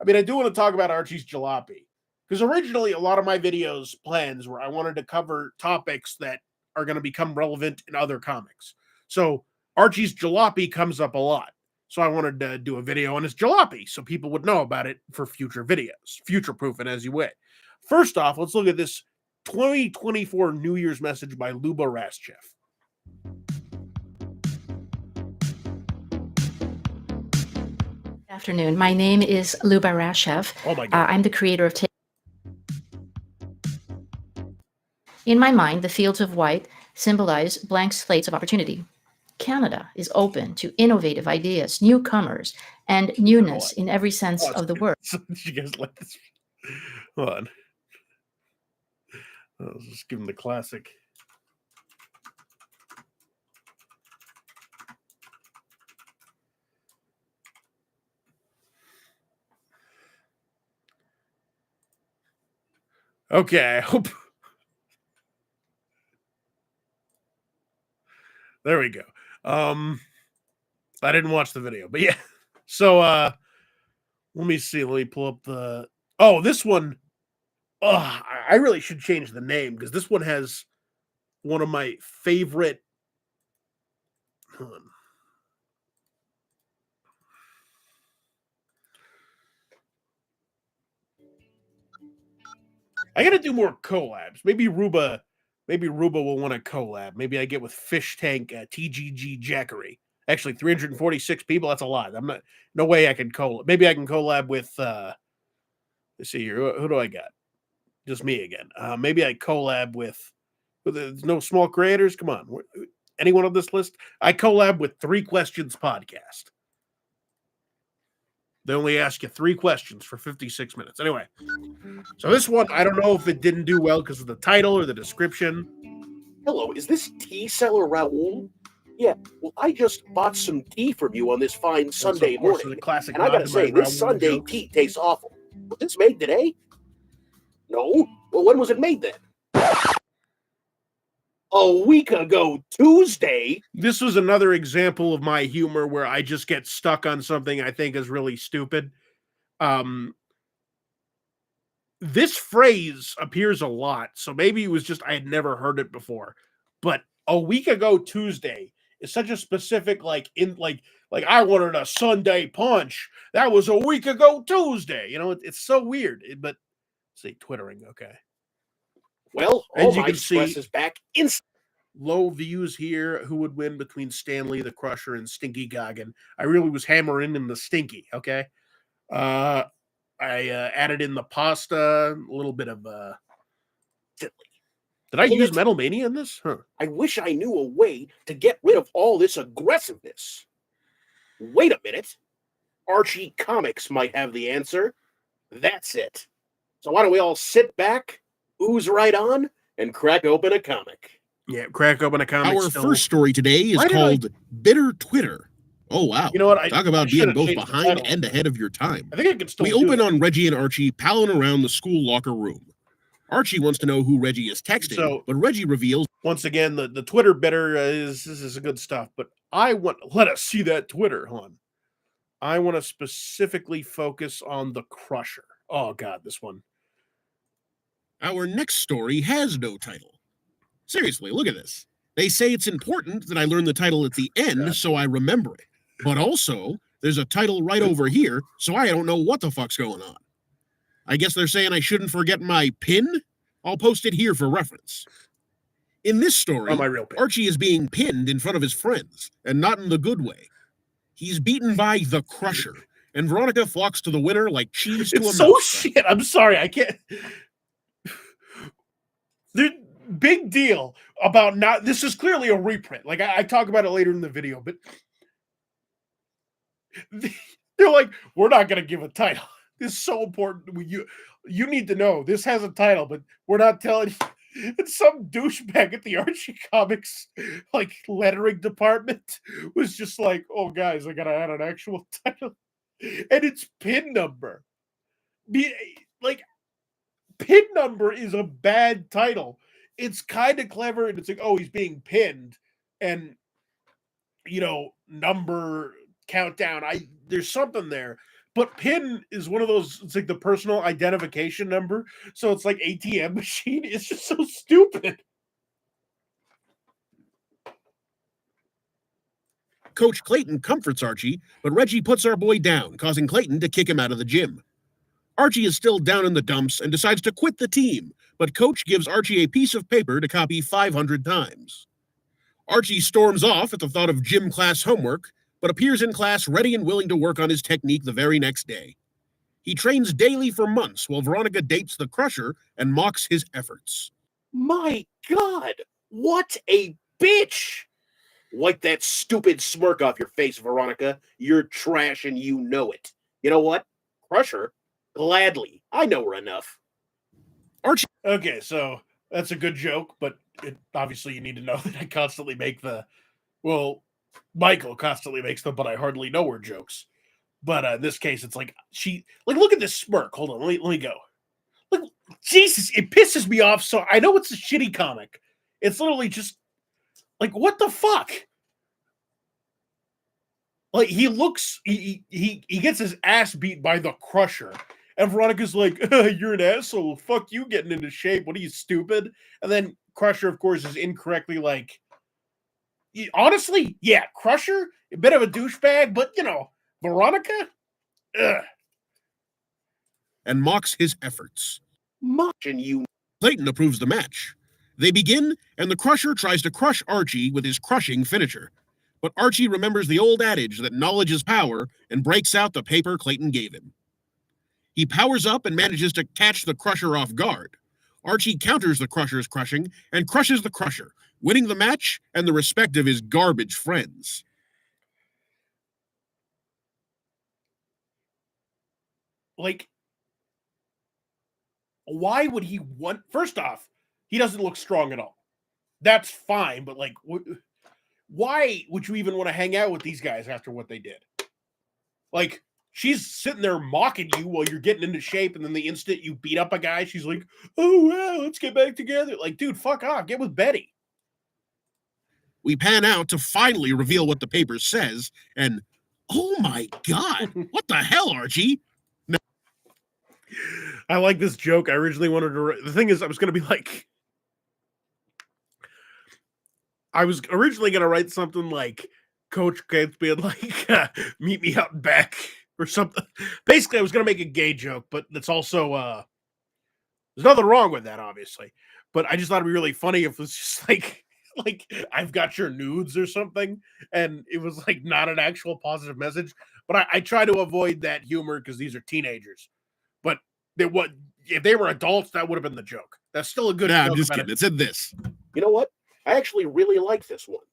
I do want to talk about Archie's Jalopy because originally a lot of my videos plans were I wanted to cover topics that are going to become relevant in other comics. So Archie's Jalopy comes up a lot. So I wanted to do a video on his jalopy so people would know about it for future videos, future-proof it as you would. First off, let's look at this 2024 New Year's message by Luba Raschev. Good afternoon. My name is Luba Raschev. Oh my God. I'm the creator of In my mind, the fields of white symbolize blank slates of opportunity. Canada is open to innovative ideas, newcomers, and newness in every sense of the word. So did you guys like this? Hold on. I'll just give him the classic. Okay, I hope. There we go. I didn't watch the video, but yeah. So let me see. Let me pull up the. Oh, this one. Oh, I really should change the name because this one has one of my favorite. Hold on. I gotta do more collabs. Maybe Ruba will want to collab. Maybe I get with Fish Tank, TGG Jackery. Actually, 346 people. That's a lot. I'm not. No way I can collab. Maybe I can collab with. Let's see here. Who do I got? Just me again. Maybe I collab with. There's no small creators. Come on. Anyone on this list? I collab with 3 Questions Podcast. They only ask you 3 questions for 56 minutes. Anyway, so this one, I don't know if it didn't do well because of the title or the description. Hello, is this tea seller Raul? Yeah, well, I just bought some tea from you on this fine Sunday morning. Classic and I gotta say, this Sunday tea tastes awful. Was this made today? No? Well, when was it made then? A week ago, Tuesday. This was another example of my humor where I just get stuck on something I think is really stupid. This phrase appears a lot, so maybe it was just I had never heard it before. But a week ago Tuesday is such a specific like I wanted a Sunday punch. That was a week ago Tuesday. You know, it's so weird. But say twittering, okay. Well, as you can see, is back in low views here. Who would win between Stanley the Crusher and Stinky Goggin? I really was hammering in the Stinky. Okay, I added in the pasta, a little bit of Did I use Metal Mania in this? Huh. I wish I knew a way to get rid of all this aggressiveness. Wait a minute. Archie Comics might have the answer. That's it. So why don't we all sit back, ooze right on, and crack open a comic? Yeah, crack open a comic. Our first story today is called Bitter Twitter. Oh, wow. You know what? Talk about being both behind and ahead of your time. I think I can still We open on Reggie and Archie palling around the school locker room. Archie wants to know who Reggie is texting, but Reggie reveals. Once again, the Twitter bitter this is good stuff, but let us see that Twitter, hon. I want to specifically focus on the Crusher. Oh, God, this one. Our next story has no title. Seriously, look at this. They say it's important that I learn the title at the end so I remember it. But also, there's a title right over here, so I don't know what the fuck's going on. I guess they're saying I shouldn't forget my pin? I'll post it here for reference. In this story, my real pin. Archie is being pinned in front of his friends, and not in the good way. He's beaten by the Crusher, and Veronica flocks to the winner like cheese to a so mouse. shit. I'm sorry, I can't. Big deal about not. This is clearly a reprint. Like I talk about it later in the video, but they're like, we're not going to give a title. This is so important. You need to know this has a title, but we're not telling you. And some douchebag at the Archie Comics like lettering department was just like, oh guys, I gotta add an actual title. And it's pin number. Like pin number is a bad title. It's kind of clever, and it's like, oh, he's being pinned, and number countdown. There's something there, but pin is one of those. It's like the personal identification number, so it's like ATM machine. It's just so stupid. Coach Clayton comforts Archie, but Reggie puts our boy down, causing Clayton to kick him out of the gym. Archie is still down in the dumps and decides to quit the team, but Coach gives Archie a piece of paper to copy 500 times. Archie storms off at the thought of gym class homework, but appears in class ready and willing to work on his technique the very next day. He trains daily for months while Veronica dates the Crusher and mocks his efforts. My God, what a bitch! Wipe that stupid smirk off your face, Veronica. You're trash and you know it. You know what? Crush her. Gladly. I know her enough. Okay, so that's a good joke, but obviously you need to know that I constantly make Michael constantly makes the "but I hardly know her" jokes. But in this case, it's like look at this smirk. Hold on, let me go. Like, Jesus, it pisses me off. So I know it's a shitty comic. It's literally just like, what the fuck? Like, he gets his ass beat by the Crusher. And Veronica's like, you're an asshole. Fuck you getting into shape. What are you, stupid? And then Crusher, of course, is incorrectly like, honestly, yeah, Crusher, a bit of a douchebag, but, Veronica? Ugh. And mocks his efforts. Mocking you. Clayton approves the match. They begin, and the Crusher tries to crush Archie with his crushing finisher. But Archie remembers the old adage that knowledge is power and breaks out the paper Clayton gave him. He powers up and manages to catch the Crusher off guard. Archie counters the Crusher's crushing and crushes the Crusher, winning the match and the respect of his garbage friends. Like, why would he want... First off, he doesn't look strong at all. That's fine, but like, why would you even want to hang out with these guys after what they did? Like, she's sitting there mocking you while you're getting into shape, and then the instant you beat up a guy, she's like, oh, wow, let's get back together. Like, dude, fuck off. Get with Betty. We pan out to finally reveal what the paper says, and oh my God, what the hell, Archie? No. I like this joke. I originally wanted to... The thing is, I was going to be like... I was originally going to write something like Coach Gates being like, meet me out back or something. Basically, I was going to make a gay joke, but that's also... there's nothing wrong with that, obviously. But I just thought it'd be really funny if it was just like I've got your nudes or something, and it was like not an actual positive message. But I try to avoid that humor because these are teenagers. But if they were adults, that would have been the joke. That's still a good joke. I'm just kidding. It said this. You know what? I actually really like this one.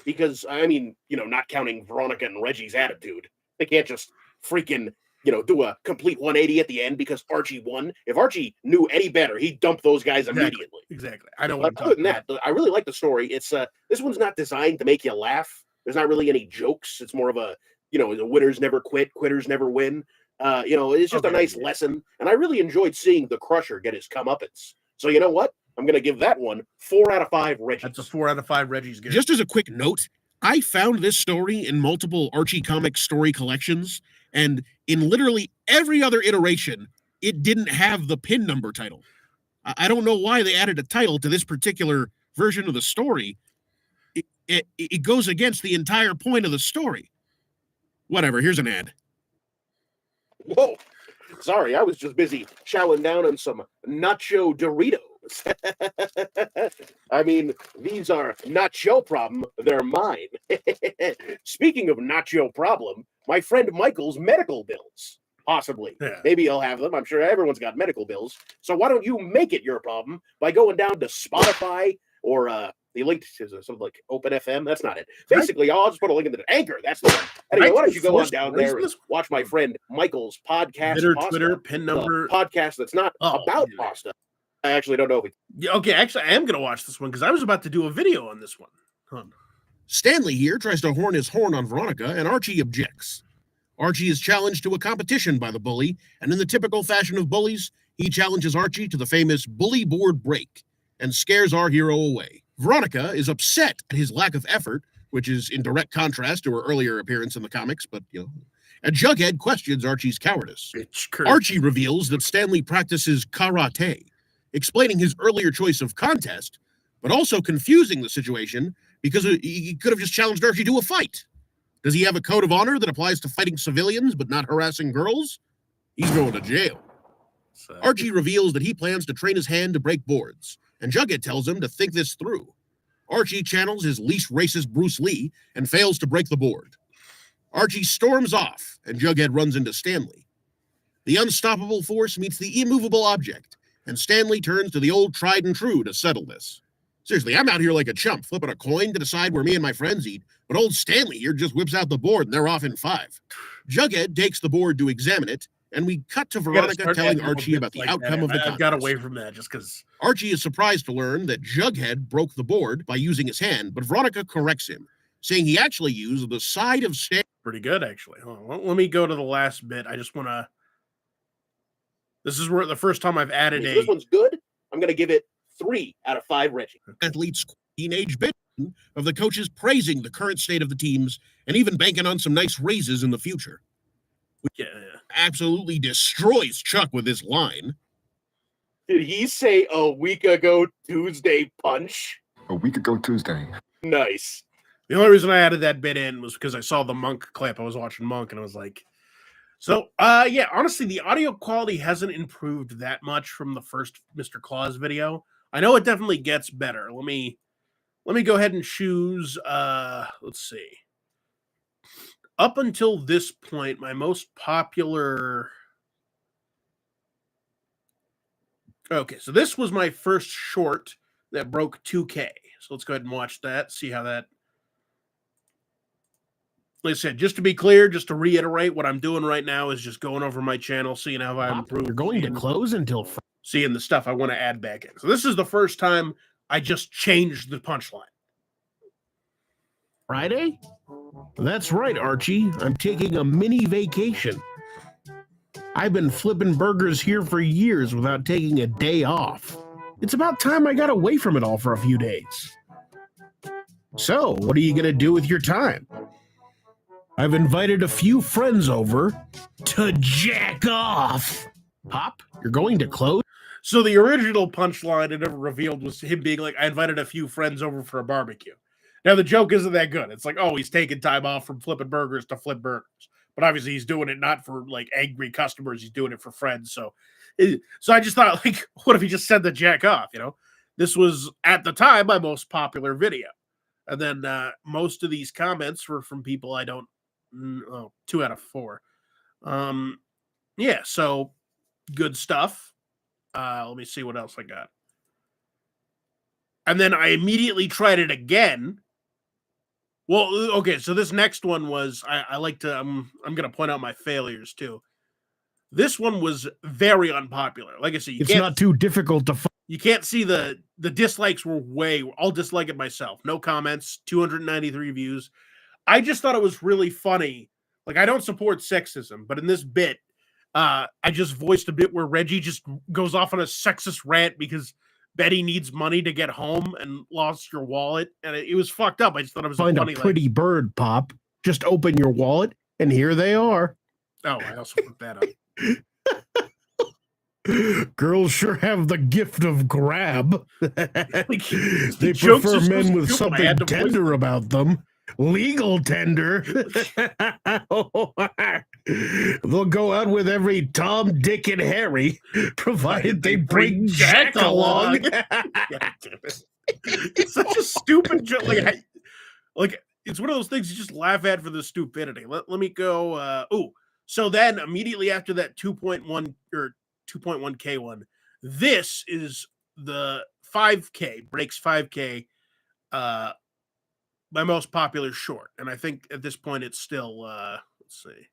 Because, I mean, not counting Veronica and Reggie's attitude, they can't just freaking, do a complete 180 at the end because Archie won. If Archie knew any better, he'd dump those guys immediately. Exactly. I don't want to. Other than that, I really like the story. It's this one's not designed to make you laugh. There's not really any jokes. It's more of a, the winners never quit, quitters never win. It's just a nice lesson. And I really enjoyed seeing the Crusher get his comeuppance. So you know what? I'm going to give that one 4 out of 5 Reggies. That's a 4 out of 5 Reggies. Just as a quick note, I found this story in multiple Archie comic story collections, and in literally every other iteration, it didn't have the pin number title. I don't know why they added a title to this particular version of the story. It goes against the entire point of the story. Whatever, here's an ad. Whoa. Sorry, I was just busy chowing down on some nacho Doritos. I mean, these are not your problem, they're mine. Speaking of not your problem, my friend Michael's medical bills. Possibly. Yeah. Maybe he'll have them. I'm sure everyone's got medical bills. So why don't you make it your problem by going down to Spotify or the link to something like Open FM? That's not it. Basically, I'll just put a link in the Anchor. That's the one. Anyway, why don't you go on down there and watch my friend Michael's podcast. Twitter, pin number. Podcast that's not about pasta. I actually don't know if okay, actually, I am going to watch this one because I was about to do a video on this one. Stanley here tries to horn his horn on Veronica, and Archie objects. Archie is challenged to a competition by the bully, and in the typical fashion of bullies, he challenges Archie to the famous bully board break and scares our hero away. Veronica is upset at his lack of effort, which is in direct contrast to her earlier appearance in the comics, but, and Jughead questions Archie's cowardice. Archie reveals that Stanley practices karate, explaining his earlier choice of contest, but also confusing the situation because he could have just challenged Archie to a fight. Does he have a code of honor that applies to fighting civilians but not harassing girls? He's going to jail. Archie reveals that he plans to train his hand to break boards, and Jughead tells him to think this through. Archie channels his least racist Bruce Lee and fails to break the board. Archie storms off, and Jughead runs into Stanley. The unstoppable force meets the immovable object, and Stanley turns to the old tried and true to settle this. Seriously, I'm out here like a chump, flipping a coin to decide where me and my friends eat, but old Stanley here just whips out the board and they're off in 5. Jughead takes the board to examine it, and we cut to Veronica telling Archie about the outcome of the contest. I got away from that just because. Archie is surprised to learn that Jughead broke the board by using his hand, but Veronica corrects him, saying he actually used the side of Stan. Pretty good, actually. Hold on, let me go to the last bit. I just want to. This is where the first time I've added If this one's good, I'm going to give it 3 out of 5 Reggie. Athletes teenage bit of the coaches praising the current state of the teams and even banking on some nice raises in the future. Yeah. Absolutely destroys Chuck with this line. Did he say a week ago Tuesday punch? A week ago Tuesday. Nice. The only reason I added that bit in was because I saw the Monk clip. I was watching Monk and I was like, so, yeah, honestly, the audio quality hasn't improved that much from the first Mr. Claus video. I know it definitely gets better. Let me go ahead and choose, let's see. Up until this point, my most popular... Okay, so this was my first short that broke 2K. So let's go ahead and watch that, see how that... Like I said, just to be clear, just to reiterate, what I'm doing right now is just going over my channel, seeing how I improve. You're going to close until seeing the stuff I want to add back in. So this is the first time I just changed the punchline. Friday? That's right, Archie. I'm taking a mini vacation. I've been flipping burgers here for years without taking a day off. It's about time I got away from it all for a few days. So, what are you going to do with your time? I've invited a few friends over to jack off. Pop, you're going to close? So the original punchline it never revealed was him being like, I invited a few friends over for a barbecue. Now the joke isn't that good. It's like, oh, he's taking time off from flipping burgers to flip burgers. But obviously he's doing it not for like angry customers. He's doing it for friends. So I just thought, like, what if he just said the jack off, you know? This was, at the time, my most popular video. And then most of these comments were from people I don't, 2 out of 4. Yeah, so good stuff. Let me see what else I got. And then I immediately tried it again. Well, okay, so this next one was, I like to, I'm going to point out my failures too. This one was very unpopular. Like I said, it's not too difficult to you can't see the dislikes were I'll dislike it myself. No comments, 293 views. I just thought it was really funny. Like, I don't support sexism, but in this bit, I just voiced a bit where Reggie just goes off on a sexist rant because Betty needs money to get home and lost your wallet. And it was fucked up. I just thought it was Find funny. a pretty bird, Pop. Just open your wallet, and here they are. Oh, I also put that up. Girls sure have the gift of grab. Like, they prefer men with something tender about them. Legal tender. They'll go out with every Tom, Dick, and Harry, provided they bring Jack along. It's such a stupid joke. Like it's one of those things you just laugh at for the stupidity. Let me go. So then immediately after that 2.1 or 2.1K one, this is the 5K, breaks 5K. My most popular short, and I think at this point it's still let's see.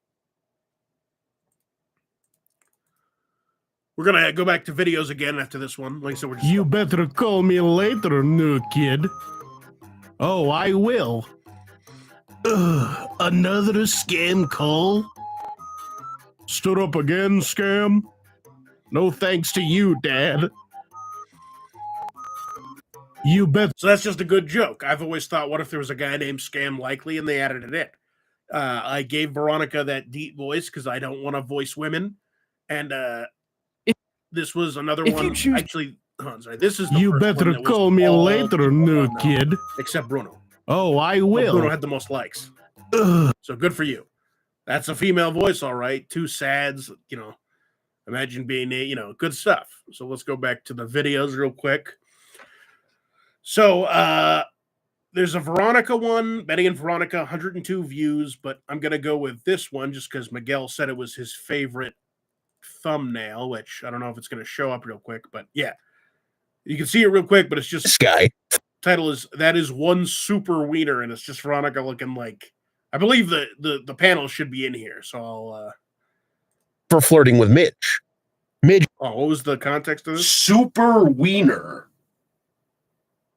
We're gonna go back to videos again after this one. Like I said, we're just you better call me later, new kid. Oh, I will. Another scam call? Stood up again, scam? No thanks to you, Dad. You bet. So that's just a good joke. I've always thought, what if there was a guy named Scam Likely and they added it in? I gave Veronica that deep voice because I don't want to voice women. And this was another one. Actually, sorry, this is the you first better one call me later, new kid. Except Bruno. Oh, I will. Bruno had the most likes. So good for you. That's a female voice, all right. 2 sads, you know. Imagine being, good stuff. So let's go back to the videos real quick. So there's a Veronica one, Betty and Veronica, 102 views, but I'm going to go with this one just because Miguel said it was his favorite thumbnail, which I don't know if it's going to show up real quick, but yeah. You can see it real quick, but it's just... This guy title is That Is One Super Wiener, and it's just Veronica looking like, I believe the panel should be in here, so I'll for flirting with Midge. Midge. Oh, what was the context of this? Super Wiener.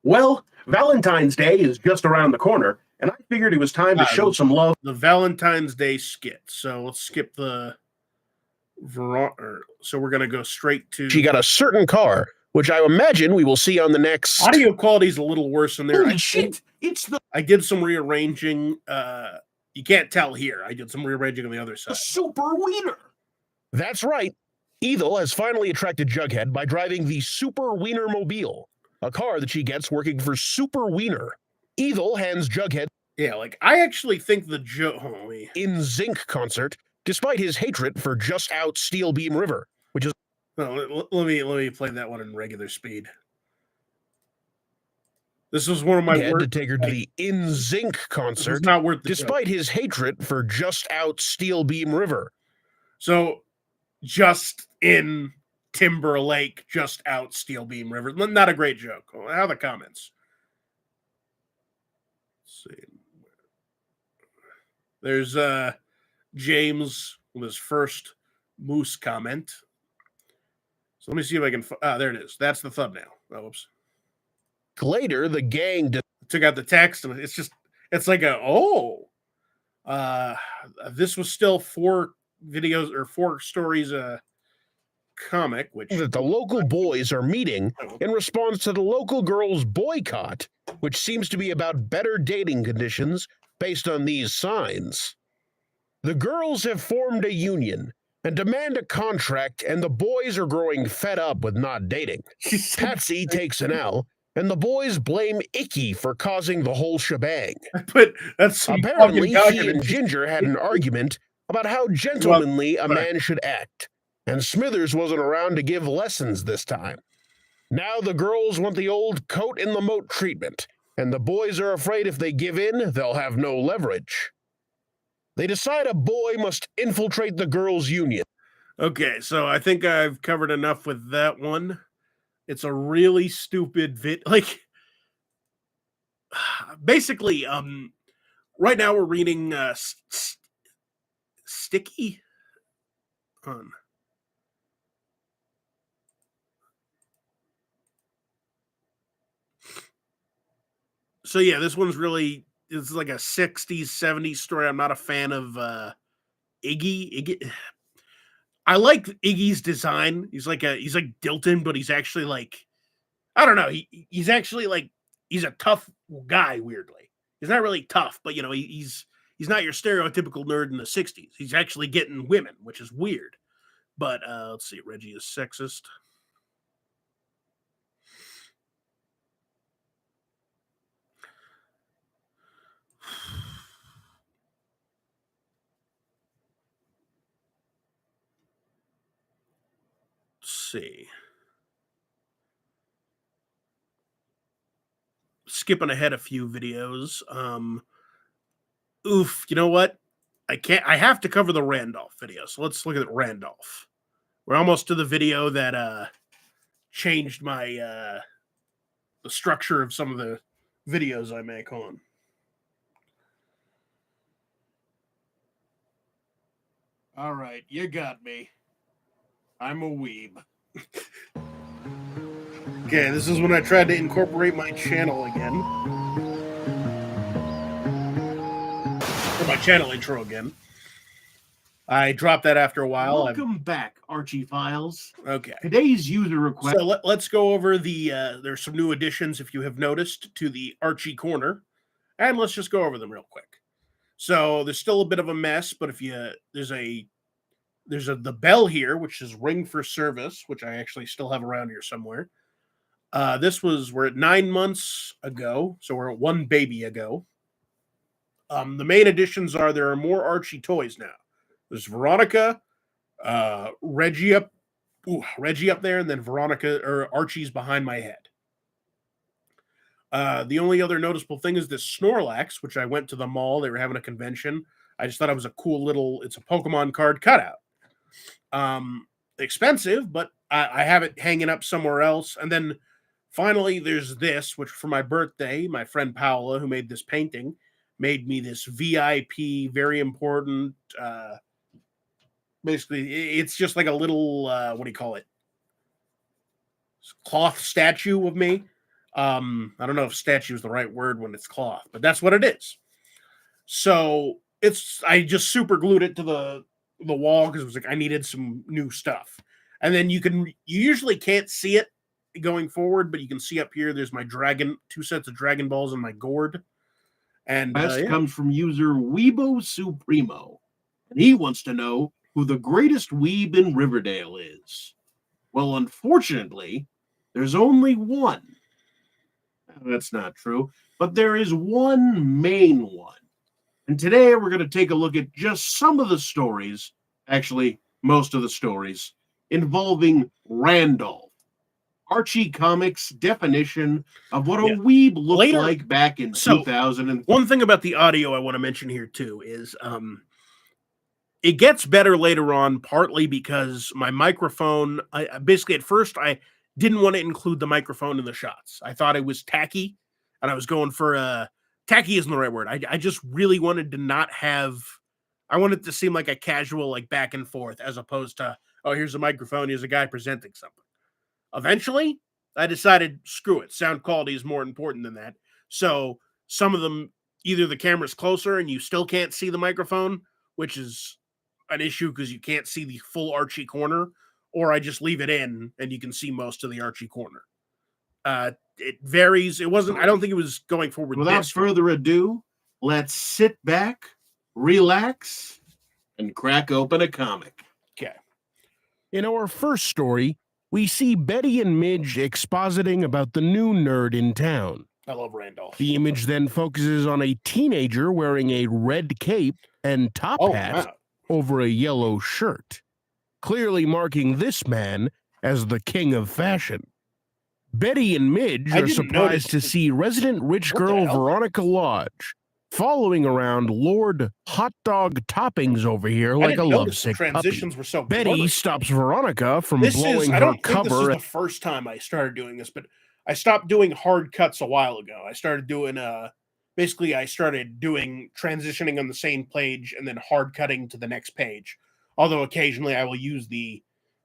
Well, Valentine's Day is just around the corner, and I figured it was time to show some love. The Valentine's Day skit. So let's skip the so we're gonna go straight to. She got a certain car, which I imagine we will see on the next. Audio quality is a little worse in there. Holy shit! It's the I did some rearranging. You can't tell here. I did some rearranging on the other side. Super Wiener. That's right. Ethel has finally attracted Jughead by driving the Super Wiener Mobile, a car that she gets working for Super Wiener. Ethel hands Jughead. Yeah, like I actually think the in Zinc concert, despite his hatred for Just Out Steel Beam River, which is. No, let me play that one in regular speed. This was one of my worst. To take her to the In Zinc concert, not worth despite his hatred for Just Out Steel Beam River. So, just in Timberlake, just out Steel Beam River. Not a great joke. How are the comments? Let's see. There's James with his first Moose comment. So let me see if I can. There it is. That's the thumbnail. Oh, whoops. Later, the gang took out the text, and it's like this was still 4 videos or 4 stories comic, which that the local boys are meeting in response to the local girls' boycott, which seems to be about better dating conditions based on these signs. The girls have formed a union and demand a contract, and the boys are growing fed up with not dating. Patsy takes an L, and the boys blame Icky for causing the whole shebang. But that's apparently he and Ginger had an argument about how gentlemanly a man should act, and Smithers wasn't around to give lessons this time. Now the girls want the old coat in the moat treatment, and the boys are afraid if they give in, they'll have no leverage. They decide a boy must infiltrate the girls' union. Okay, so I think I've covered enough with that one. It's a really stupid basically, right now we're reading Sticky on. So yeah, this one's really, it's like a 60s, 70s story. I'm not a fan of Iggy. I like Iggy's design. He's like Dilton, but he's actually like, I don't know. He's actually like, he's a tough guy, weirdly. He's not really tough, but he's not your stereotypical nerd in the 60s. He's actually getting women, which is weird. But let's see, Reggie is sexist. See. Skipping ahead a few videos. You know what? I have to cover the Randolph video. So let's look at Randolph. We're almost to the video that changed my the structure of some of the videos I make on. All right, you got me. I'm a weeb. Okay, this is when I tried to incorporate my channel again. Or my channel intro again. I dropped that after a while. Welcome back, Archie Files. Okay. Today's user request. So let's go over the, there's some new additions, if you have noticed, to the Archie Corner. And let's just go over them real quick. So there's still a bit of a mess, but if you, there's the bell here, which is ring for service, which I actually still have around here somewhere. We're at 9 months ago, so we're at 1 baby ago. The main additions are there are more Archie toys now. There's Veronica, Reggie up there, and then Veronica or Archie's behind my head. The only other noticeable thing is this Snorlax, which I went to the mall. They were having a convention. I just thought it was a cool little. It's a Pokemon card cutout. Expensive, but I have it hanging up somewhere else. And then finally, there's this, which for my birthday, my friend Paola, who made this painting, made me this VIP, very important. Basically, it's just like a little, what do you call it? Cloth statue of me. I don't know if statue is the right word when it's cloth, but that's what it is. So I just super glued it to the wall because it was like I needed some new stuff. And then you usually can't see it going forward, but you can see up here there's my two sets of Dragon Balls and my gourd. And Best comes from user Weebo Supremo, and he wants to know who the greatest weeb in Riverdale is. Well, unfortunately, there's only one. That's not true, but there is one main one. And today we're going to take a look at just some of the stories, actually most of the stories, involving Randolph. Archie Comics' definition of what a weeb looked like back in 2000. One thing about the audio I want to mention here too is it gets better later on, partly because my microphone, basically at first I didn't want to include the microphone in the shots. I thought it was tacky, and I was going for tacky isn't the right word. I just really wanted to not have, I wanted to seem like a casual, like back and forth, as opposed to, oh, here's a microphone, here's a guy presenting something. Eventually, I decided, screw it. Sound quality is more important than that. So some of them, either the camera's closer and you still can't see the microphone, which is an issue because you can't see the full Archie corner, or I just leave it in and you can see most of the Archie corner. It varies. It wasn't, I don't think it was going forward. Without further ado, let's sit back, relax, and crack open a comic. Okay. In our first story, we see Betty and Midge expositing about the new nerd in town. I love Randolph. The image then focuses on a teenager wearing a red cape and top hat over a yellow shirt, clearly marking this man as the king of fashion. Betty and Midge are surprised to see resident rich girl Veronica Lodge following around Lord Hot Dog Toppings over here like a lovesick transitions puppy. were so Betty blurry. stops Veronica from blowing I her don't think cover. this is the first time I started doing this, but I stopped doing hard cuts a while ago. I started doing basically I started doing transitioning on the same page and then hard cutting to the next page. Although occasionally I will use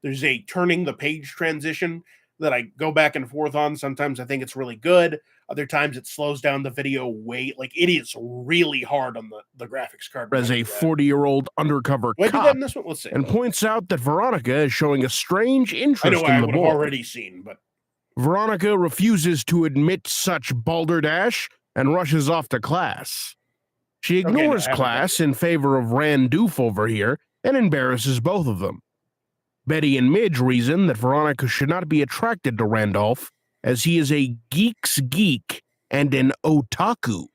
there's a turning the page transition that I go back and forth on. Sometimes I think it's really good. Other times it slows down the video way. Like, it is really hard on the graphics card. As a 40-year-old undercover Wait, cop, that in this one? Let's see. and points out that Veronica is showing a strange interest I know in I the would have boy. already seen, but Veronica refuses to admit such balderdash and rushes off to class. She ignores class in favor of Randoof over here and embarrasses both of them. Betty and Midge reason that Veronica should not be attracted to Randolph, as he is a geek's geek and an otaku.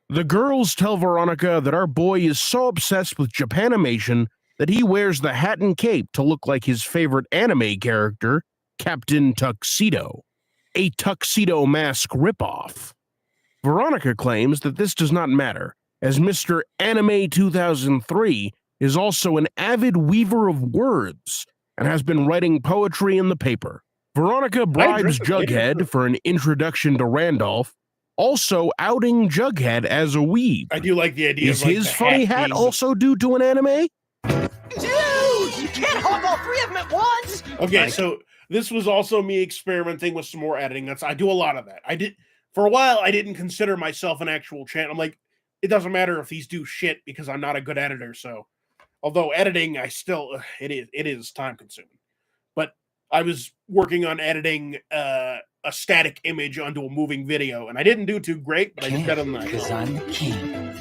The girls tell Veronica that our boy is so obsessed with Japanimation that he wears the hat and cape to look like his favorite anime character, Captain Tuxedo, a tuxedo mask ripoff. Veronica claims that this does not matter, as Mr. Anime 2003 is also an avid weaver of words and has been writing poetry in the paper. Veronica bribes Jughead for an introduction to Randolph, also outing Jughead as a weeb. I do like the idea. Is his funny hat also due to an anime? Dude, you can't hold all three of them at once. Okay, so this was also me experimenting with some more editing. I do a lot of that. For a while, I didn't consider myself an actual channel. I'm like, it doesn't matter if these do shit because I'm not a good editor. So, although editing, it is time consuming. But I was working on editing a static image onto a moving video, and I didn't do too great, but I did better than that. Because I'm the king.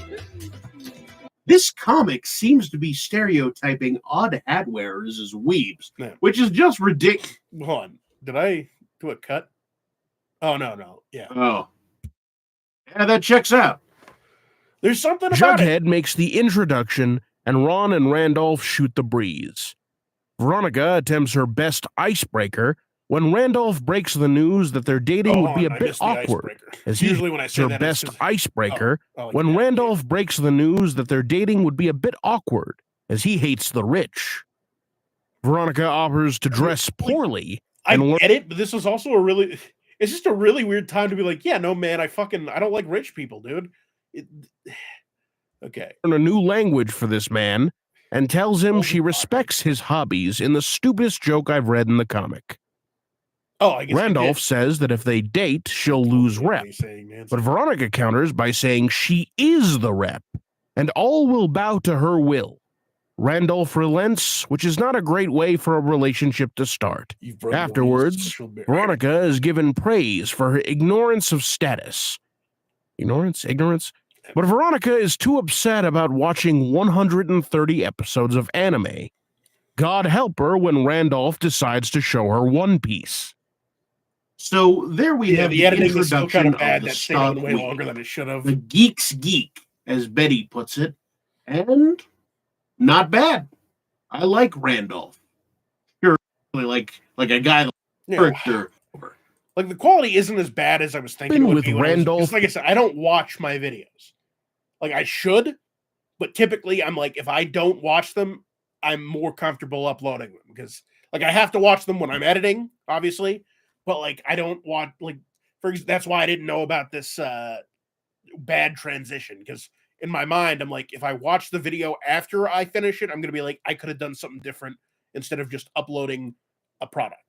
This comic seems to be stereotyping odd hat wearers as weebs, which is just ridiculous. Hold on. Did I do a cut? Oh, no. Yeah. Oh. Yeah, that checks out. There's something about Jughead makes the introduction, and Ron and Randolph shoot the breeze. Veronica attempts her best icebreaker when Randolph breaks the news that their dating would be a bit awkward, as he usually when I say her that, best icebreaker like when Randolph breaks the news that their dating would be a bit awkward, as he hates the rich. Veronica offers to dress poorly. I get it, but this was also it's just a really weird time to be like, yeah, no, man, I don't like rich people, dude. Okay. Learn a new language for this man and tells him she respects his hobbies in the stupidest joke I've read in the comic. Oh, I guess Randolph says that if they date, she'll lose rep. But Veronica counters by saying she is the rep, and all will bow to her will. Randolph relents, which is not a great way for a relationship to start. Afterwards, Veronica is given praise for her ignorance of status. Ignorance? But Veronica is too upset about watching 130 episodes of anime. God help her when Randolph decides to show her One Piece. So there we have the editing is still kind introduction of bad. of the That stayed on Stock way Week. longer than it should have. The geek's geek, as Betty puts it, and not bad. I like Randolph. You're really like a guy, character. Like the quality isn't as bad as I was thinking. It would With be when I was- Randolph- 'cause like I said, I don't watch my videos. Like I should, but typically I'm like, if I don't watch them, I'm more comfortable uploading them because like I have to watch them when I'm editing, obviously. But like I don't want that's why I didn't know about this bad transition because in my mind I'm like if I watch the video after I finish it I'm gonna be like I could have done something different instead of just uploading a product.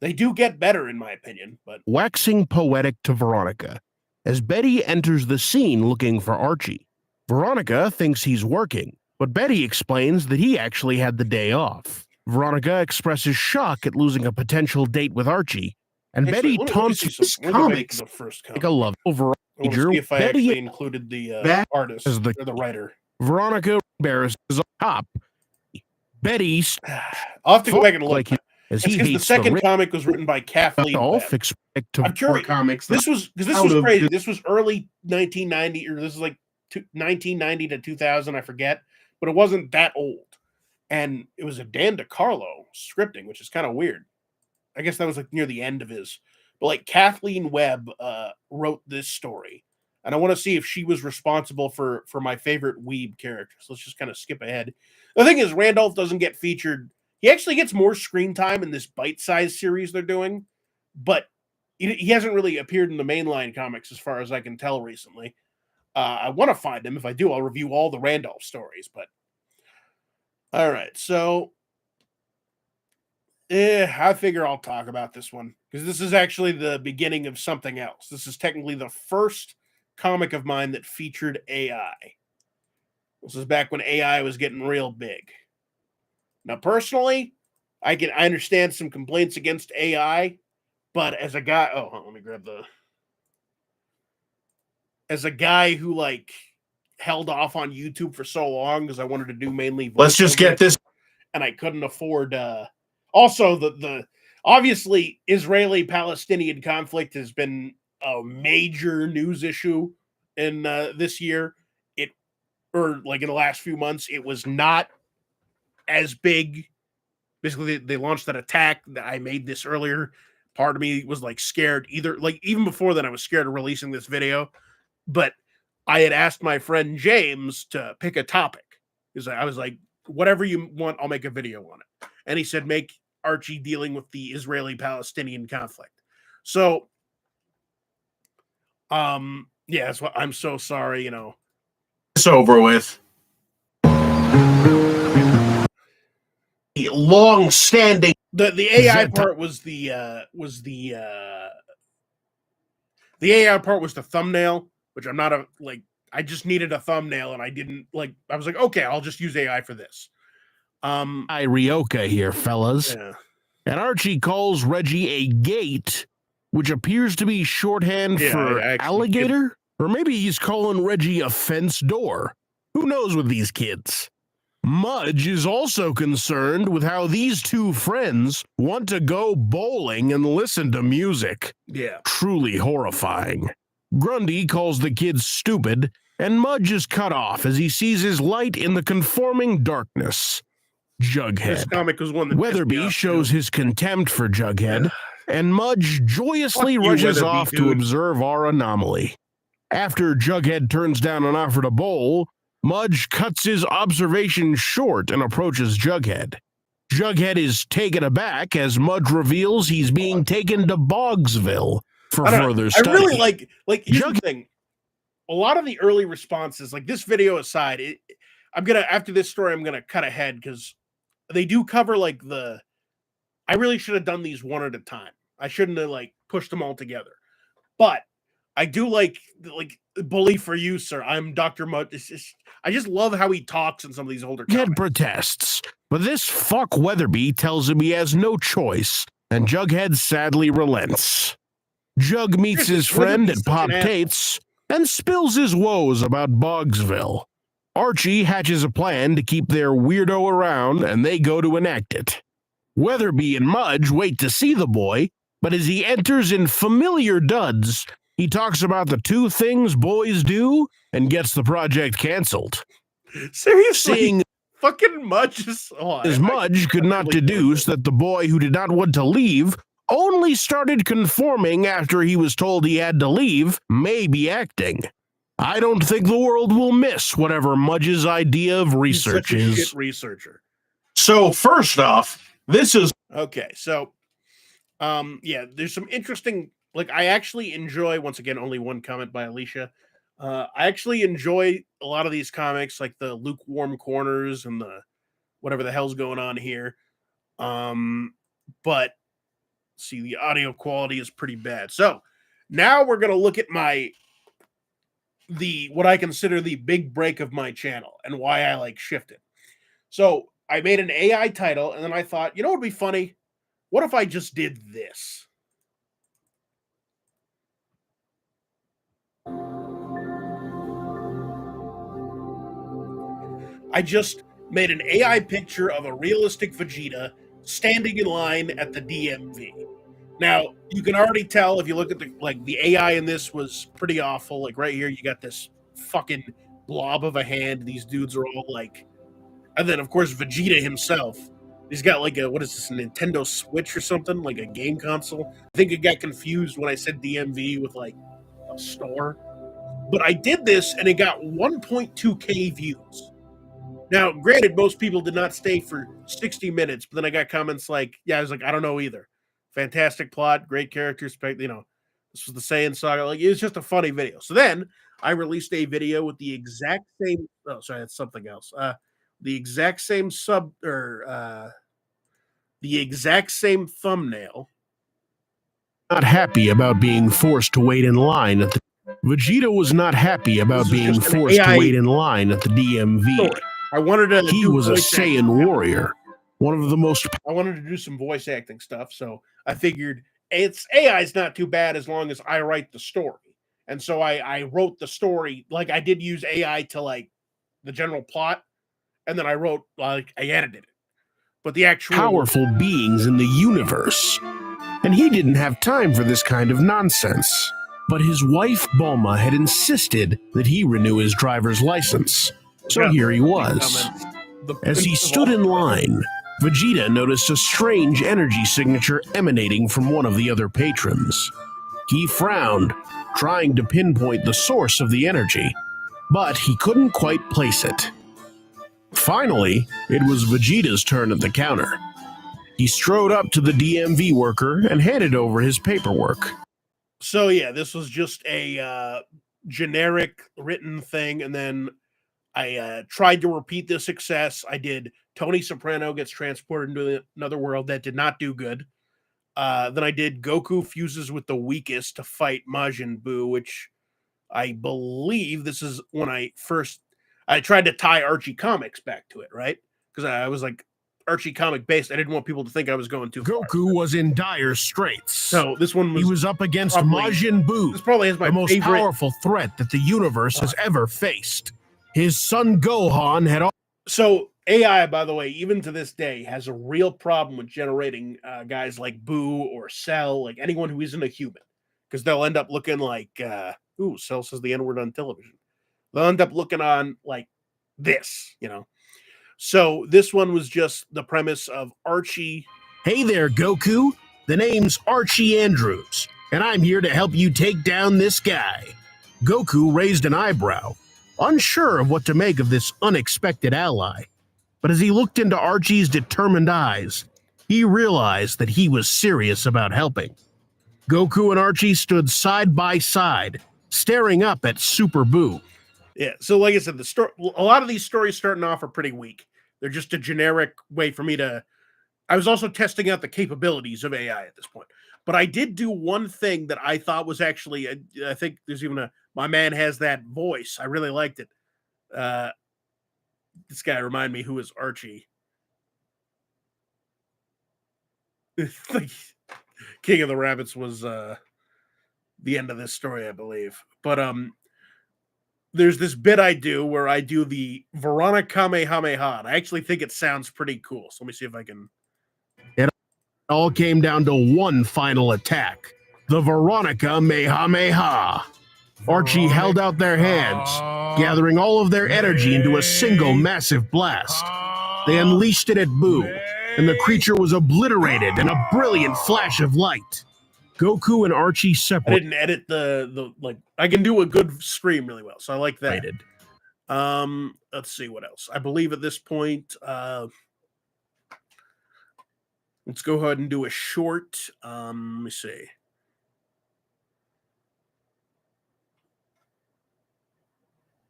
They do get better in my opinion, but Waxing poetic to Veronica as Betty enters the scene looking for Archie. Veronica thinks he's working, but Betty explains that he actually had the day off. Veronica expresses shock at losing a potential date with Archie, and Actually, Betty let me taunts see his something. Let me go back comics to the first like comic. a love over I want to see if I actually included the artist as or the writer. Veronica embarrasses a cop. Betty I'll have to go back and look. like he, as It's he because the hates second rich comic was written by Kathleen Randolph Webb. expect to I'm curious. Comics. This was out of crazy. the- This was early 1990, or this is like 1990 to 2000. I forget, but it wasn't that old. And it was a Dan DiCarlo scripting, which is kind of weird. I guess that was like near the end of his. But like Kathleen Webb wrote this story, and I want to see if she was responsible for my favorite weeb character. So let's just kind of skip ahead. The thing is, Randolph doesn't get featured. He actually gets more screen time in this bite-sized series they're doing, but he hasn't really appeared in the mainline comics as far as I can tell recently. I want to find him. If I do, I'll review all the Randolph stories. But all right, so I figure I'll talk about this one because this is actually the beginning of something else. This is technically the first comic of mine that featured AI. This is back when AI was getting real big. Now, personally, I understand some complaints against AI, but as a guy, let me grab as a guy who like held off on YouTube for so long because I wanted to do mainly Let's just get this. and I couldn't afford also the obviously Israeli-Palestinian conflict has been a major news issue in this year. Like in the last few months, it was not as big. Basically, they launched that attack. I made this earlier. Part of me was like scared even before then I was scared of releasing this video, but I had asked my friend James to pick a topic because I was like, whatever you want, I'll make a video on it. And he said, make Archie dealing with the Israeli-Palestinian conflict. So, yeah, that's what I'm so sorry, It's over with. Long-standing. The AI part was the AI part was the thumbnail, which I'm not I just needed a thumbnail and I didn't I was like, okay, I'll just use AI for this. Ryoka here, fellas. Yeah. And Archie calls Reggie a gate, which appears to be shorthand for I actually alligator? Or maybe he's calling Reggie a fence door. Who knows with these kids? Mudge is also concerned with how these two friends want to go bowling and listen to music. Yeah. Truly horrifying. Grundy calls the kids stupid, and Mudge is cut off as he sees his light in the conforming darkness. This Jughead. comic was one that pissed me Weatherby off, shows too. his contempt for Jughead, and Mudge joyously Fuck you, rushes Weatherby, off to dude. observe our anomaly. After Jughead turns down an offer to bowl, Mudge cuts his observation short and approaches Jughead. Jughead is taken aback as Mudge reveals he's being taken to Bogsville for I don't know. further I study. really like here's the thing. A lot of the early responses, like this video aside, after this story, I'm gonna cut ahead because they do cover like I really should have done these one at a time. I shouldn't have like pushed them all together. But I do like bully for you, sir. I'm Dr. Mudge. I just love how he talks in some of these older Jughead protests, but this fuck Weatherby tells him he has no choice, and Jughead sadly relents. Jug meets his friend at Pop Tate's and spills his woes about Bogsville. Archie hatches a plan to keep their weirdo around, and they go to enact it. Weatherby and Mudge wait to see the boy, but as he enters in familiar duds, he talks about the 2 things boys do and gets the project canceled. Seriously, fucking Mudge is... As Mudge could not deduce that the boy who did not want to leave only started conforming after he was told he had to leave, may be acting. I don't think the world will miss whatever Mudge's idea of research He's such a is. shit researcher. So first off, this is okay. So, yeah, there's some interesting. Like, I actually enjoy. Once again, only one comment by Alicia. I actually enjoy a lot of these comics, like the lukewarm corners and the whatever the hell's going on here. But see, the audio quality is pretty bad. So now we're gonna look at what I consider the big break of my channel and why I like shifted. So I made an AI title, and then I thought, you know what would be funny? What if I just did this? I just made an AI picture of a realistic Vegeta standing in line at the DMV. Now, you can already tell if you look at the AI in this was pretty awful. Like right here, you got this fucking blob of a hand. These dudes are all like, and then of course Vegeta himself. He's got like a, what is this, a Nintendo Switch or something? Like a game console? I think it got confused when I said DMV with like a store. But I did this and it got 1.2K views. Now, granted, most people did not stay for 60 minutes, but then I got comments like, yeah, I was like, I don't know either. Fantastic plot, great characters, you know, this was the Saiyan saga. Like, it was just a funny video. So then I released a video with the exact same, oh, sorry, that's something else. The exact same the exact same thumbnail. Not happy about being forced to wait in line at the... Vegeta was not happy about being forced to wait in line at the DMV. Story. I wanted to. He was a Saiyan warrior, one of the most. I wanted to do some voice acting stuff, so I figured AI is not too bad as long as I write the story. And so I wrote the story, like I did use AI to like the general plot, and then I wrote I edited it. But the actual powerful beings in the universe, and he didn't have time for this kind of nonsense. But his wife Bulma had insisted that he renew his driver's license. So here he was. As he stood in line, Vegeta noticed a strange energy signature emanating from one of the other patrons. He frowned, trying to pinpoint the source of the energy, but he couldn't quite place it. Finally, it was Vegeta's turn at the counter. He strode up to the DMV worker and handed over his paperwork. So yeah, this was just a generic written thing, and then I tried to repeat the success. I did Tony Soprano gets transported into another world. That did not do good. Then I did Goku fuses with the weakest to fight Majin Buu, which I believe this is when I tried to tie Archie Comics back to it, right? Because I was like Archie comic based. I didn't want people to think I was going too far. Goku was in dire straits. So this one he was up against Majin Buu. This probably is my the most favorite powerful threat that the universe has ever faced. His son Gohan had. So AI, by the way, even to this day, has a real problem with generating guys like Boo or Cell, like anyone who isn't a human, because they'll end up looking like, Cell says the N-word on television. They'll end up looking on like this, you know. So this one was just the premise of Archie. Hey there, Goku. The name's Archie Andrews, and I'm here to help you take down this guy. Goku raised an eyebrow, unsure of what to make of this unexpected ally. But as he looked into Archie's determined eyes, he realized that he was serious about helping. Goku and Archie stood side by side, staring up at Super Boo. Yeah, so like I said, a lot of these stories starting off are pretty weak. They're just a generic way for me to... I was also testing out the capabilities of AI at this point. But I did do one thing that I thought was actually... I think there's even my man has that voice. I really liked it. This guy reminded me who is Archie. Like, King of the Rabbits was the end of this story, I believe. But there's this bit I do where I do the Veronica Kamehameha. I actually think it sounds pretty cool. So let me see if I can. It all came down to one final attack, the Veronica Kamehameha. Archie held out their hands, gathering all of their energy into a single massive blast. They unleashed it at Boo, and the creature was obliterated in a brilliant flash of light. Goku and Archie I separated. didn't edit the like. I can do a good scream really well, so I like that. Let's see what else. I believe at this point, let's go ahead and do a short. Let me see.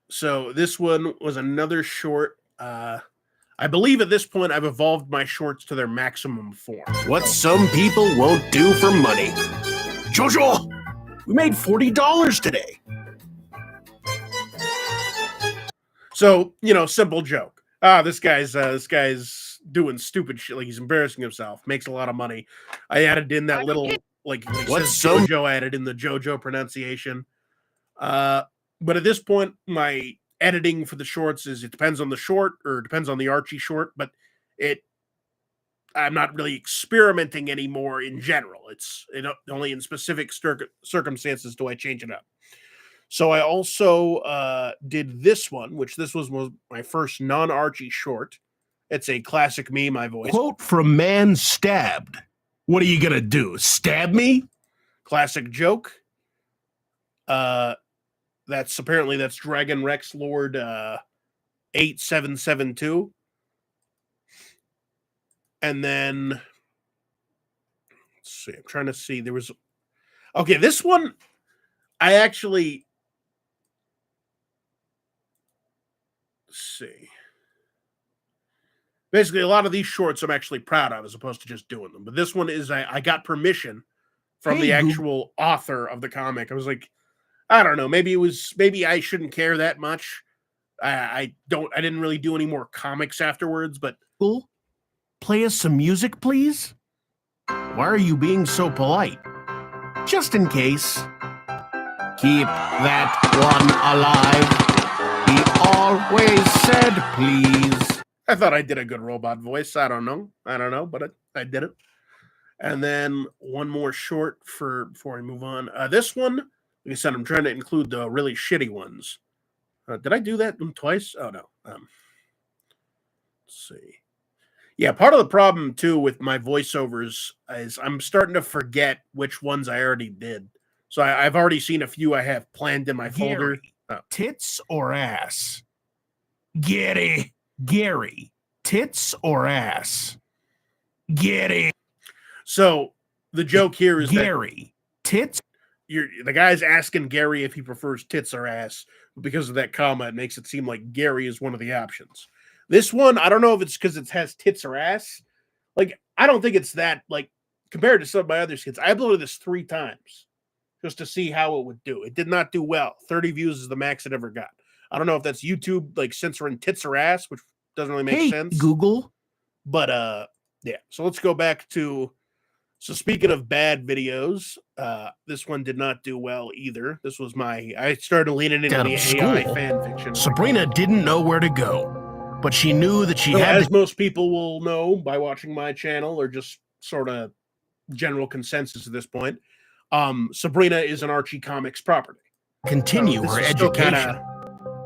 So this one was another short. I believe at this point I've evolved my shorts to their maximum form. What some people won't do for money. Jojo, we made $40 today. So, simple joke. This guy's doing stupid shit, like he's embarrassing himself, makes a lot of money. I added in that little What's some JoJo, I added in the JoJo pronunciation. But at this point, my editing for the shorts it depends on the short or depends on the Archie short, but I'm not really experimenting anymore in general. It's only in specific circumstances do I change it up. So I also did this one, which this was my first non-Archie short. It's a classic me, my voice. Quote from Man Stabbed. What are you gonna do? Stab me? Classic joke. That's Dragon Rex Lord 8772. And then let's see, I'm trying to see. There was this one I actually see. Basically, a lot of these shorts I'm actually proud of as opposed to just doing them. But this one is I got permission from the actual author of the comic. I was like, I don't know. Maybe I shouldn't care that much. I didn't really do any more comics afterwards, but cool. Play us some music, please? Why are you being so polite? Just in case. Keep that one alive. He always said please. I thought I did a good robot voice. I don't know, but I did it. And then one more short before I move on. This one, like I said, I'm trying to include the really shitty ones. Did I do that twice? Oh, no. Let's see. Yeah, part of the problem, too, with my voiceovers is I'm starting to forget which ones I already did. So I've already seen a few I have planned in my folder. Tits or ass? Gary, tits or ass? Gary. So the joke here is Gary, tits? The guy's asking Gary if he prefers tits or ass. Because of that comma, it makes it seem like Gary is one of the options. This one, I don't know if it's because it has tits or ass. Like, I don't think it's that, like, compared to some of my other skits. I uploaded this 3 times just to see how it would do. It did not do well. 30 views is the max it ever got. I don't know if that's YouTube, like, censoring tits or ass, which doesn't really make sense. Google. But, yeah. So let's go back to... So speaking of bad videos, this one did not do well either. This was I started leaning into the AI fan fiction. Sabrina didn't know where to go, but she knew that she had as most people will know by watching my channel or just sort of general consensus at this point, Sabrina is an Archie Comics property. Continue her education.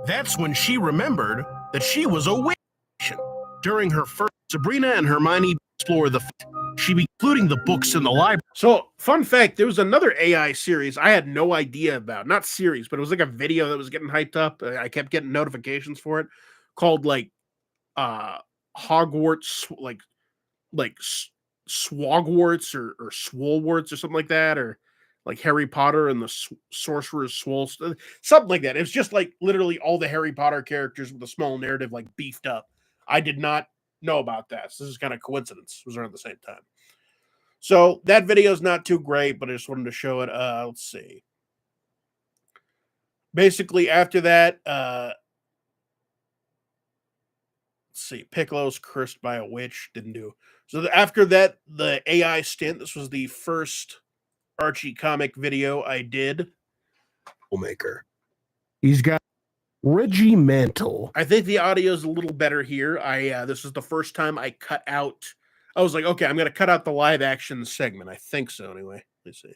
That's when she remembered that she was a witch. During her first, Sabrina and Hermione explore she be including the books in the library. So, fun fact, there was another AI series I had no idea about. Not series, but it was like a video that was getting hyped up. I kept getting notifications for it called like Hogwarts, like Swogwarts or Swolewarts or something like that, or like Harry Potter and the Sorcerer's Swole, something like that. It was just like literally all the Harry Potter characters with a small narrative like beefed up. I did not know about that. So this is kind of coincidence. It was around the same time. So that video is not too great, but I just wanted to show it. Let's see. Basically, after that, let's see, Piccolo's cursed by a witch. Didn't do. So after that, the AI stint. This was the first Archie comic video I did. Maker. He's got Reggie Mantle. I think the audio is a little better here. This is the first time I cut out. I was like, okay, I'm going to cut out the live action segment. I think so, anyway. Let's see.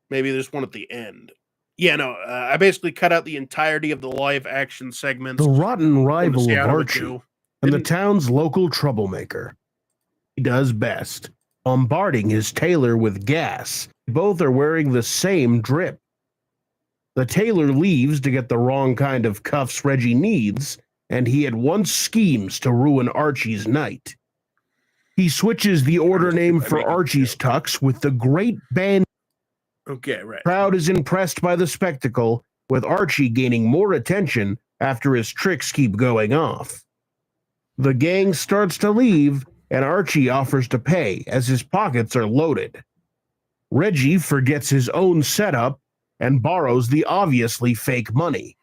Maybe there's one at the end. Yeah, no, I basically cut out the entirety of the live action segments. The rotten rival of how to Archie do. and the town's local troublemaker. He does best, bombarding his tailor with gas. Both are wearing the same drip. The tailor leaves to get the wrong kind of cuffs Reggie needs, and he at once schemes to ruin Archie's night. He switches the order name for Archie's tux with the Great Band. Okay, right. Crowd is impressed by the spectacle, with Archie gaining more attention after his tricks keep going off. The gang starts to leave, and Archie offers to pay as his pockets are loaded. Reggie forgets his own setup and borrows the obviously fake money.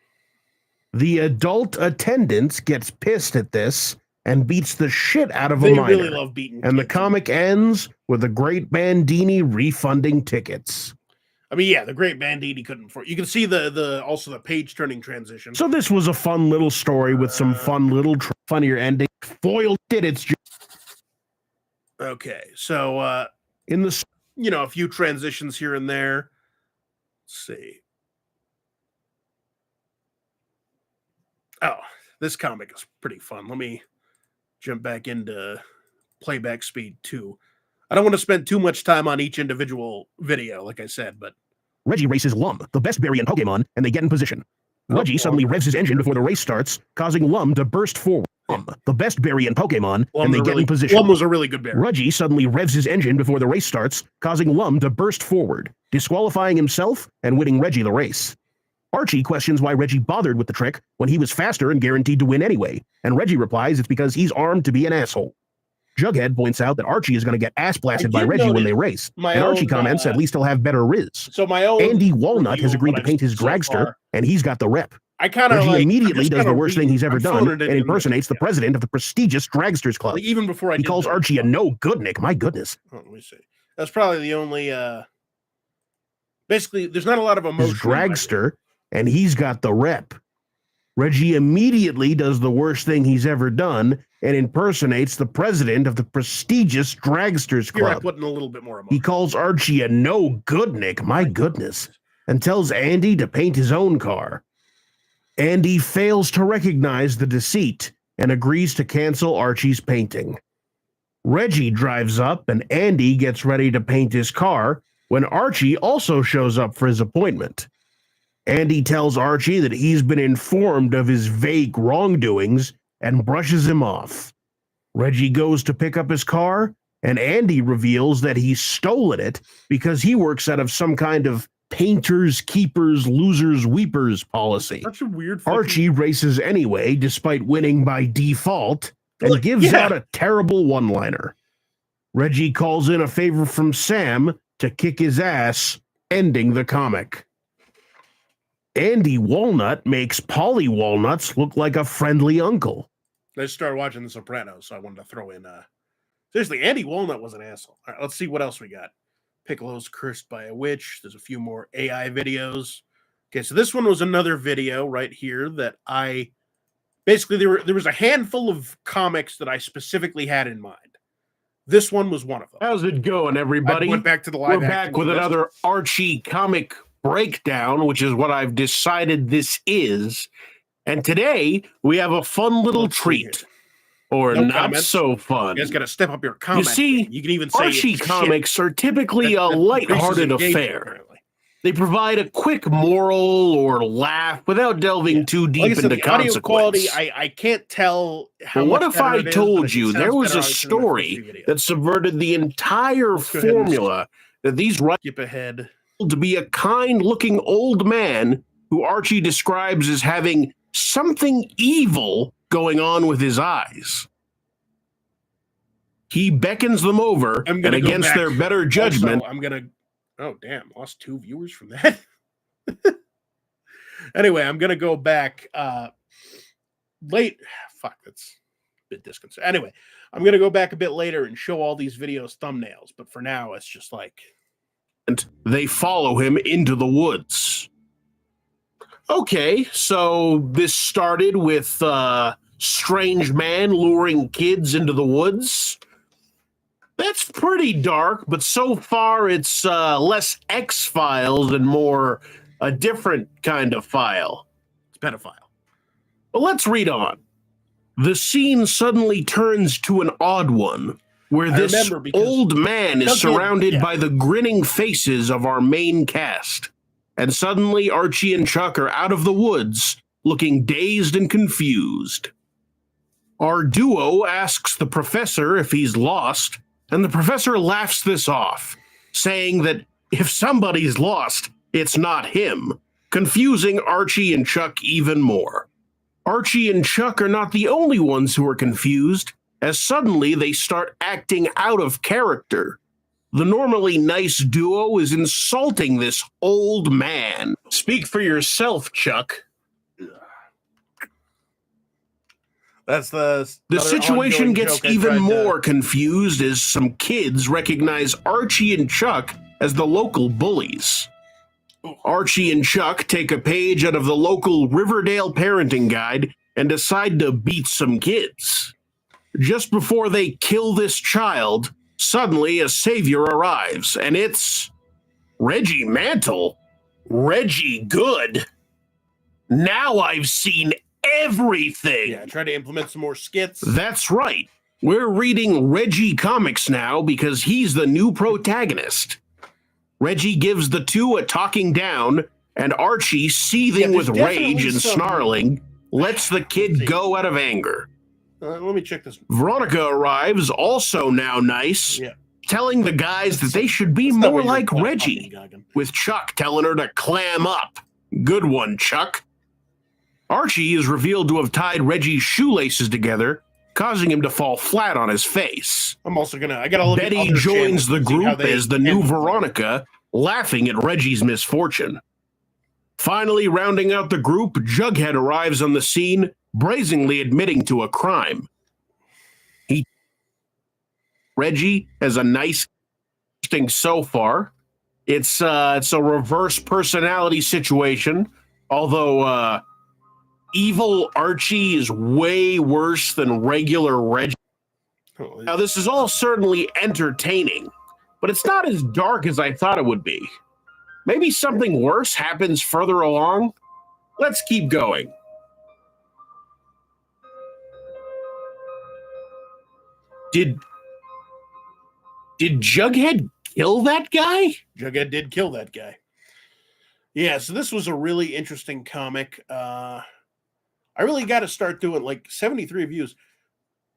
The adult attendant gets pissed at this and beats the shit out of a minor. They really love beating and the kids. comic ends with the Great Bandini refunding tickets. I mean, yeah, the Great Bandini couldn't. You can see also the page turning transition. So this was a fun little story with some fun little funnier ending. Foiled it. It's just okay. So in the a few transitions here and there. Let's see. Oh, this comic is pretty fun. Let me jump back into playback speed 2. I don't want to spend too much time on each individual video, like I said, but Reggie races Lum, the best berry in Pokemon, and they get in position. Reggie suddenly revs his engine before the race starts, causing Lum to burst forward. Lum, the best berry in Pokemon, and they get in position. Lum was a really good berry. Reggie suddenly revs his engine before the race starts, causing Lum to burst forward, disqualifying himself and winning Reggie the race. Archie questions why Reggie bothered with the trick when he was faster and guaranteed to win anyway, and Reggie replies it's because he's armed to be an asshole. Jughead points out that Archie is going to get ass blasted by Reggie when they race, and Archie comments at least he'll have better riz. So my own Andy Walnut has agreed to paint his dragster, and he's got the rep. I kind of Reggie immediately does the worst thing he's ever done and impersonates the president of the prestigious Dragsters Club. Like, even before he calls Archie a no-goodnik. My goodness. Oh, let me see. That's probably the only. Basically, there's not a lot of emotion. His dragster, and he's got the rep. Reggie immediately does the worst thing he's ever done and impersonates the president of the prestigious Dragsters Club. Here I put in a little bit more emotion. He calls Archie a no-goodnik. My goodness. And tells Andy to paint his own car. Andy fails to recognize the deceit and agrees to cancel Archie's painting. Reggie drives up and Andy gets ready to paint his car when Archie also shows up for his appointment. Andy tells Archie that he's been informed of his vague wrongdoings and brushes him off. Reggie goes to pick up his car, and Andy reveals that he's stolen it because he works out of some kind of painters, keepers, losers, weepers policy. Such a weird. Archie races anyway, despite winning by default, and gives out a terrible one-liner. Reggie calls in a favor from Sam to kick his ass, ending the comic. Andy Walnut makes Polly Walnuts look like a friendly uncle. I just started watching The Sopranos, so I wanted to throw in. Seriously, Andy Walnut was an asshole. All right, let's see what else we got. Piccolo's cursed by a witch. There's a few more AI videos. Okay, so this one was another video right here that I basically there was a handful of comics that I specifically had in mind. This one was one of them. How's it going, everybody? I went back to the live. We're back with another Archie comic breakdown, which is what I've decided this is. And today we have a fun little treat. Or No not comments. so fun. You guys got to step up your comment. You see, you can even say Archie it's comics shit. are typically That a increases lighthearted engagement, affair. apparently. They provide a quick moral or laugh without delving too deep Like I said, into the audio consequence. quality, I can't tell how But what much if I better it is, but told it you sounds there was better, a obviously, than the first few story videos. that subverted the entire Let's go ahead and formula that these writers skip ahead to be a kind-looking old man who Archie describes as having something evil going on with his eyes. He beckons them over, I'm and gonna go against back. their better judgment, Also, I'm gonna. Oh damn! Lost 2 viewers from that. Anyway, I'm gonna go back. Late. Fuck, that's a bit disconcerting. Anyway, I'm gonna go back a bit later and show all these videos thumbnails. But for now, it's just like they follow him into the woods. Okay, so this started with strange man luring kids into the woods. That's pretty dark, but so far it's less X-Files and more a different kind of file. it's pedophile. But let's read on. The scene suddenly turns to an odd one, where I this remember because old man is Jughead- surrounded yeah. by the grinning faces of our main cast. And suddenly Archie and Chuck are out of the woods, looking dazed and confused. Our duo asks the professor if he's lost, and the professor laughs this off, saying that if somebody's lost, it's not him, confusing Archie and Chuck even more. Archie and Chuck are not the only ones who are confused, as suddenly they start acting out of character. The normally nice duo is insulting this old man. Speak for yourself, Chuck. That's the The other situation ongoing gets joke I even tried to- more confused as some kids recognize Archie and Chuck as the local bullies. Archie and Chuck take a page out of the local Riverdale parenting guide and decide to beat some kids. Just before they kill this child, suddenly a savior arrives, and it's Reggie Mantle. Reggie Good. Now I've seen everything. Yeah, try to implement some more skits. That's right. We're reading Reggie comics now because he's the new protagonist. Reggie gives the two a talking down, and Archie, seething Yeah, with there's rage definitely and some- snarling, lets the kid go out of anger. Let me check this. Veronica arrives, also now nice, Yeah. telling the guys that they should be That's not more what you're like talking, Reggie, Goggin. with Chuck telling her to clam up. Good one, Chuck. Archie is revealed to have tied Reggie's shoelaces together, causing him to fall flat on his face. I'm also gonna. I gotta look. Betty at other joins channels the and see how group they as the new handle it. Veronica, laughing at Reggie's misfortune. Finally, rounding out the group, Jughead arrives on the scene, brazenly admitting to a crime. Reggie has a nice thing so far. It's a reverse personality situation, although evil Archie is way worse than regular Reggie. Oh, Now, this is all certainly entertaining, but it's not as dark as I thought it would be. Maybe something worse happens further along? Let's keep going. Did Jughead kill that guy? Jughead did kill that guy. Yeah, so this was a really interesting comic. I really got to start doing like 73 views.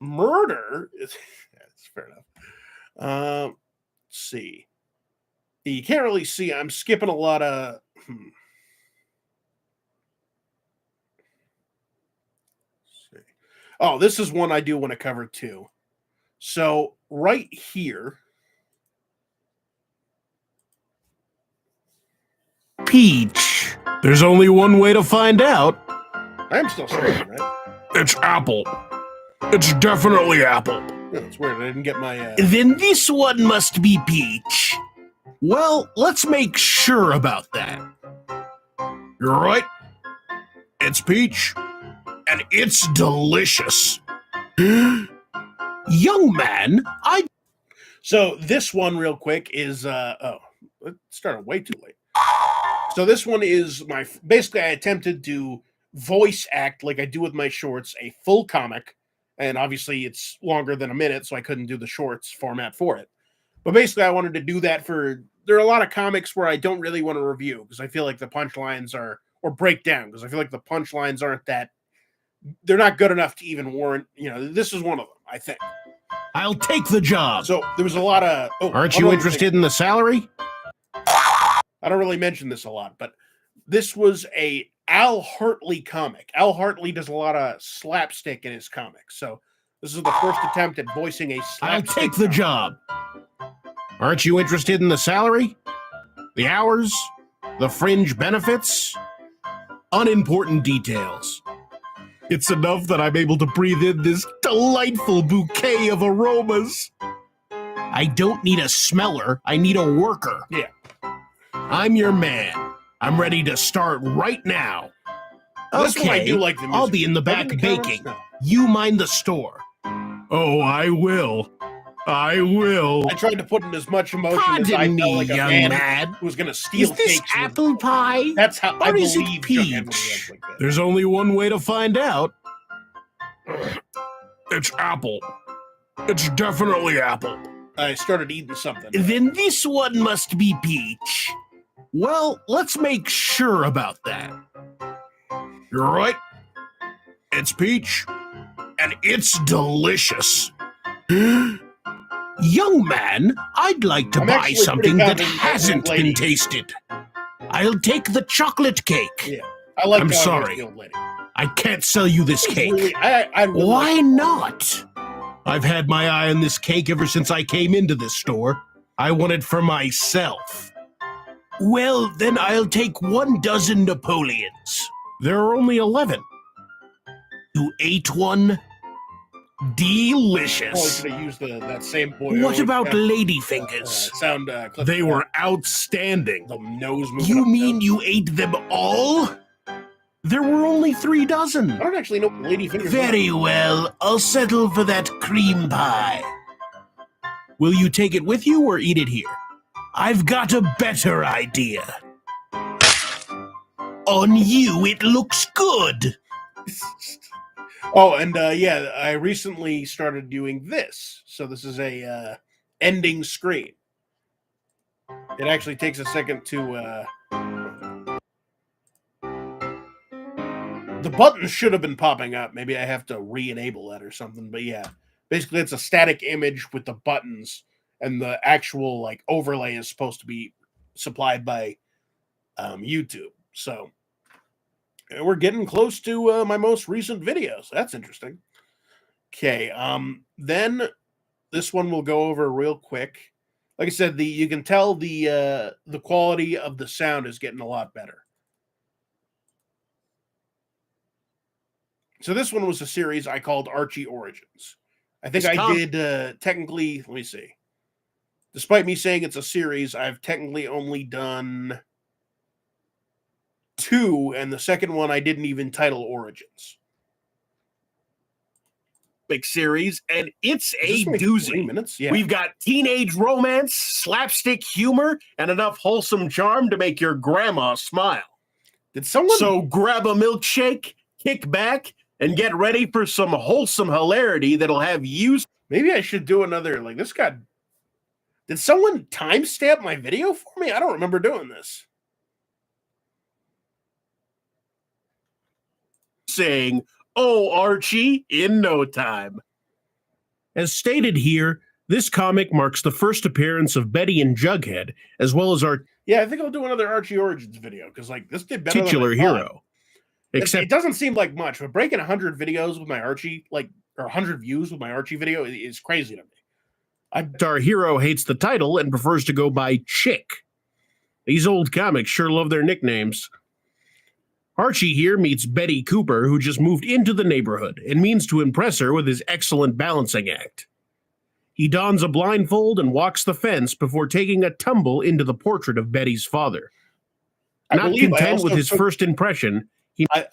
Murder is that's fair enough. Let's see. You can't really see. I'm skipping a lot of. See. Oh, this is one I do want to cover too. So right here. Peach. There's only one way to find out. I'm still streaming, right? It's Apple. It's definitely Apple. Yeah, it's weird. I didn't get my. Then this one must be Peach. Well, let's make sure about that. You're right. It's Peach, and it's delicious. Young man, So this one, real quick, is oh, it started way too late. So this one is basically I attempted to voice act like I do with my shorts, a full comic, and obviously it's longer than a minute, so I couldn't do the shorts format for it. But basically, I wanted to do that for. There are a lot of comics where I don't really want to review because I feel like the punchlines are, or break down because I feel like the punchlines aren't that. They're not good enough to even warrant. This is one of them. I think. I'll take the job. So there was a lot of. Aren't you interested in the salary? I don't really mention this a lot, but this was a Al Hartley comic. Al Hartley does a lot of slapstick in his comics, so this is the first attempt at voicing a slapstick. I'll take the job. Aren't you interested in the salary? The hours? The fringe benefits? Unimportant details. It's enough that I'm able to breathe in this delightful bouquet of aromas. I don't need a smeller, I need a worker. Yeah. I'm your man. I'm ready to start right now. This one I Okay, do like the music. I'll be in the back Open the cameras? baking. No. You mind the store. Oh, I will. I will. I tried to put in as much emotion as I Pardon felt me, like a young man man. who was going to steal Is this cakes. with- apple pie? That's how I Or is it believe Jughead when he peach? was like that. There's only one way to find out. It's apple. It's definitely apple. I started eating something. Then this one must be peach. Well, let's make sure about that. You're right. It's peach. And it's delicious. Young man, I'd like to I'm buy actually pretty something that confident that hasn't lady- been tasted. I'll take the chocolate cake. Yeah, I like. I'm how I sorry. the old lady. I can't sell you this cake. Really, I really Why like- not? I've had my eye on this cake ever since I came into this store. I want it for myself. Well, then I'll take 12 Napoleons. There are only 11. You ate one? Oh, I Delicious. should have used that same boy. What about ladyfingers? Sound clip. They were outstanding. the nose moving. You up mean there. you ate them all? There were only 3 dozen. I don't actually know what lady fingers. Very well, I'll settle for that cream pie. Will you take it with you or eat it here? I've got a better idea. On you, it looks good. Oh, and yeah, I recently started doing this. So this is a ending screen. It actually takes a second to. The buttons should have been popping up. Maybe I have to re-enable that or something. But yeah, basically it's a static image with the buttons, and the actual like overlay is supposed to be supplied by YouTube. So we're getting close to my most recent videos. That's interesting. Okay, then this one we'll go over real quick. Like I said, you can tell the quality of the sound is getting a lot better. So this one was a series I called Archie Origins. I think I did technically, let me see. Despite me saying it's a series, I've technically only done 2, and the second one I didn't even title Origins. Big series, and it's a Is this only 3 doozy. minutes? Yeah. We've got teenage romance, slapstick humor, and enough wholesome charm to make your grandma smile. Did someone? So grab a milkshake, kick back, and get ready for some wholesome hilarity that'll have you. Maybe I should do another. Like this got. Did someone timestamp my video for me? I don't remember doing this. Saying, "Oh, Archie," in no time. As stated here, this comic marks the first appearance of Betty and Jughead, as well as our Yeah, I think I'll do another Archie Origins video because like this did better. titular than I thought. hero. It doesn't seem like much, but breaking 100 videos with my Archie, or 100 views with my Archie video is crazy to me. Our hero hates the title and prefers to go by Chick. These old comics sure love their nicknames. Archie here meets Betty Cooper, who just moved into the neighborhood and means to impress her with his excellent balancing act. He dons a blindfold and walks the fence before taking a tumble into the portrait of Betty's father. I Not believe I content with also his took- first impression,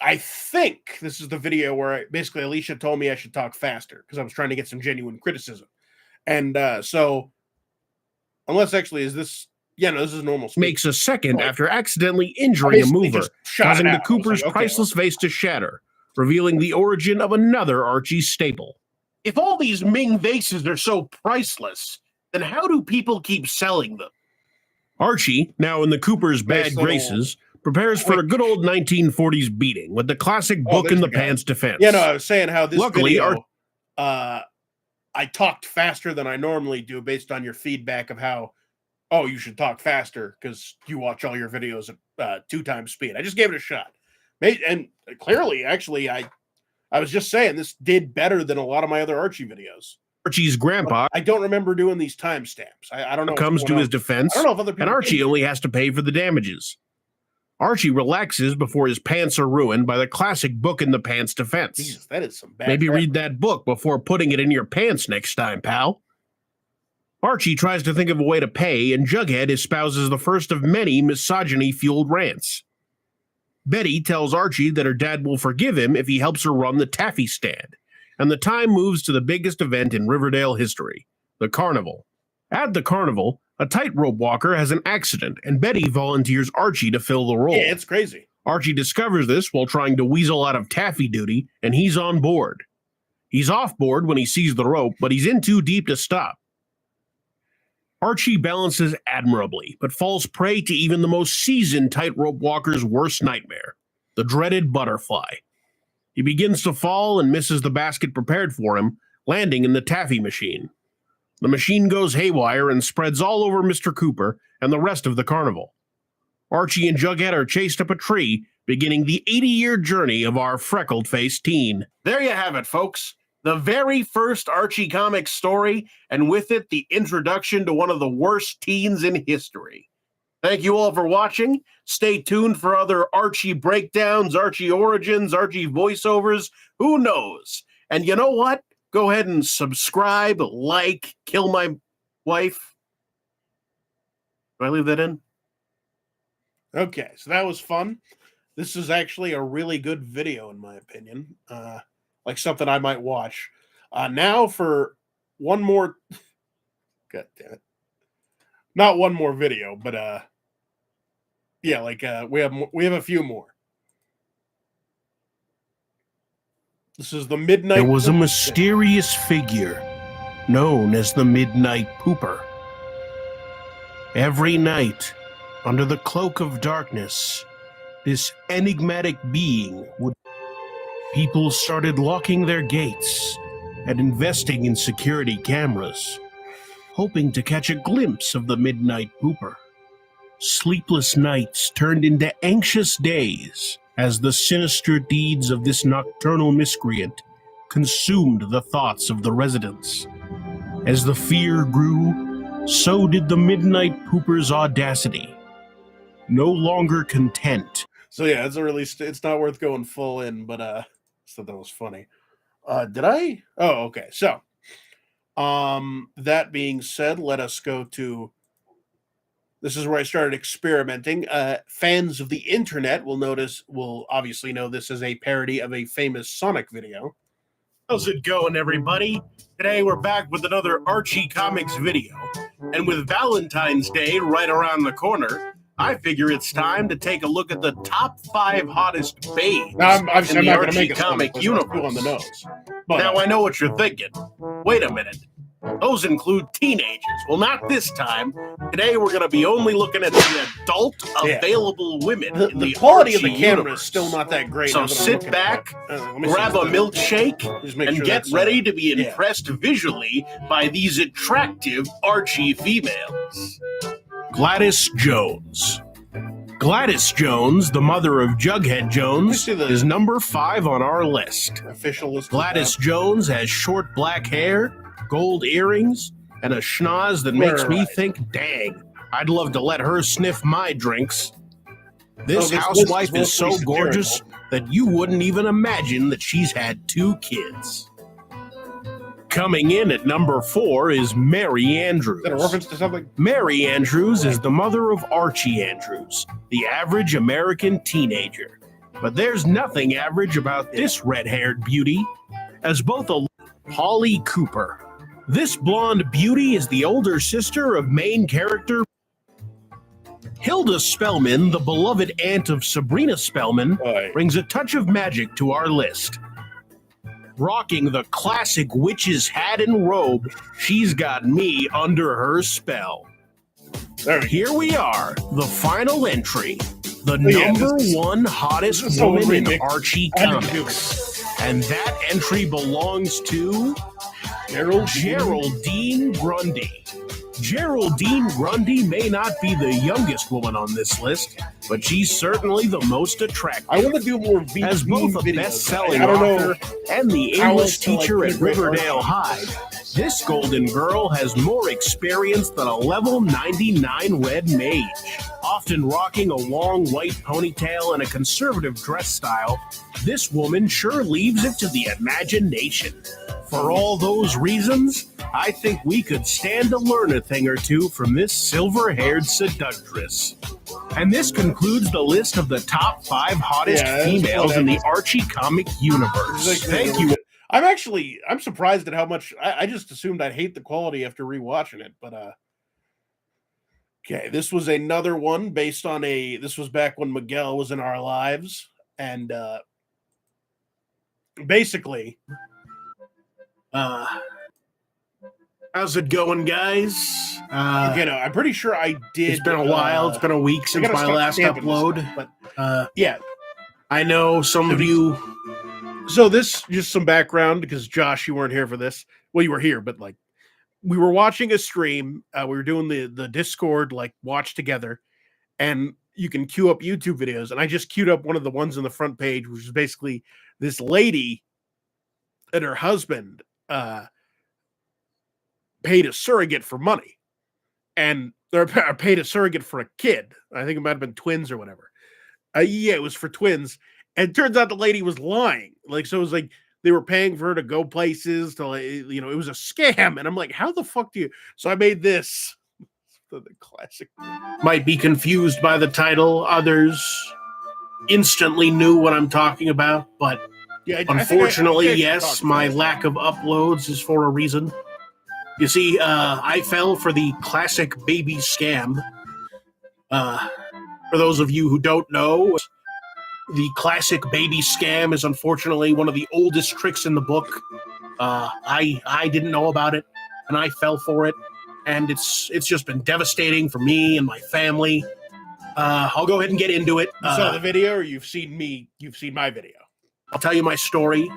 I think this is the video where basically Alicia told me I should talk faster because I was trying to get some genuine criticism. And so, unless actually is this, yeah, no, this is normal speed. makes a second Oh, after accidentally injuring a basically mover, just shot it causing the out. I was Cooper's like, okay, priceless face to shatter, revealing the origin of another Archie staple. If all these Ming vases are so priceless, then how do people keep selling them? Archie, now in the Cooper's bad Nice little- graces, prepares for a good old 1940s beating with the classic Oh, book in there's the the guy. pants defense. Yeah, no, I was saying how this Luckily, video, I talked faster than I normally do based on your feedback of how, oh, you should talk faster because you watch all your videos at 2 times speed. I just gave it a shot. And clearly, actually, I was just saying this did better than a lot of my other Archie videos. Archie's grandpa I don't remember doing these timestamps. I don't know. what's comes to going his on. defense, I don't know if other people and Archie did. only has to pay for the damages. Archie relaxes before his pants are ruined by the classic book in the pants defense. Jesus, that is some bad. Maybe grammar. read that book before putting it in your pants next time, pal. Archie tries to think of a way to pay, and Jughead espouses the first of many misogyny-fueled rants. Betty tells Archie that her dad will forgive him if he helps her run the taffy stand, and the time moves to the biggest event in Riverdale history, the carnival. At the carnival, a tightrope walker has an accident, and Betty volunteers Archie to fill the role. Yeah, it's crazy. Archie discovers this while trying to weasel out of taffy duty, and he's on board. He's off board when he sees the rope, but he's in too deep to stop. Archie balances admirably, but falls prey to even the most seasoned tightrope walker's worst nightmare, the dreaded butterfly. He begins to fall and misses the basket prepared for him, landing in the taffy machine. The machine goes haywire and spreads all over Mr. Cooper and the rest of the carnival. Archie and Jughead are chased up a tree, beginning the 80-year journey of our freckled-faced teen. There you have it, folks. The very first Archie comic story, and with it, the introduction to one of the worst teens in history. Thank you all for watching. Stay tuned for other Archie breakdowns, Archie origins, Archie voiceovers. Who knows? And you know what? Go ahead and subscribe, like, kill my wife. Do I leave that in? Okay, so that was fun. This is actually a really good video, in my opinion. Like something I might watch. Now for one more. God damn it! Not one more video, but yeah, like we have a few more. This is the Midnight. There was a Pooper. mysterious figure known as the Midnight Pooper. Every night, under the cloak of darkness, this enigmatic being would. People started locking their gates and investing in security cameras, hoping to catch a glimpse of the Midnight Pooper. Sleepless nights turned into anxious days as the sinister deeds of this nocturnal miscreant consumed the thoughts of the residents. As the fear grew, so did the Midnight Pooper's audacity. No longer content. So yeah, it's a really it's not worth going full in, but I thought that was funny. Did I? Oh, okay. So, that being said, let us go to. This is where I started experimenting. Fans of the internet will obviously know this is a parody of a famous Sonic video. How's it going, everybody? Today we're back with another Archie Comics video. And with Valentine's Day right around the corner, I figure it's time to take a look at the top 5 hottest babes I'm in not the going to Archie make a comic too universe. on the nose. But, Now I know what you're thinking. Wait a minute. Those include teenagers. Well, not this time. Today we're going to be only looking at the adult Yeah. available women in the the quality of the Archie camera universe. is still not that great. So now that I'm sit looking at back, it. Let me see grab a this. milkshake, Just make and sure get that's, ready to be yeah. impressed visually by these attractive Archie females. Gladys Jones. Gladys Jones, the mother of Jughead Jones, see the- is number 5 on our list. Official list. Gladys Jones has short black hair, gold earrings, and a schnoz that makes me Right. think, dang, I'd love to let her sniff my drinks. Oh, This this housewife list is is so mostly gorgeous satirical. that you wouldn't even imagine that she's had 2 kids. Coming in at number 4 is Mary Andrews. Is that a reference to something? Mary Andrews is the mother of Archie Andrews, the average American teenager. But there's nothing average about this red-haired beauty, as both a Polly Cooper. This blonde beauty is the older sister of main character Hilda Spellman, the beloved aunt of Sabrina Spellman, Right. brings a touch of magic to our list. Rocking the classic witch's hat and robe, she's got me under her spell. Here we are, the final entry. The number one hottest woman in Archie Comics. And that entry belongs to Geraldine Grundy. Geraldine Grundy may not be the youngest woman on this list, but she's certainly the most attractive. I want to do more As both a videos. best-selling I don't author know and the how English else to, like, teacher at integrate Riverdale Archie. High, this golden girl has more experience than a level 99 red mage. Often rocking a long white ponytail and a conservative dress style, this woman sure leaves it to the imagination. For all those reasons, I think we could stand to learn a thing or two from this silver-haired seductress. And this concludes the list of the top 5 hottest females in the Archie comic universe. Thank you. I'm surprised at how much I just assumed I'd hate the quality after rewatching it, but okay, this was another one based on this was back when Miguel was in our lives, and basically how's it going, guys? I'm pretty sure I did. It's been a while. It's been a week since my last upload. But yeah, I know some of you. So this, just some background, because Josh, you weren't here for this. Well, you were here, but like we were watching a stream. We were doing the Discord like watch together, and you can queue up YouTube videos. And I just queued up one of the ones on the front page, which is basically this lady and her husband paid a surrogate for money, and they're paid a surrogate for a kid. I think it might have been twins or whatever. Yeah, it was for twins. And it turns out the lady was lying. Like, so it was like they were paying for her to go places to, like, it was a scam. And I'm like, how the fuck do you? So I made this. The classic. Might be confused by the title. Others instantly knew what I'm talking about. But yeah, unfortunately, yes, my lack of uploads is for a reason. You see, I fell for the classic baby scam. For those of you who don't know, the classic baby scam is unfortunately one of the oldest tricks in the book. I didn't know about it, and I fell for it, and it's just been devastating for me and my family. I'll go ahead and get into it. You saw the video, or you've seen my video? I'll tell you my story.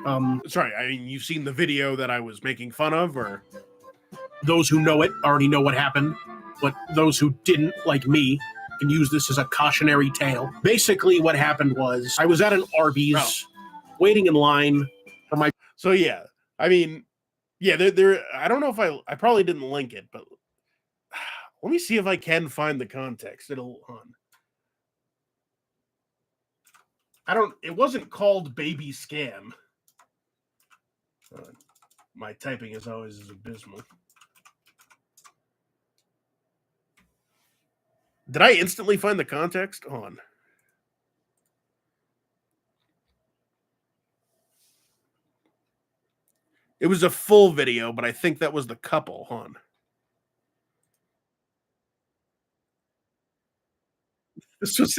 Sorry, I mean, you've seen the video that I was making fun of, or those who know it already know what happened, but those who didn't, like me, can use this as a cautionary tale. Basically, what happened was I was at an Arby's waiting in line for my. So yeah, I mean, yeah, there. I don't know if I probably didn't link it, but let me see if I can find the context. It wasn't called baby scam. My typing as always is abysmal. Did I instantly find the context? On. It was a full video, but I think that was the couple. On. This was.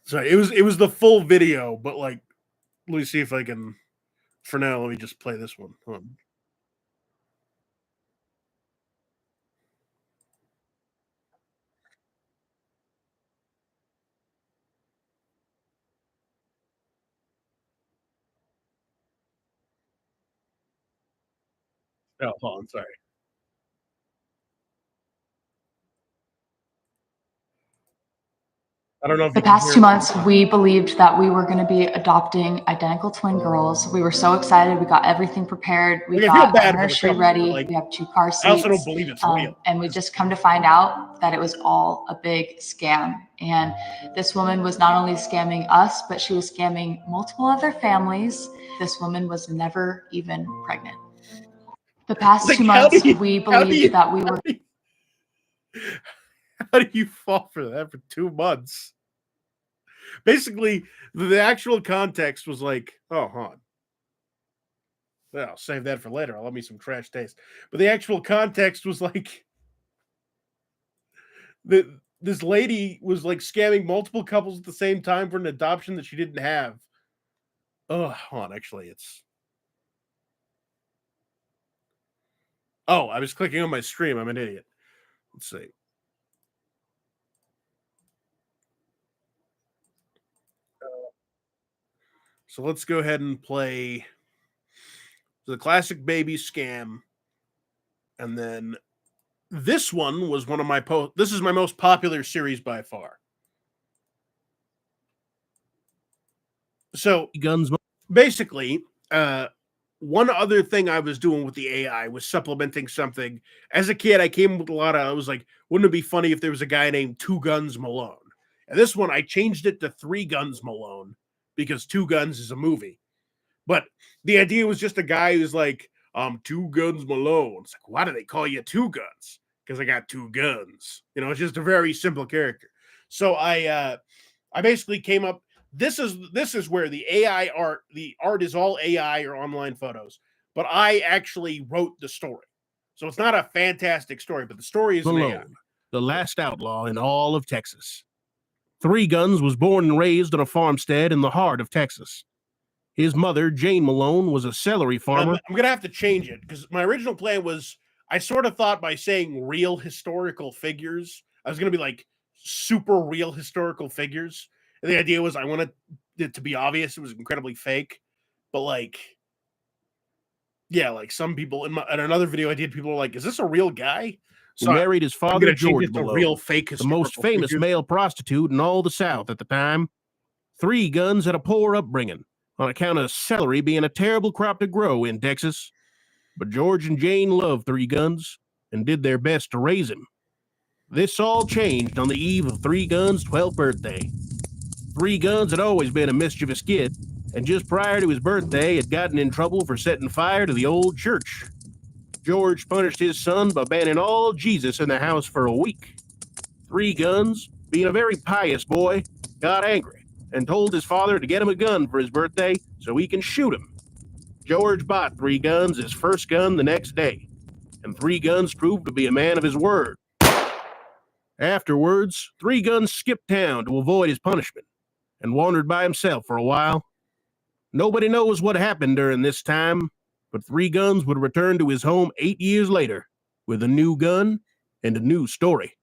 Sorry, it was the full video, but like, let me see if I can. For now, let me just play this one. Oh, hold on, sorry. I don't know if the past 2 months, we believed that we were going to be adopting identical twin girls. We were so excited. We got everything prepared. We got our nursery ready. Like, we have 2 car seats. I also don't believe it's real. And we just come to find out that it was all a big scam. And this woman was not only scamming us, but she was scamming multiple other families. This woman was never even pregnant. The past Like, 2 months, we believed that we were. How do you fall for that for 2 months? Basically, the actual context was like, oh, hon. Well, I'll save that for later. I'll let me some trash taste. But the actual context was like, this lady was like scamming multiple couples at the same time for an adoption that she didn't have. Oh, hold on. Actually, it's. Oh, I was clicking on my stream. I'm an idiot. Let's see. So let's go ahead and play the classic baby scam. And then this one was one of my this is my most popular series by far. So guns. Basically, one other thing I was doing with the AI was supplementing something. As a kid, I came with a lot of, I was like, wouldn't it be funny if there was a guy named Two Guns Malone? And this one, I changed it to Three Guns Malone because Two Guns is a movie. But the idea was just a guy who's like, Two Guns Malone. It's like, why do they call you Two Guns? Because I got two guns. You know, it's just a very simple character. So I basically came up. This is where the art is all AI or online photos, but I actually wrote the story. So it's not a fantastic story, but the story is Malone, the last outlaw in all of Texas. Three Guns was born and raised on a farmstead in the heart of Texas. His mother, Jane Malone, was a celery farmer. I'm going to have to change it because my original plan was, I sort of thought by saying real historical figures, I was going to be like super real historical figures. And the idea was I wanted it to be obvious it was incredibly fake. But like, yeah, like some people in another video I did, people were like, is this a real guy? So married his father, George Malone, real fake the most famous male prostitute in all the South at the time. Three Guns had a poor upbringing on account of celery being a terrible crop to grow in Texas. But George and Jane loved Three Guns and did their best to raise him. This all changed on the eve of Three Guns' 12th birthday. Three Guns had always been a mischievous kid, and just prior to his birthday had gotten in trouble for setting fire to the old church. George punished his son by banning all Jesus in the house for a week. Three Guns, being a very pious boy, got angry and told his father to get him a gun for his birthday so he can shoot him. George bought Three Guns his first gun the next day, and Three Guns proved to be a man of his word. Afterwards, Three Guns skipped town to avoid his punishment and wandered by himself for a while. Nobody knows what happened during this time, but Three Guns would return to his home 8 years later with a new gun and a new story.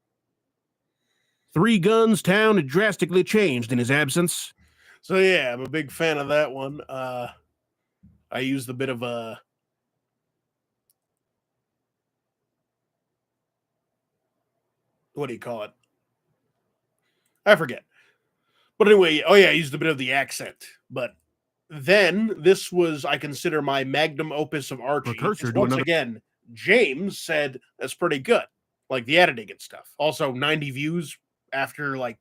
Three Guns town had drastically changed in his absence. So yeah, I'm a big fan of that one. I used a bit of a what do you call it? I forget. But anyway, oh yeah, I used a bit of the accent. But then this was, I consider, my magnum opus of Archie. Once again, James said that's pretty good, like the editing and stuff. Also, 90 views after like,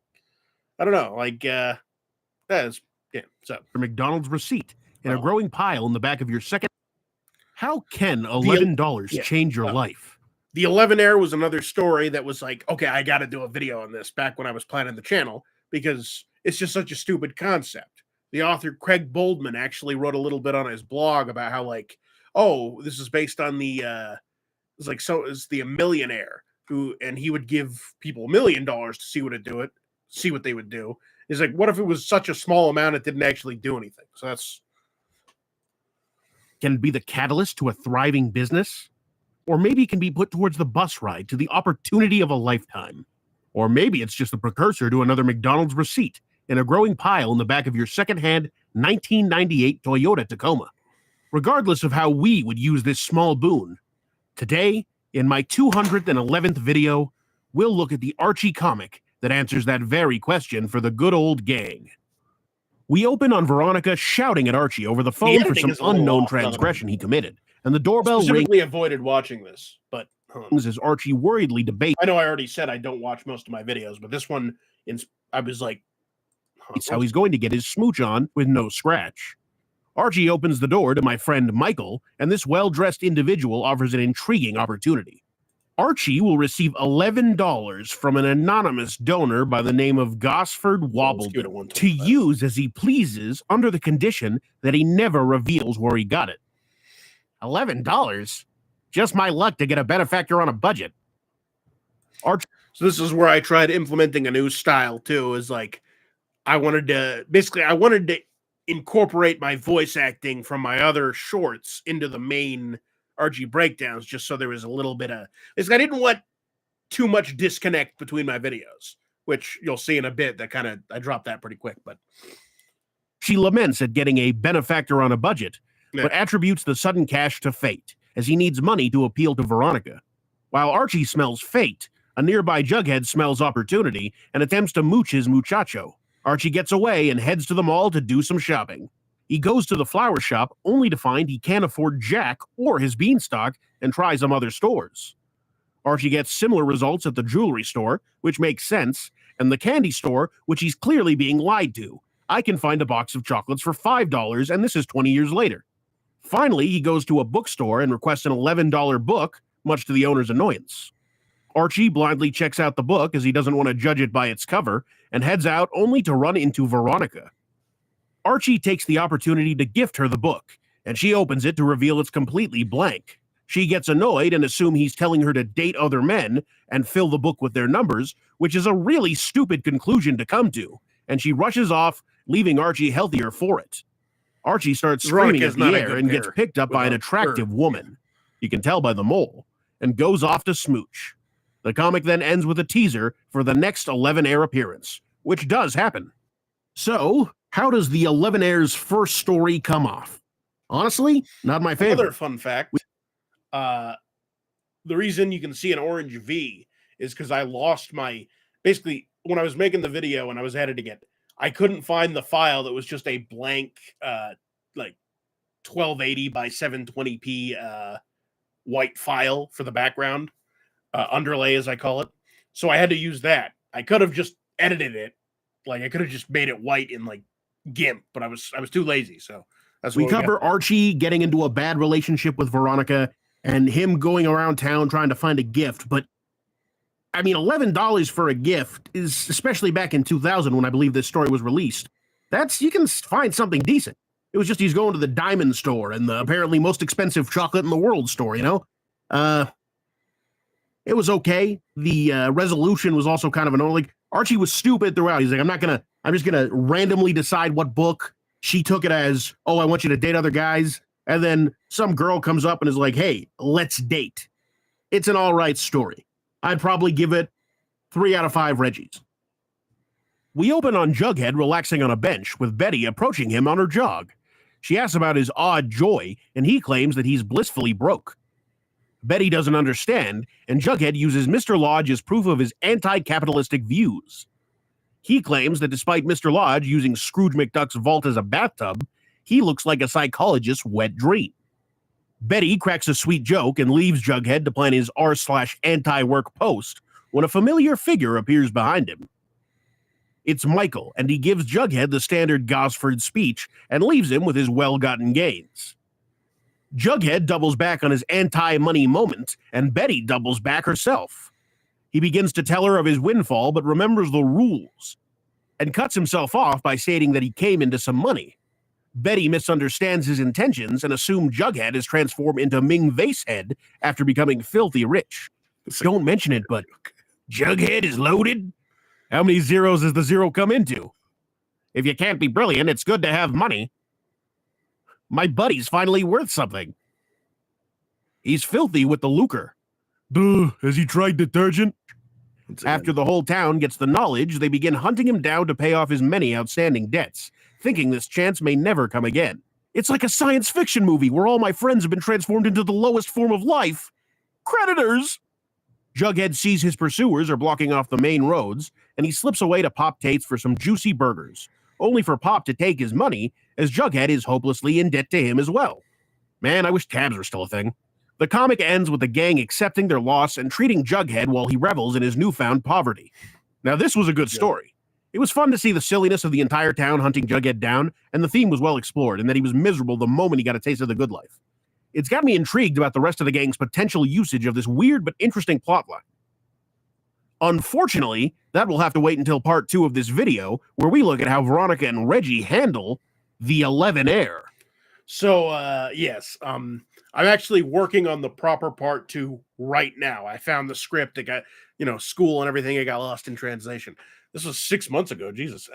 I don't know, like that's yeah. So for McDonald's receipt and a growing pile in the back of your second. How can $11 change your life? The 11 was another story that was like, okay, I got to do a video on this back when I was planning the channel because it's just such a stupid concept. The author Craig Boldman actually wrote a little bit on his blog about how like, oh, this is based on the it's like, so it's the millionaire who, and he would give people $1 million to see what they would do. He's like, what if it was such a small amount it didn't actually do anything? So that's can be the catalyst to a thriving business, or maybe it can be put towards the bus ride to the opportunity of a lifetime, or maybe it's just the precursor to another McDonald's receipt in a growing pile in the back of your secondhand 1998 Toyota Tacoma. Regardless of how we would use this small boon, today, in my 211th video, we'll look at the Archie comic that answers that very question for the good old gang. We open on Veronica shouting at Archie over the phone for some unknown transgression he committed, and the doorbell rings. Specifically avoided watching this, but as Archie worriedly debates. I know I already said I don't watch most of my videos, but this one, I was like, it's how he's going to get his smooch on with no scratch. Archie opens the door to my friend Michael, and this well-dressed individual offers an intriguing opportunity. Archie will receive $11 from an anonymous donor by the name of Gosford Wobbledon to use as he pleases under the condition that he never reveals where he got it. $11? Just my luck to get a benefactor on a budget. So this is where I tried implementing a new style too, is like I wanted to incorporate my voice acting from my other shorts into the main Archie breakdowns, just so there was a little bit of, I didn't want too much disconnect between my videos, which you'll see in a bit. That kind of, I dropped that pretty quick, but she laments at getting a benefactor on a budget, but attributes the sudden cash to fate, as he needs money to appeal to Veronica. While Archie smells fate, a nearby Jughead smells opportunity and attempts to mooch his muchacho. Archie gets away and heads to the mall to do some shopping. He goes to the flower shop only to find he can't afford Jack or his beanstalk and tries some other stores. Archie gets similar results at the jewelry store, which makes sense, and the candy store, which he's clearly being lied to. I can find a box of chocolates for $5, and this is 20 years later. Finally, he goes to a bookstore and requests an $11 book, much to the owner's annoyance. Archie blindly checks out the book as he doesn't want to judge it by its cover, and heads out only to run into Veronica. Archie takes the opportunity to gift her the book, and she opens it to reveal it's completely blank. She gets annoyed and assumes he's telling her to date other men and fill the book with their numbers, which is a really stupid conclusion to come to, and she rushes off, leaving Archie healthier for it. Archie starts screaming at the air and gets picked up by an attractive woman. You can tell by the mole, and goes off to smooch. The comic then ends with a teaser for the next 11 Air appearance, which does happen. So, how does the 11 Air's first story come off? Honestly, not my favorite. Another fun fact, the reason you can see an orange V is because I lost basically, when I was making the video and I was editing it, I couldn't find the file that was just a blank, like 1280 by 720p white file for the background, underlay as I call it. So I had to use that. I could have just edited it, like I could have just made it white in like GIMP, but I was too lazy. So that's what we cover Archie getting into a bad relationship with Veronica and him going around town trying to find a gift. But I mean, $11 for a gift is, especially back in 2000 when I believe this story was released, you can find something decent. It was just he's going to the diamond store and the apparently most expensive chocolate in the world store, you know? It was okay. The resolution was also kind of annoying. Like, Archie was stupid throughout. He's like, I'm just gonna randomly decide what book. She took it as, oh, I want you to date other guys. And then some girl comes up and is like, hey, let's date. It's an all right story. I'd probably give it 3 out of 5 Reggies. We open on Jughead relaxing on a bench with Betty approaching him on her jog. She asks about his odd joy, and he claims that he's blissfully broke. Betty doesn't understand, and Jughead uses Mr. Lodge as proof of his anti-capitalistic views. He claims that despite Mr. Lodge using Scrooge McDuck's vault as a bathtub, he looks like a psychologist's wet dream. Betty cracks a sweet joke and leaves Jughead to plan his r/anti-work post when a familiar figure appears behind him. It's Michael, and he gives Jughead the standard Gosford speech and leaves him with his well-gotten gains. Jughead doubles back on his anti-money moment, and Betty doubles back herself. He begins to tell her of his windfall, but remembers the rules, and cuts himself off by stating that he came into some money. Betty misunderstands his intentions and assumes Jughead is transformed into Ming Vacehead after becoming filthy rich. Don't mention it, but Jughead is loaded? How many zeros does the zero come into? If you can't be brilliant, it's good to have money. My buddy's finally worth something. He's filthy with the lucre. Duh, has he tried detergent? After the whole town gets the knowledge, they begin hunting him down to pay off his many outstanding debts, thinking this chance may never come again. It's like a science fiction movie where all my friends have been transformed into the lowest form of life. Creditors! Jughead sees his pursuers are blocking off the main roads, and he slips away to Pop Tate's for some juicy burgers, only for Pop to take his money, as Jughead is hopelessly in debt to him as well. Man, I wish tabs were still a thing. The comic ends with the gang accepting their loss and treating Jughead while he revels in his newfound poverty. Now, this was a good story. It was fun to see the silliness of the entire town hunting Jughead down, and the theme was well explored, and that he was miserable the moment he got a taste of the good life. It's got me intrigued about the rest of the gang's potential usage of this weird but interesting plotline. Unfortunately, that will have to wait until part 2 of this video, where we look at how Veronica and Reggie handle the 11 Air. So, yes, I'm actually working on the proper part 2 right now. I found the script. school and everything. I got lost in translation. This was 6 months ago. Jesus.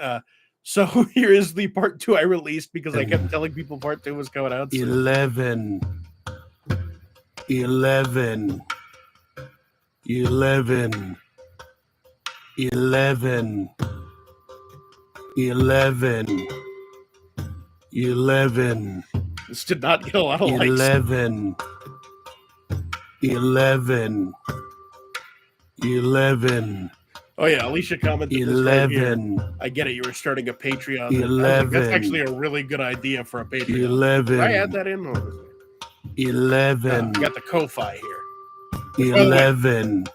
So here is the part 2 I released because I kept telling people part 2 was coming out soon. 11. 11. 11. 11. 11. 11. This did not get a lot of likes. 11. 11. 11. Oh yeah, Alicia commented 11. This right here. I get it. You were starting a Patreon. 11. That's actually a really good idea for a Patreon. 11. Did I add that in? Or 11. you got the Ko-Fi here. 11.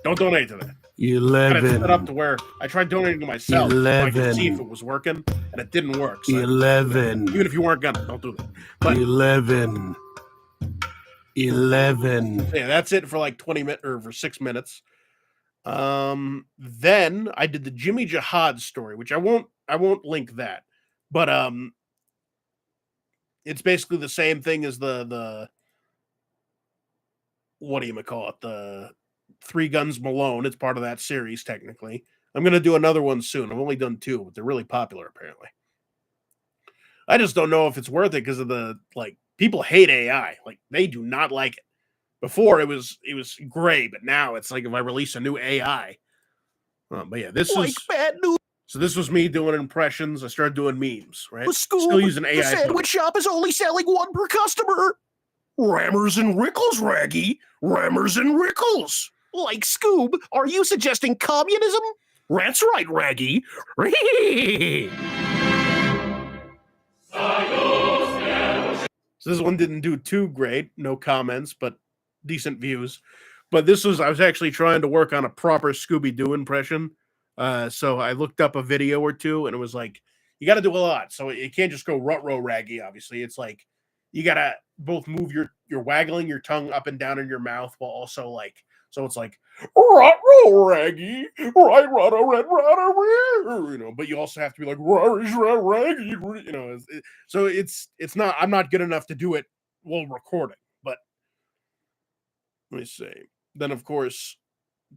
Don't donate to that. 11. I set it up to where I tried donating to myself so I could see if it was working, and it didn't work. So 11. Even if you weren't gonna, don't do that. But 11. 11. yeah, that's it for like 20 minutes or for 6 minutes. Then I did the Jimmy Jihad story, which I won't link that, but it's basically the same thing as the what do you call it? The Three Guns Malone. It's part of that series technically. I'm gonna do another one soon. I've only done 2, but they're really popular apparently. I just don't know if it's worth it because of the people hate AI. Like they do not like it. Before it was gray, but now it's like if I release a new AI. But yeah, this is bad news. So this was me doing impressions. I started doing memes, right? Scoob, Still using AI. The sandwich shop is only selling 1 per customer. Rammers and Rickles, Raggy. Rammers and Rickles. Like Scoob, are you suggesting communism? That's right, Raggy. So this one didn't do too great. No comments, but decent views. But this was, I was actually trying to work on a proper Scooby-Doo impression. So I looked up a video or 2 and it was like, you got to do a lot. So it can't just go rut-row Raggy, obviously. It's like, you got to both move you're waggling your tongue up and down in your mouth while also like, so it's like, rut-row Raggy, right, rudder, red, rudder, but you also have to be like, Raggy, so it's not, I'm not good enough to do it while recording, but let me see. Then, of course,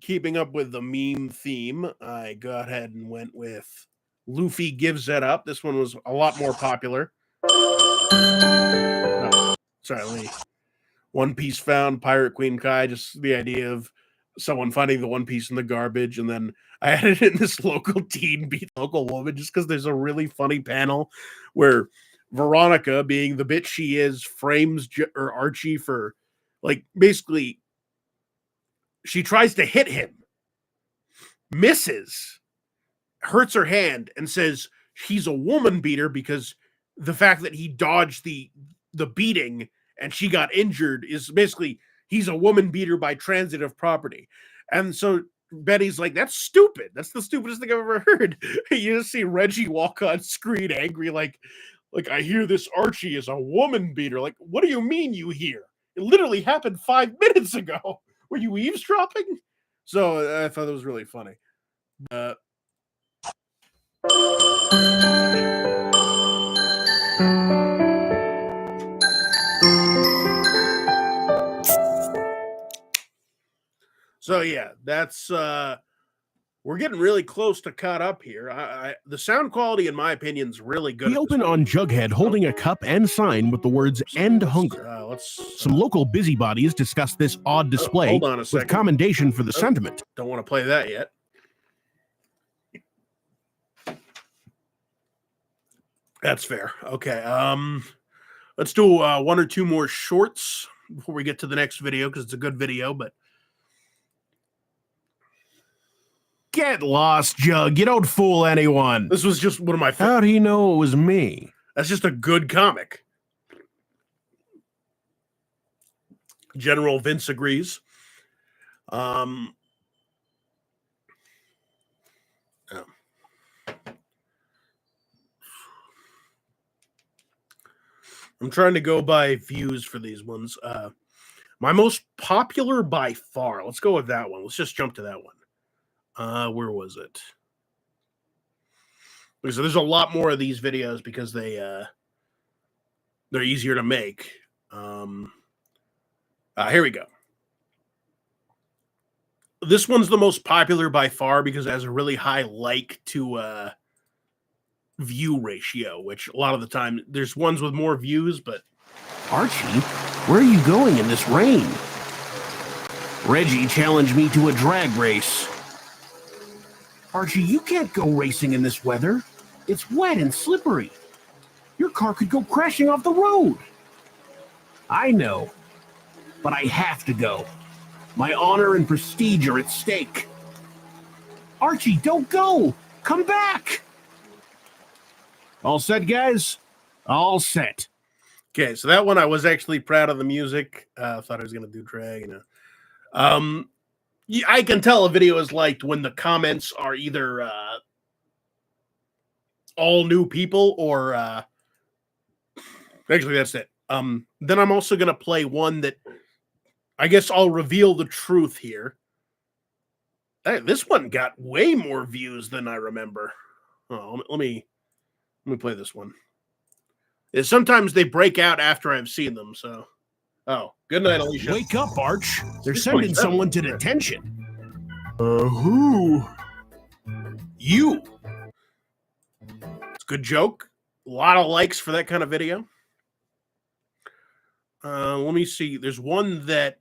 keeping up with the meme theme, I got ahead and went with Luffy Gives That Up. This one was a lot more popular. Oh, sorry, One Piece found Pirate Queen Kai, just the idea of someone finding the One Piece in the garbage. And then I added in this local teen beat local woman just because there's a really funny panel where Veronica, being the bitch she is, frames Archie for basically she tries to hit him, misses, hurts her hand, and says he's a woman beater because the fact that he dodged the beating and she got injured is basically he's a woman beater by transitive property. And so Betty's like, that's stupid. That's the stupidest thing I've ever heard. You just see Reggie walk on screen angry, like I hear this Archie is a woman beater. Like, what do you mean you hear? It literally happened 5 minutes ago. Were you eavesdropping? So I thought it was really funny. So yeah, that's we're getting really close to caught up here. The sound quality, in my opinion, is really good. We open on Jughead holding a cup and sign with the words "End Hunger." Some local busybodies discuss this odd display hold on a second. with commendation for the sentiment. Don't want to play that yet. That's fair. Okay. Let's do 1 or 2 more shorts before we get to the next video because it's a good video, but Get lost, Jug. You don't fool anyone. This was just one of my How'd he know it was me? That's just a good comic. General Vince agrees. I'm trying to go by views for these ones. My most popular by far. Let's go with that one. Let's just jump to that one. Where was it? So there's a lot more of these videos because they're easier to make. Here we go. this one's the most popular by far because it has a really high like to view ratio, which a lot of the time there's ones with more views, but Archie, where are you going in this rain? Reggie challenged me to a drag race. Archie, you can't go racing in this weather. It's wet and slippery. Your car could go crashing off the road. I know, but I have to go. My honor and prestige are at stake. Archie, don't go! Come back! All set, guys? All set. okay, so that one I was actually proud of the music. I thought I was gonna do drag, I can tell a video is liked when the comments are either all new people or actually that's it. Then I'm also gonna play one that I guess I'll reveal the truth here. Hey, this one got way more views than I remember. Oh, let me play this one. Yeah, sometimes they break out after I've seen them, so. Oh, good night, Alicia. Wake up, Arch. They're sending 6.7. someone to detention. Who? You. It's a good joke. A lot of likes for that kind of video. Let me see. There's one that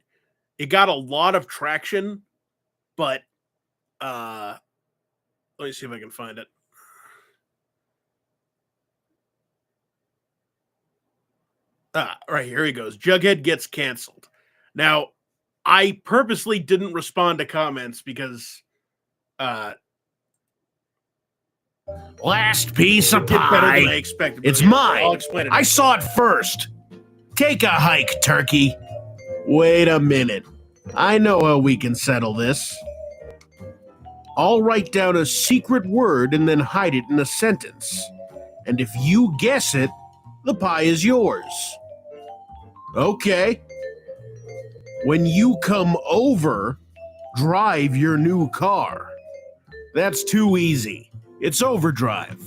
it got a lot of traction, but let me see if I can find it. Right, here he goes. Jughead gets canceled. Now, I purposely didn't respond to comments because Last piece of it did better than I pie. expected. but It's yeah, mine. I'll explain it. I saw it first. Take a hike, turkey. Wait a minute. I know how we can settle this. I'll write down a secret word and then hide it in a sentence. And if you guess it, the pie is yours. Okay. When you come over, drive your new car. That's too easy. It's overdrive.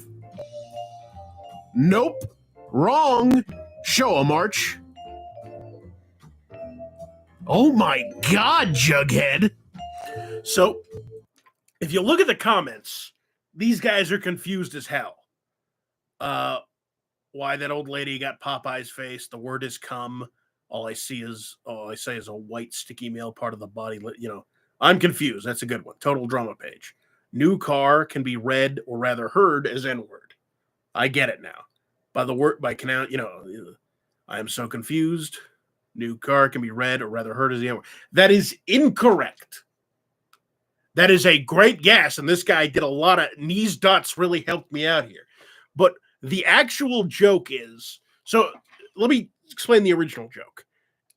Nope. Wrong. Show 'em, Arch. Oh my God, Jughead. So, if you look at the comments, these guys are confused as hell. Why that old lady got Popeye's face? The word is come. All I say is a white sticky male part of the body. I'm confused. That's a good one. Total drama page. New car can be read or rather heard as N-word. I get it now. By canal, I am so confused. New car can be read or rather heard as the N-word. That is incorrect. That is a great guess, and this guy did a lot of these dots really helped me out here. But the actual joke is, so let me explain the original joke.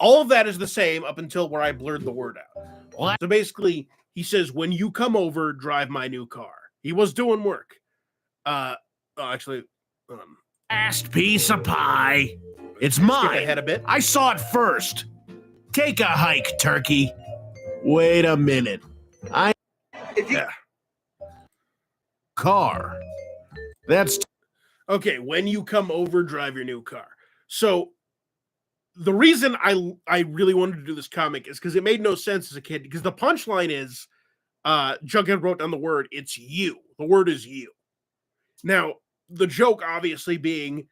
All of that is the same up until where I blurred the word out. So basically, he says, when you come over, drive my new car. He was doing work. Last piece of pie. It's skip mine. ahead a bit. I saw it first. Take a hike, turkey. Wait a minute. Car. That's Okay, when you come over, drive your new car. So the reason I really wanted to do this comic is because it made no sense as a kid. Because the punchline is, Jughead wrote down the word. It's you. The word is you. Now the joke, obviously, being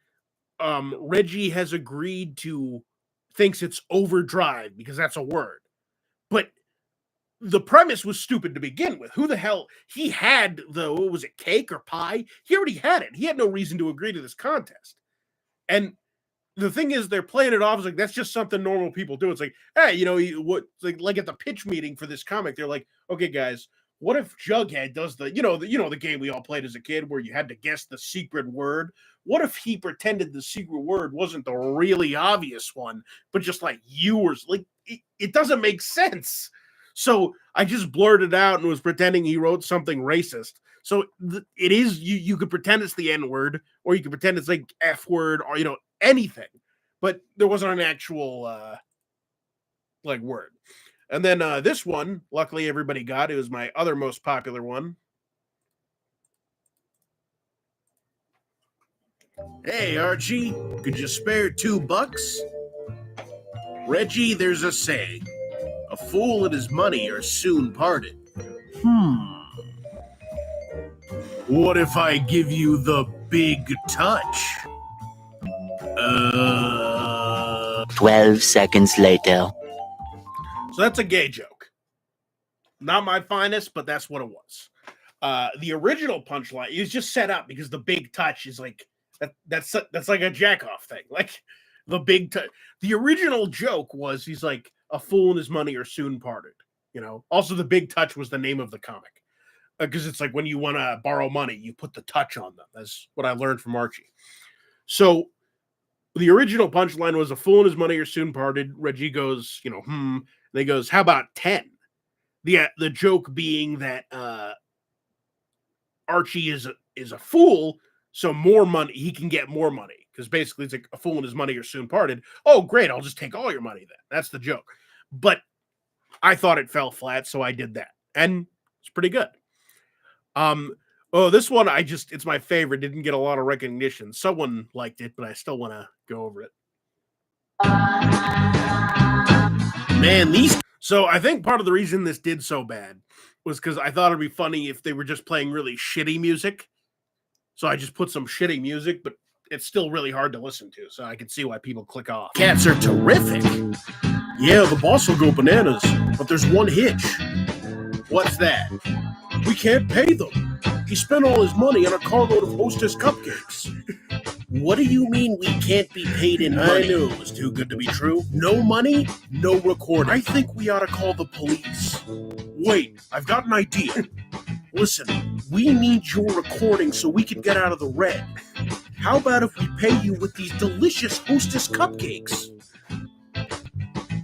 Reggie has agreed thinks it's overdrive because that's a word, but the premise was stupid to begin with. Who the hell? He had what was it, cake or pie? He already had it. He had no reason to agree to this contest. And the thing is, they're playing it off as like, that's just something normal people do. It's like, hey, like at the pitch meeting for this comic, they're like, okay, guys, what if Jughead does the game we all played as a kid where you had to guess the secret word? What if he pretended the secret word wasn't the really obvious one, but just like yours? Like, it doesn't make sense. So I just blurted out and was pretending he wrote something racist. So it is, you could pretend it's the N-word, or you could pretend it's like F-word, or, anything. But there wasn't an actual, word. And then this one, luckily everybody got. It was my other most popular one. Hey, Archie, could you spare $2? Reggie, there's a saying. A fool and his money are soon parted. What if I give you the big touch? 12 seconds later. So that's a gay joke. Not my finest, but that's what it was. The original punchline is just set up because the big touch is like that's like a jack off thing. Like the big touch. The original joke was he's like a fool and his money are soon parted. You know. Also, the big touch was the name of the comic because it's like when you want to borrow money, you put the touch on them. That's what I learned from Archie. So the original punchline was a fool and his money are soon parted. Reggie goes, And he goes, how about 10? The joke being that Archie is a fool, so more money, he can get more money. Because basically it's like a fool and his money are soon parted. Oh, great, I'll just take all your money then. That's the joke. But I thought it fell flat, so I did that. And it's pretty good. This one, it's my favorite. Didn't get a lot of recognition. Someone liked it, but I still want to go over it. So I think part of the reason this did so bad was because I thought it'd be funny if they were just playing really shitty music. So I just put some shitty music, but it's still really hard to listen to. So I can see why people click off. Cats are terrific. Yeah, the boss will go bananas, but there's one hitch. What's that? We can't pay them. He spent all his money on a carload of Hostess cupcakes. What do you mean we can't be paid in money? I knew it was too good to be true. No money, no recording. I think we ought to call the police. Wait, I've got an idea. Listen, we need your recording so we can get out of the red. How about if we pay you with these delicious Hostess cupcakes?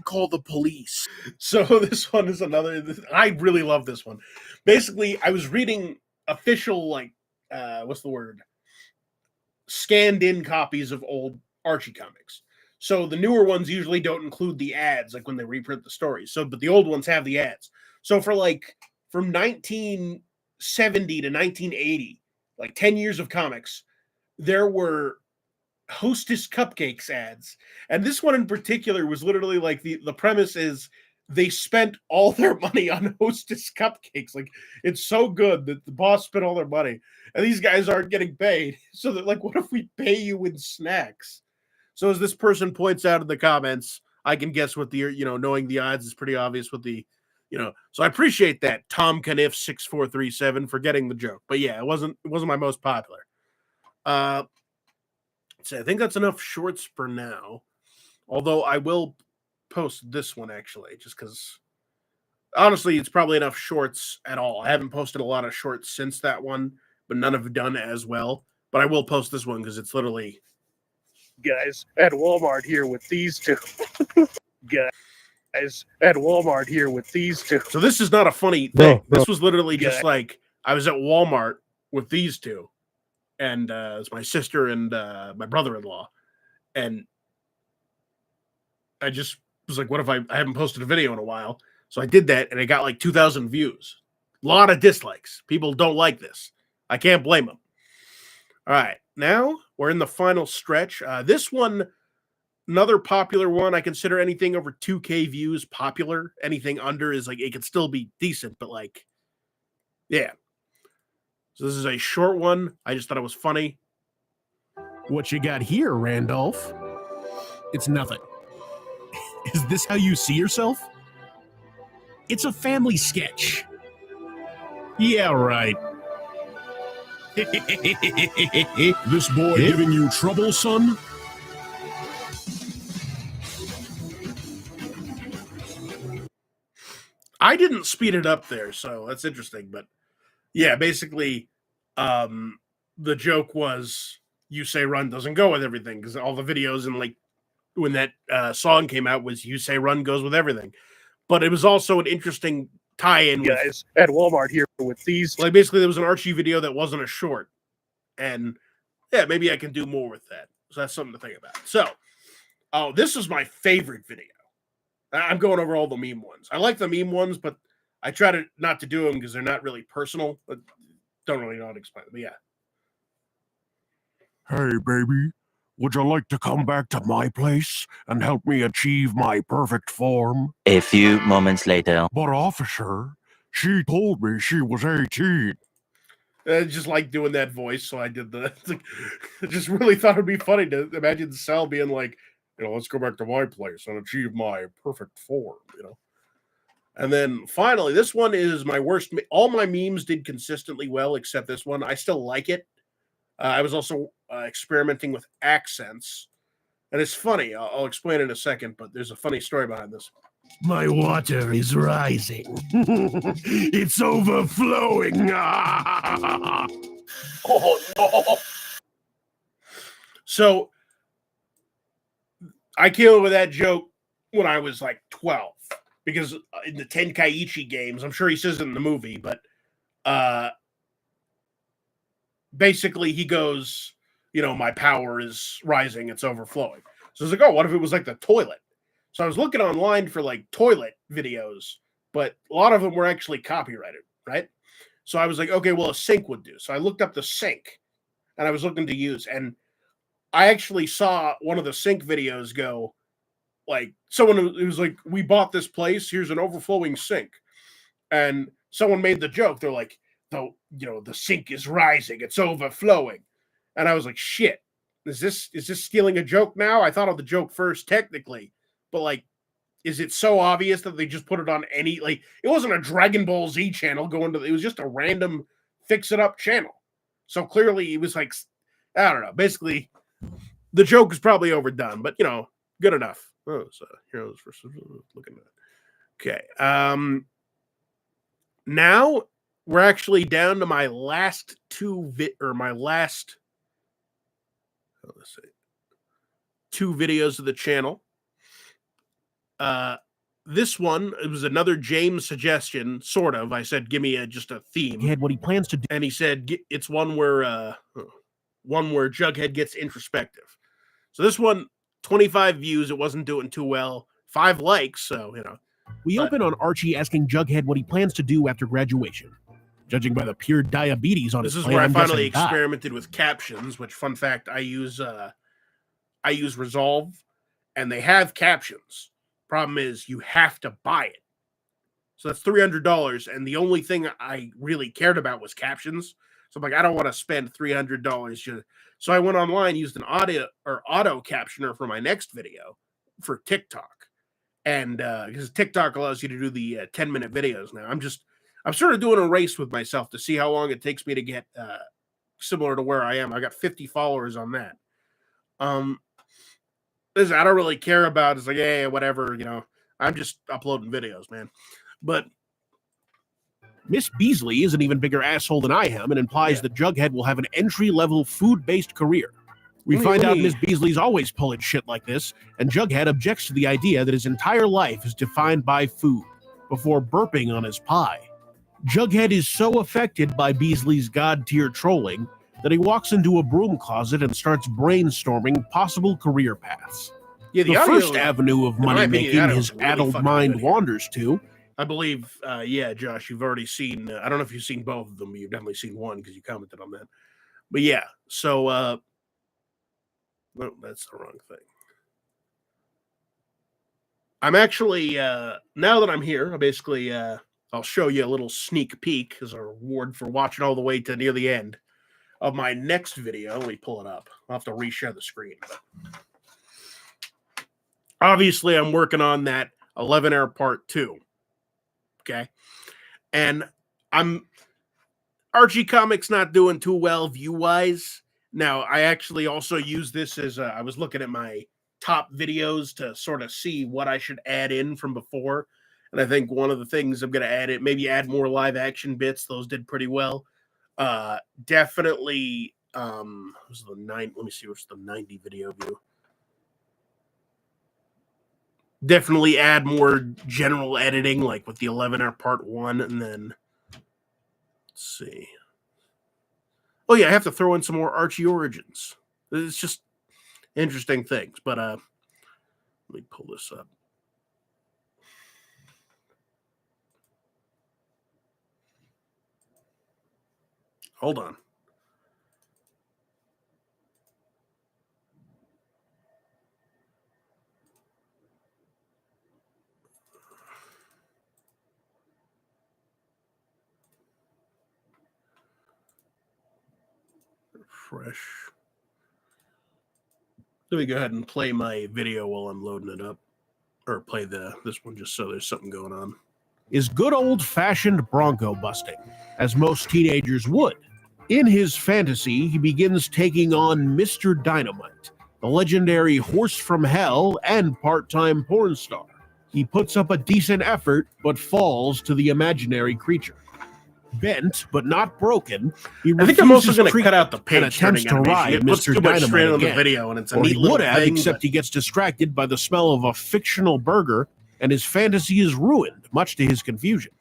Call the police. So this one is I really love this one. Basically, I was reading official, scanned in copies of old Archie comics. So the newer ones usually don't include the ads, like when they reprint the stories. But the old ones have the ads. So from 1970 to 1980, 10 years of comics, there were Hostess Cupcakes ads. And this one in particular was literally the premise is they spent all their money on Hostess Cupcakes. It's so good that the boss spent all their money and these guys aren't getting paid. So they're like, what if we pay you in snacks? So as this person points out in the comments, I can guess what knowing the odds is pretty obvious what so I appreciate that Tom Caniff 6437 for getting the joke. But yeah, it wasn't my most popular. So I think that's enough shorts for now. Although I will post this one actually, just because honestly, it's probably enough shorts at all. I haven't posted a lot of shorts since that one, but none have done as well. But I will post this one because it's literally guys at Walmart here with these two. Guys at Walmart here with these two. So this is not a funny thing. This was literally just I was at Walmart with these two. And it's my sister and my brother-in-law. And I just was like, what if I haven't posted a video in a while? So I did that, and it got 2,000 views. A lot of dislikes. People don't like this. I can't blame them. All right. Now we're in the final stretch. This one, another popular one. I consider anything over 2K views popular. Anything under is it could still be decent, but yeah. So this is a short one. I just thought it was funny. What you got here, Randolph? It's nothing. Is this how you see yourself? It's a family sketch. Yeah, right. This boy giving you trouble, son? I didn't speed it up there, so that's interesting. But yeah, basically, the joke was You Say Run doesn't go with everything because all the videos and when that song came out was You Say Run goes with everything. But it was also an interesting tie-in. Guys at Walmart here with these. Basically, there was an Archie video that wasn't a short. And yeah, maybe I can do more with that. So that's something to think about. So, this is my favorite video. I'm going over all the meme ones. I like the meme ones, but I try not to do them because they're not really personal. But don't really know how to explain them. But yeah. Hey, baby, Would you like to come back to my place and help me achieve my perfect form? A few moments later. But officer, she told me she was 18. I just like doing that voice, so I did the. I just really thought it'd be funny to imagine Cell being like, let's go back to my place and achieve my perfect form, And then finally, this one is my worst. All my memes did consistently well, except this one. I still like it. I was also experimenting with accents, and it's funny. I'll explain in a second, but there's a funny story behind this. My water is rising. It's overflowing. Oh no! So I came up with that joke when I was like 12, because in the Tenkaichi games, I'm sure he says it in the movie, but basically he goes, my power is rising, it's overflowing. So I was like, oh, what if it was like the toilet? So I was looking online for like toilet videos, but a lot of them were actually copyrighted, right? So I was like, okay, well, a sink would do. So I looked up the sink and I was looking to use, and I actually saw one of the sink videos go, like, someone who was like, we bought this place, here's an overflowing sink. And someone made the joke, they're like, the sink is rising, it's overflowing. And I was like, shit, is this stealing a joke now? I thought of the joke first, technically. But, like, is it so obvious that they just put it on any, like, it wasn't a Dragon Ball Z channel it was just a random fix-it-up channel. So clearly it was like, I don't know, basically, the joke is probably overdone, but, good enough. Oh, so Heroes versus, looking at it. Okay. Now we're actually down to my last two videos of the channel. This one, it was another James suggestion, sort of. I said, give me just a theme. He had what he plans to do. And he said, it's one where Jughead gets introspective. So this one, 25 views. It wasn't doing too well. 5 likes, so, We open on Archie asking Jughead what he plans to do after graduation. Judging by the pure diabetes on his This is plan, where I I'm finally guessing experimented with captions, which, fun fact, I use Resolve, and they have captions. Problem is, you have to buy it. So that's $300, and the only thing I really cared about was captions. So I'm like, I don't want to spend $300. So I went online, used an auto captioner for my next video for TikTok. And because TikTok allows you to do the 10-minute videos now. I'm sort of doing a race with myself to see how long it takes me to get similar to where I am. I got 50 followers on that. I don't really care about. It's like, hey, whatever, I'm just uploading videos, man. But Miss Beasley is an even bigger asshole than I am and implies that Jughead will have an entry-level food-based career. We find out Miss Beasley's always pulling shit like this, and Jughead objects to the idea that his entire life is defined by food, before burping on his pie. Jughead is so affected by Beasley's god-tier trolling that he walks into a broom closet and starts brainstorming possible career paths. Yeah, the first avenue of money-making his addled mind wanders to. I believe, Josh, you've already seen, I don't know if you've seen both of them, but you've definitely seen one because you commented on that. But yeah, so, no, that's the wrong thing. I'm actually, now that I'm here, I'll show you a little sneak peek as a reward for watching all the way to near the end of my next video. Let me pull it up. I'll have to reshare the screen. But obviously, I'm working on that 11-hour part 2. Okay. And Archie Comics not doing too well view-wise. Now, I actually also use this as I was looking at my top videos to sort of see what I should add in from before. And I think one of the things I'm going to add maybe add more live action bits. Those did pretty well. Definitely, let me see what's the 90 video view. Definitely add more general editing, like with the 11-hour part 1, and then let's see. Oh yeah, I have to throw in some more Archie Origins. It's just interesting things. But let me pull this up. Hold on. Refresh. Let me go ahead and play my video while I'm loading it up. Or play this one just so there's something going on. Is good old-fashioned bronco busting, as most teenagers would. In his fantasy, he begins taking on Mr. Dynamite, the legendary horse from hell and part-time porn star. He puts up a decent effort, but falls to the imaginary creature. Bent, but not broken, he I think I'm also refuses going to treatment cut out the and page attempts turning to animation. ride It puts Mr. too much Dynamite strain on the again. video, and it's a Or neat he little would have, thing, except but- he gets distracted by the smell of a fictional burger, and his fantasy is ruined, much to his confusion.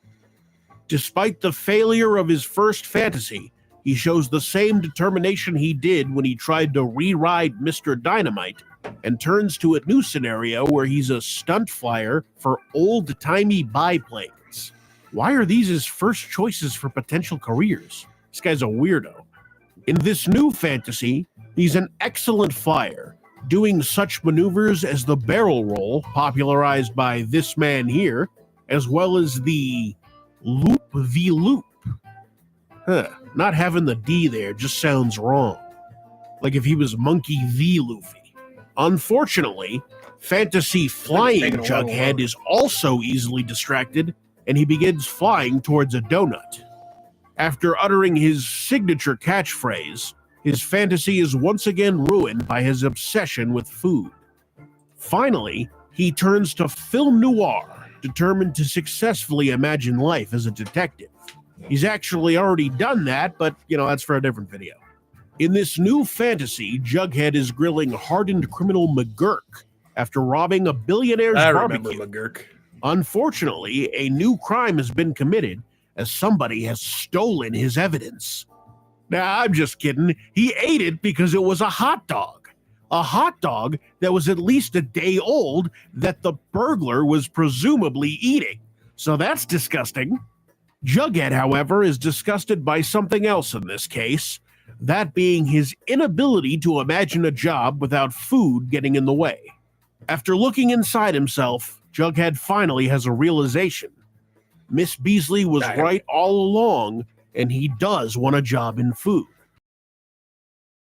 Despite the failure of his first fantasy, he shows the same determination he did when he tried to re-ride Mr. Dynamite, and turns to a new scenario where he's a stunt flyer for old-timey biplanes. Why are these his first choices for potential careers? This guy's a weirdo. In this new fantasy, he's an excellent flyer, doing such maneuvers as the barrel roll, popularized by this man here, as well as the loop-v-loop. Not having the D there just sounds wrong. Like if he was Monkey V. Luffy. Unfortunately, fantasy flying taking a while to Jughead load. is also easily distracted, and he begins flying towards a donut. After uttering his signature catchphrase, his fantasy is once again ruined by his obsession with food. Finally, he turns to film noir, determined to successfully imagine life as a detective. He's actually already done that, but, that's for a different video. In this new fantasy, Jughead is grilling hardened criminal McGurk after robbing a billionaire's I remember barbecue. McGurk. Unfortunately, a new crime has been committed as somebody has stolen his evidence. Nah, I'm just kidding. He ate it because it was a hot dog. A hot dog that was at least a day old that the burglar was presumably eating. So that's disgusting. Jughead, however, is disgusted by something else in this case, that being his inability to imagine a job without food getting in the way. After looking inside himself, Jughead finally has a realization. Miss Beasley was right all along, and he does want a job in food.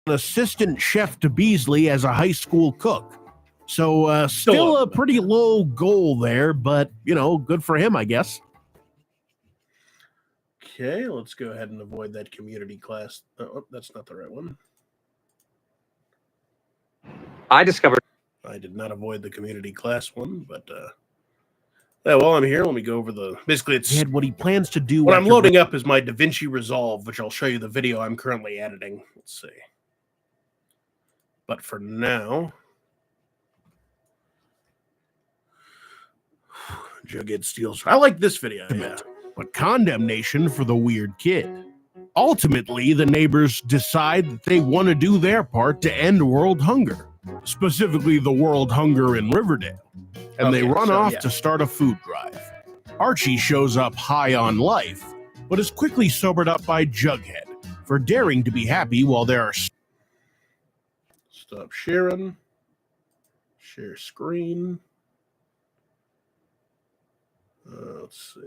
An assistant chef to Beasley as a high school cook. So still a pretty low goal there, but, good for him, I guess. Okay, let's go ahead and avoid that community class. Oh, that's not the right one. I discovered. I did not avoid the community class one, but while I'm here, let me go over basically it's what he plans to do. What I'm after loading up is my DaVinci Resolve, which I'll show you the video I'm currently editing. Let's see. But for now, Jughead steals. I like this video. Yeah. But condemnation for the weird kid. Ultimately, the neighbors decide that they want to do their part to end world hunger, specifically the world hunger in Riverdale, and they run off to start a food drive. Archie shows up high on life, but is quickly sobered up by Jughead for daring to be happy while there are... Stop sharing. Share screen. Let's see.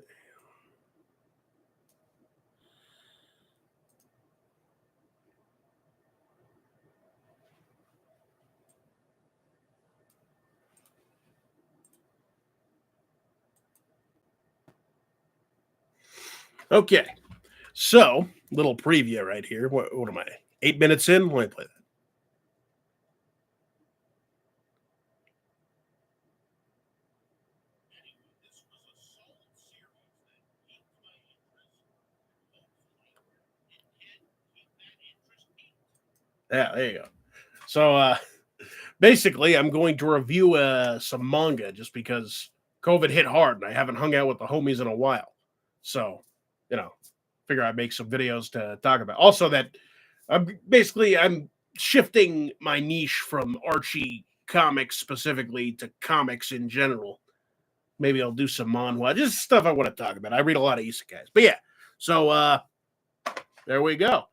Okay, so little preview right here. What am I? 8 minutes in? Let me play that. Yeah, there you go. So basically, I'm going to review some manga just because COVID hit hard and I haven't hung out with the homies in a while. So, figure I'd make some videos to talk about. Also, that I'm shifting my niche from Archie comics specifically to comics in general. Maybe I'll do some manhwa, just stuff I want to talk about. I read a lot of isekais. But yeah, so there we go.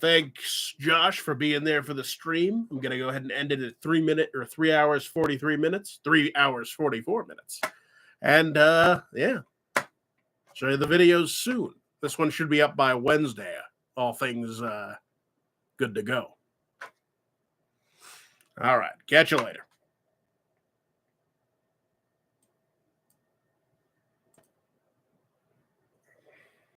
Thanks, Josh, for being there for the stream. I'm going to go ahead and end it at 3 hours, 43 minutes, 3 hours, 44 minutes. And yeah, show you the videos soon. This one should be up by Wednesday, all things good to go. All right. Catch you later.